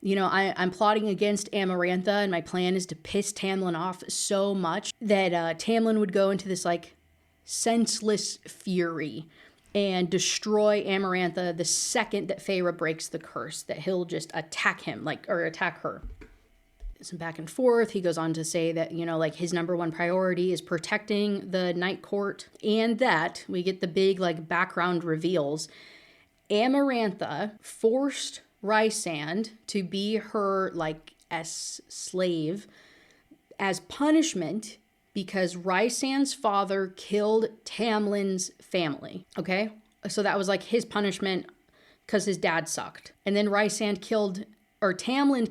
you know, I'm plotting against Amarantha and my plan is to piss Tamlin off so much that Tamlin would go into this like senseless fury and destroy Amarantha the second that Feyre breaks the curse, that he'll just attack him, or attack her. Some back and forth. He goes on to say that, you know, like his number one priority is protecting the Night Court, and that we get the big like background reveals. Amarantha forced Rhysand to be her like slave as punishment because Rhysand's father killed Tamlin's family. Okay, so that was like his punishment because his dad sucked, and then Tamlin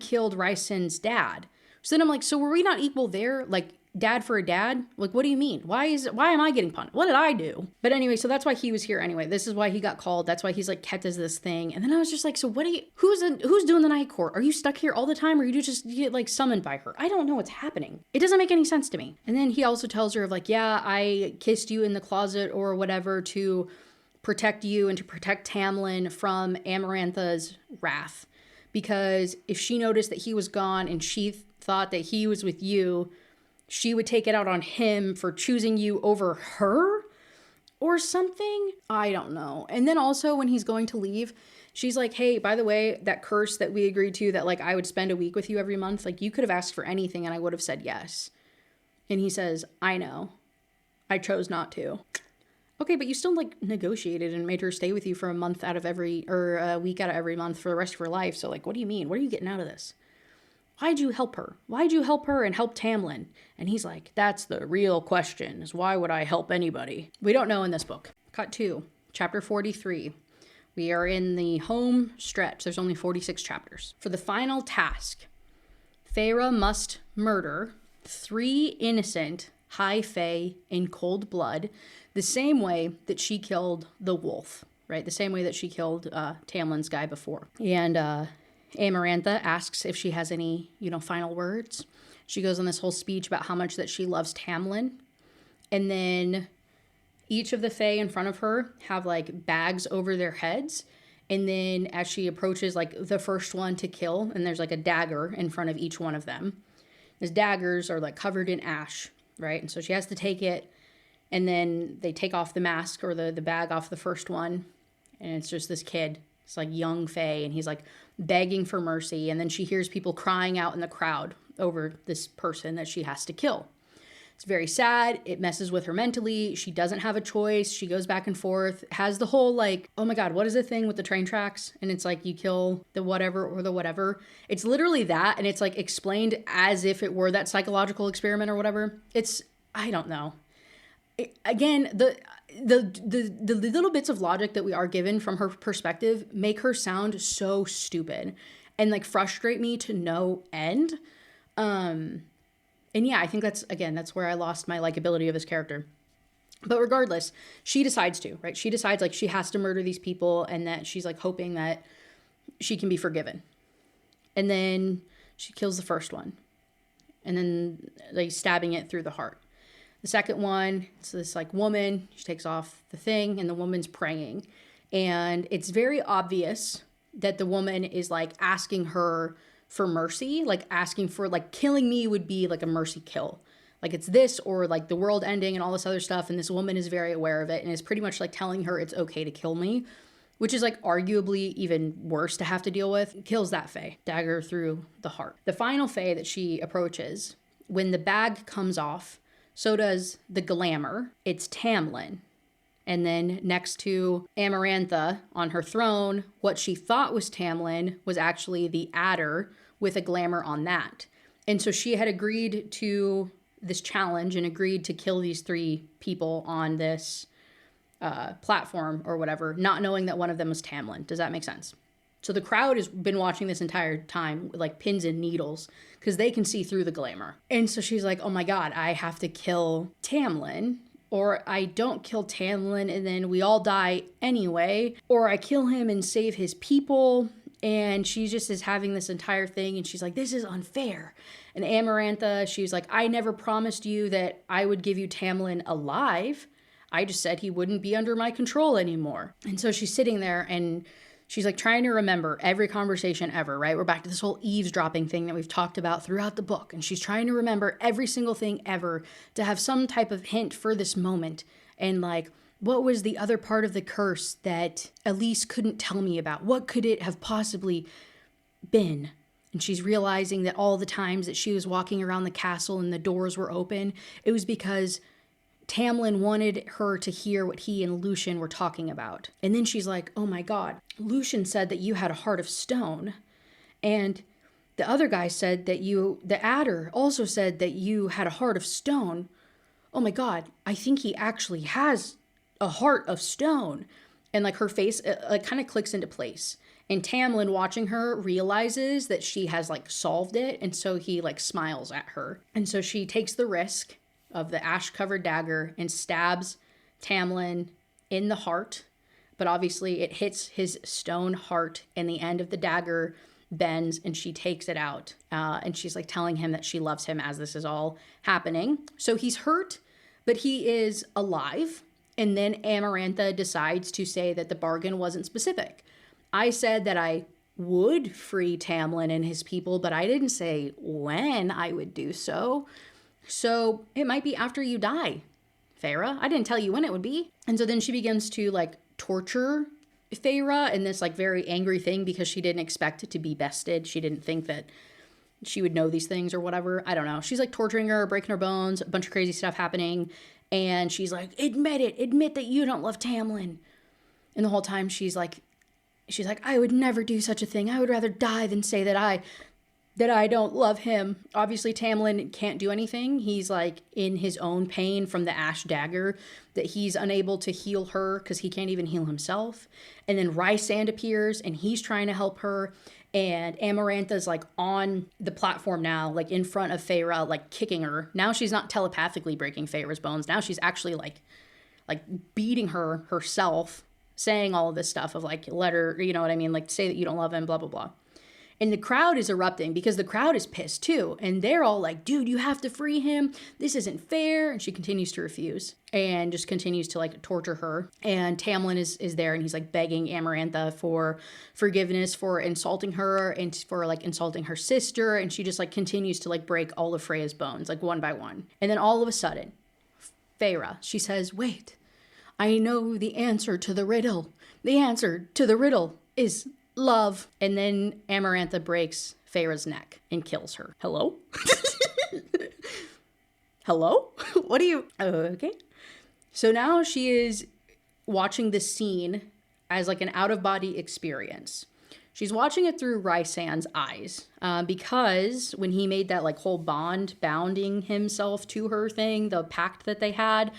killed Rhysand's dad. So then I'm like, so were we not equal there? Like, dad for a dad? Like, what do you mean? Why am I getting punished? What did I do? But anyway, so that's why he was here anyway. This is why he got called. That's why he's like kept as this thing. And then I was just like, so who's doing the Night Court? Are you stuck here all the time, or you just get like summoned by her? I don't know what's happening. It doesn't make any sense to me. And then he also tells her of like, yeah, I kissed you in the closet or whatever to protect you and to protect Tamlin from Amarantha's wrath. Because if she noticed that he was gone and she thought that he was with you, she would take it out on him for choosing you over her or something. I don't know. And then also when he's going to leave, she's like, hey, by the way, that curse that we agreed to, that like I would spend a week with you every month, like you could have asked for anything and I would have said yes. And he says, I know. I chose not to. Okay, but you still like negotiated and made her stay with you for a week out of every month for the rest of her life. So like, what do you mean? What are you getting out of this? Why'd you help her? Why'd you help her and help Tamlin? And he's like, that's the real question, is why would I help anybody? We don't know in this book. Cut 2, chapter 43. We are in the home stretch. There's only 46 chapters. For the final task, Feyre must murder 3 innocent high fae in cold blood, the same way that she killed the wolf, right? The same way that she killed Tamlin's guy before. And Amarantha asks if she has any, final words. She goes on this whole speech about how much that she loves Tamlin. And then each of the fae in front of her have like bags over their heads. And then as she approaches like the first one to kill, and there's like a dagger in front of each one of them. These daggers are like covered in ash, right? And so she has to take it, and then they take off the mask or the bag off the first one. And it's just this kid. It's like young fae, and he's like begging for mercy. And then she hears people crying out in the crowd over this person that she has to kill. It's very sad. It messes with her mentally. She doesn't have a choice. She goes back and forth, has the whole like, oh my God, what is the thing with the train tracks? And it's like, you kill the whatever or the whatever. It's literally that. And it's like explained as if it were that psychological experiment or whatever. I don't know. the little bits of logic that we are given from her perspective make her sound so stupid and like frustrate me to no end. And yeah, I think that's where I lost my likability of this character. But regardless, she decides to, right? She decides like she has to murder these people and that she's like hoping that she can be forgiven. And then she kills the first one. And then like stabbing it through the heart. The second one, it's this like woman, she takes off the thing and the woman's praying. And it's very obvious that the woman is like asking her for mercy, like asking for like killing me would be like a mercy kill. Like it's this or like the world ending and all this other stuff. And this woman is very aware of it and is pretty much like telling her it's okay to kill me, which is like arguably even worse to have to deal with. Kills that Fae, dagger through the heart. The final Fae that she approaches, when the bag comes off, so does the glamour. It's Tamlin. And then next to Amarantha on her throne, what she thought was Tamlin was actually the adder with a glamour on that. And so she had agreed to this challenge and agreed to kill these 3 people on this platform or whatever, not knowing that one of them was Tamlin. Does that make sense? So the crowd has been watching this entire time with like pins and needles because they can see through the glamour. And so she's like, oh my God, I have to kill Tamlin, or I don't kill Tamlin and then we all die anyway, or I kill him and save his people. And she just is having this entire thing and she's like, this is unfair. And Amarantha, she's like, I never promised you that I would give you Tamlin alive. I just said he wouldn't be under my control anymore. And so she's sitting there and she's like trying to remember every conversation ever, right? We're back to this whole eavesdropping thing that we've talked about throughout the book. And she's trying to remember every single thing ever to have some type of hint for this moment. And like, what was the other part of the curse that Elise couldn't tell me about? What could it have possibly been? And she's realizing that all the times that she was walking around the castle and the doors were open, it was because Tamlin wanted her to hear what he and Lucien were talking about. And then she's like, oh my God, Lucien said that you had a heart of stone. And the other guy said that the adder also said that you had a heart of stone. Oh my God, I think he actually has a heart of stone. And like her face like kind of clicks into place. And Tamlin, watching her, realizes that she has like solved it. And so he like smiles at her. And so she takes the risk of the ash-covered dagger and stabs Tamlin in the heart. But obviously it hits his stone heart and the end of the dagger bends and she takes it out. And she's like telling him that she loves him as this is all happening. So he's hurt, but he is alive. And then Amarantha decides to say that the bargain wasn't specific. I said that I would free Tamlin and his people, but I didn't say when I would do so. So it might be after you die, Feyre. I didn't tell you when it would be. And so then she begins to like torture Feyre in this like very angry thing because she didn't expect it to be bested. She didn't think that she would know these things or whatever. I don't know. She's like torturing her, breaking her bones, a bunch of crazy stuff happening. And she's like, admit it. Admit that you don't love Tamlin. And the whole time she's like, I would never do such a thing. I would rather die than say that I don't love him. Obviously, Tamlin can't do anything. He's like in his own pain from the ash dagger that he's unable to heal her because he can't even heal himself. And then Rhysand appears and he's trying to help her. And Amarantha's like on the platform now, like in front of Feyre, like kicking her. Now she's not telepathically breaking Feyre's bones. Now she's actually like beating her herself, saying all of this stuff of like, let her, you know what I mean? Like say that you don't love him, blah, blah, blah. And the crowd is erupting because the crowd is pissed too. And they're all like, dude, you have to free him. This isn't fair. And she continues to refuse and just continues to like torture her. And Tamlin is there and he's like begging Amarantha for forgiveness for insulting her and for like insulting her sister. And she just like continues to like break all of Freya's bones, like one by one. And then all of a sudden, Feyre, she says, wait, I know the answer to the riddle. The answer to the riddle is love. And then Amarantha breaks Feyre's neck and kills her. Hello? Hello? What are you? Okay. So now she is watching this scene as like an out-of-body experience. She's watching it through Rhysand's eyes because when he made that like whole bounding himself to her thing, the pact that they had,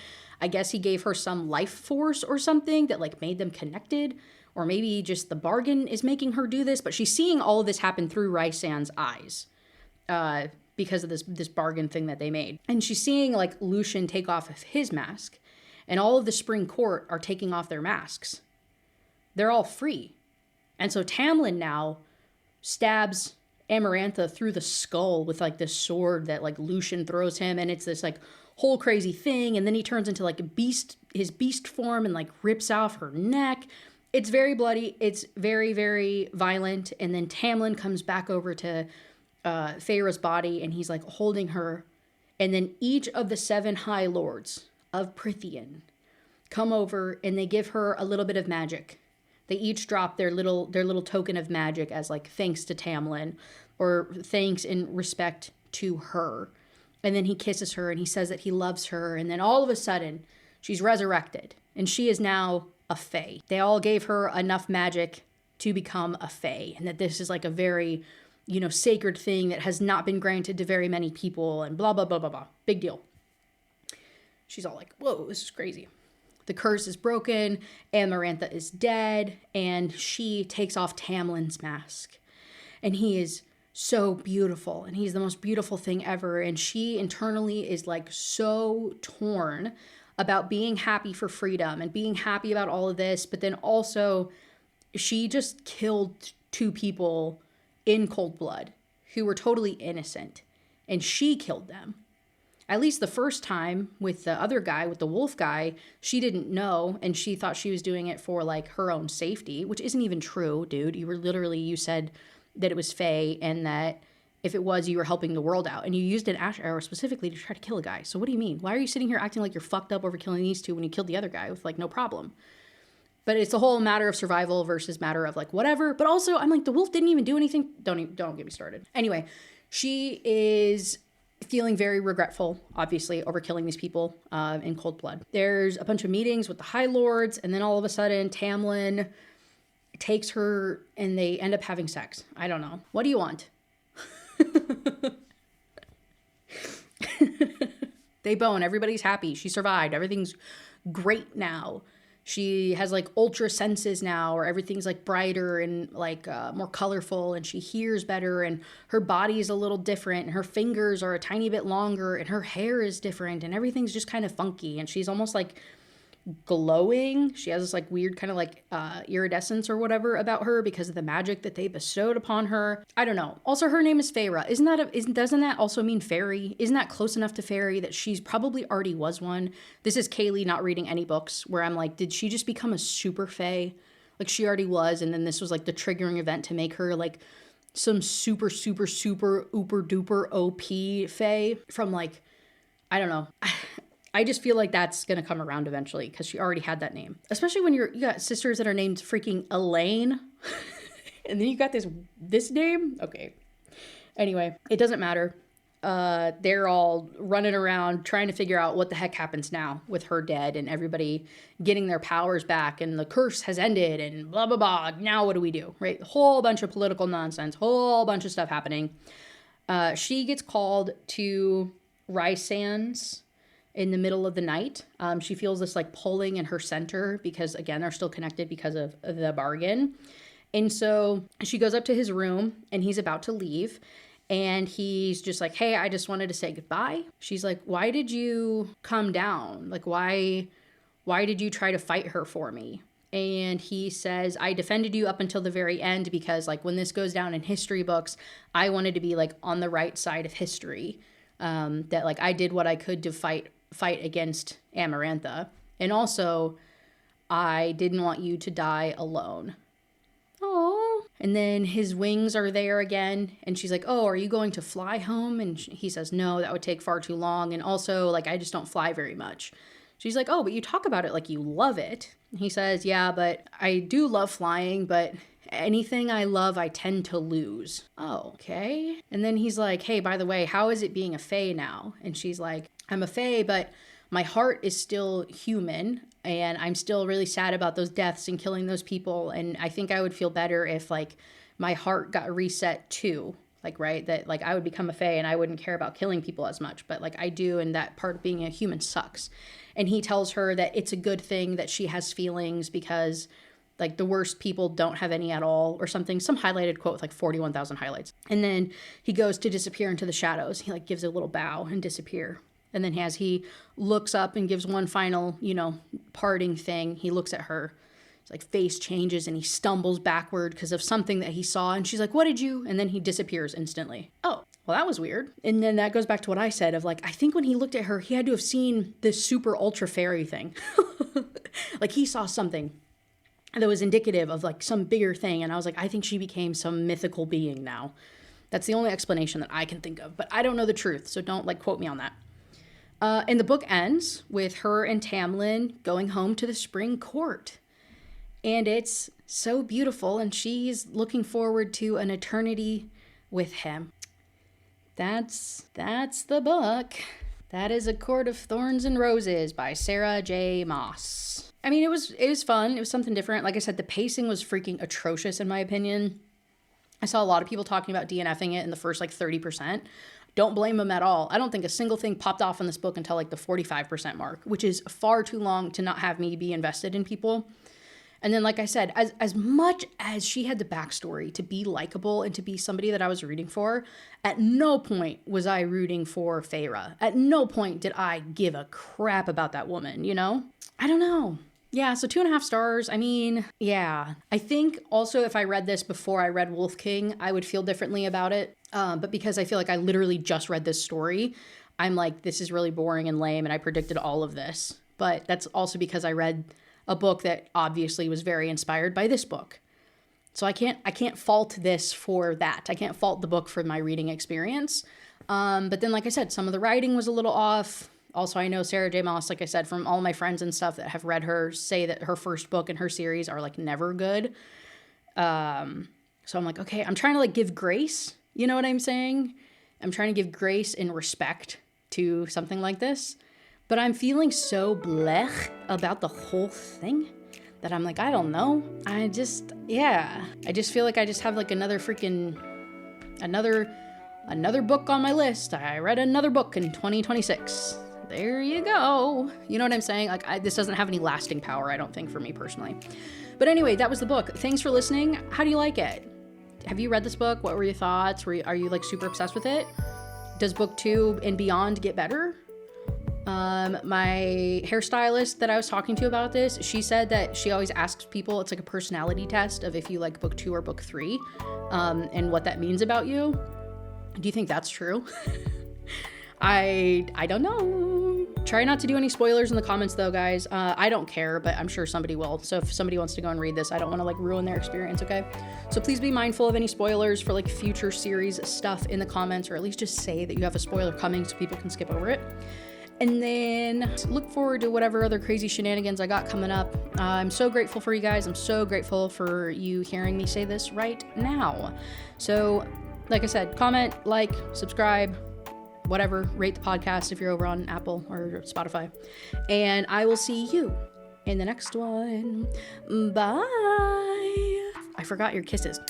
I guess he gave her some life force or something that like made them connected. Or maybe just the bargain is making her do this. But she's seeing all of this happen through Rhysand's eyes. Because of this bargain thing that they made. And she's seeing like Lucien take off of his mask. And all of the spring court are taking off their masks. They're all free. And so Tamlin now stabs Amarantha through the skull with like this sword that like Lucien throws him. And it's this like whole crazy thing. And then he turns into like his beast form and like rips off her neck. It's very bloody. It's very, very violent. And then Tamlin comes back over to Feyre's body, and he's like holding her, and then each of the 7 High Lords of Prythian come over and they give her a little bit of magic. They each drop their little token of magic as like thanks to Tamlin, or thanks in respect to her. And then he kisses her and he says that he loves her, and then all of a sudden she's resurrected and she is now a Fae. They all gave her enough magic to become a Fae, and that this is like a very sacred thing that has not been granted to very many people, and blah, blah, blah, blah, blah. Big deal. She's all like, whoa, this is crazy. The curse is broken, Amarantha is dead, and she takes off Tamlin's mask. And he is so beautiful, and he's the most beautiful thing ever, and she internally is like so torn about being happy for freedom and being happy about all of this, but then also she just killed 2 people in cold blood who were totally innocent, and she killed them. At least the first time with the other guy, with the wolf guy, she didn't know, and she thought she was doing it for like her own safety, which isn't even true, dude. You said that it was Fae, and that if it was, you were helping the world out, and you used an ash arrow specifically to try to kill a guy. So what do you mean? Why are you sitting here acting like you're fucked up over killing these 2 when you killed the other guy with like no problem? But it's a whole matter of survival versus matter of like whatever. But also, I'm like, the wolf didn't even do anything. Don't get me started. Anyway, she is feeling very regretful, obviously, over killing these people in cold blood. There's a bunch of meetings with the High Lords, and then all of a sudden, Tamlin takes her, and they end up having sex. I don't know. What do you want? They bone. Everybody's happy. She survived. Everything's great now. She has like ultra senses now, or everything's like brighter and like more colorful, and she hears better, and her body is a little different, and her fingers are a tiny bit longer, and her hair is different, and everything's just kind of funky, and she's almost like glowing. She has this like weird kind of like iridescence or whatever about her because of the magic that they bestowed upon her. I don't know. Also, her name is Feyre. Doesn't that also mean fairy? Isn't that close enough to fairy that she's probably already was one? This is Kaylee not reading any books, where I'm like, did she just become a super fae? Like she already was, and then this was like the triggering event to make her like some super, super, super, ooper duper OP fae from like, I don't know. I just feel like that's going to come around eventually because she already had that name. Especially when you got sisters that are named freaking Elaine. And then you got this name? Okay. Anyway, it doesn't matter. They're all running around trying to figure out what the heck happens now with her dead and everybody getting their powers back and the curse has ended and blah, blah, blah. Now what do we do, right? A whole bunch of political nonsense, whole bunch of stuff happening. She gets called to Rhysand's in the middle of the night. She feels this like pulling in her center because, again, they're still connected because of the bargain. And so she goes up to his room and he's about to leave. And he's just like, hey, I just wanted to say goodbye. She's like, why did you come down? Like, why did you try to fight her for me? And he says, I defended you up until the very end because, like, when this goes down in history books, I wanted to be, like, on the right side of history. That, like, I did what I could to fight against Amarantha. And also, I didn't want you to die alone. Oh. And then his wings are there again. And she's like, oh, are you going to fly home? And he says, no, that would take far too long. And also, like, I just don't fly very much. She's like, oh, but you talk about it like you love it. And he says, yeah, but I do love flying, but anything I love, I tend to lose. Oh, okay. And then he's like, hey, by the way, how is it being a fae now? And she's like, I'm a fae, but my heart is still human. And I'm still really sad about those deaths and killing those people. And I think I would feel better if, like, my heart got reset too. like, right, that like I would become a fae and I wouldn't care about killing people as much, but like I do, and that part of being a human sucks. And he tells her that it's a good thing that she has feelings because like the worst people don't have any at all or something, some highlighted quote with like 41,000 highlights. And then he goes to disappear into the shadows. He like gives a little bow and disappear. And then as he looks up and gives one final, you know, parting thing, he looks at her. His like face changes and he stumbles backward because of something that he saw. And she's like, what did you? And then he disappears instantly. Oh, well, that was weird. And then that goes back to what I said of like, I think when he looked at her, he had to have seen this super ultra fairy thing. Like he saw something that was indicative of like some bigger thing. And I was like, I think she became some mythical being now. That's the only explanation that I can think of, but I don't know the truth. So don't like quote me on that. And the book ends with her and Tamlin going home to the spring court. And it's so beautiful. And she's looking forward to an eternity with him. That's the book. That is A Court of Thorns and Roses by Sarah J. Maas. I mean, it was fun. It was something different. Like I said, the pacing was freaking atrocious in my opinion. I saw a lot of people talking about DNFing it in the first like 30%. Don't blame them at all. I don't think a single thing popped off in this book until like the 45% mark, which is far too long to not have me be invested in people. And then, like I said, as much as she had the backstory to be likable and to be somebody that I was rooting for, at no point was I rooting for Feyre. At no point did I give a crap about that woman, you know? I don't know. Yeah, so 2.5 stars. I mean, yeah. I think also if I read this before I read Wolf King, I would feel differently about it. But because I feel like I literally just read this story, I'm like, this is really boring and lame, and I predicted all of this. But that's also because I read a book that obviously was very inspired by this book. So I can't fault this for that. I can't fault the book for my reading experience. But then, like I said, some of the writing was a little off. Also, I know Sarah J. Maas, like I said, from all my friends and stuff that have read her, say that her first book and her series are like never good. So I'm like, okay, I'm trying to like give grace. You know what I'm saying? I'm trying to give grace and respect to something like this. But I'm feeling so blech about the whole thing that I'm like, I don't know. I just feel like I just have like another book on my list. I read another book in 2026. There you go. You know what I'm saying? Like, this doesn't have any lasting power, I don't think, for me personally. But anyway, that was the book. Thanks for listening. How do you like it? Have you read this book? What were your thoughts? Are you like super obsessed with it? Does book 2 and beyond get better? My hairstylist that I was talking to about this, she said that she always asks people, it's like a personality test of if you like book 2 or book 3, and what that means about you. Do you think that's true? I don't know. Try not to do any spoilers in the comments though, guys. I don't care, but I'm sure somebody will. So if somebody wants to go and read this, I don't want to like ruin their experience, okay? So please be mindful of any spoilers for like future series stuff in the comments, or at least just say that you have a spoiler coming so people can skip over it. And then look forward to whatever other crazy shenanigans I got coming up. I'm so grateful for you guys. I'm so grateful for you hearing me say this right now. So, like I said, comment, like, subscribe, whatever. Rate the podcast if you're over on Apple or Spotify. And I will see you in the next one. Bye. I forgot your kisses.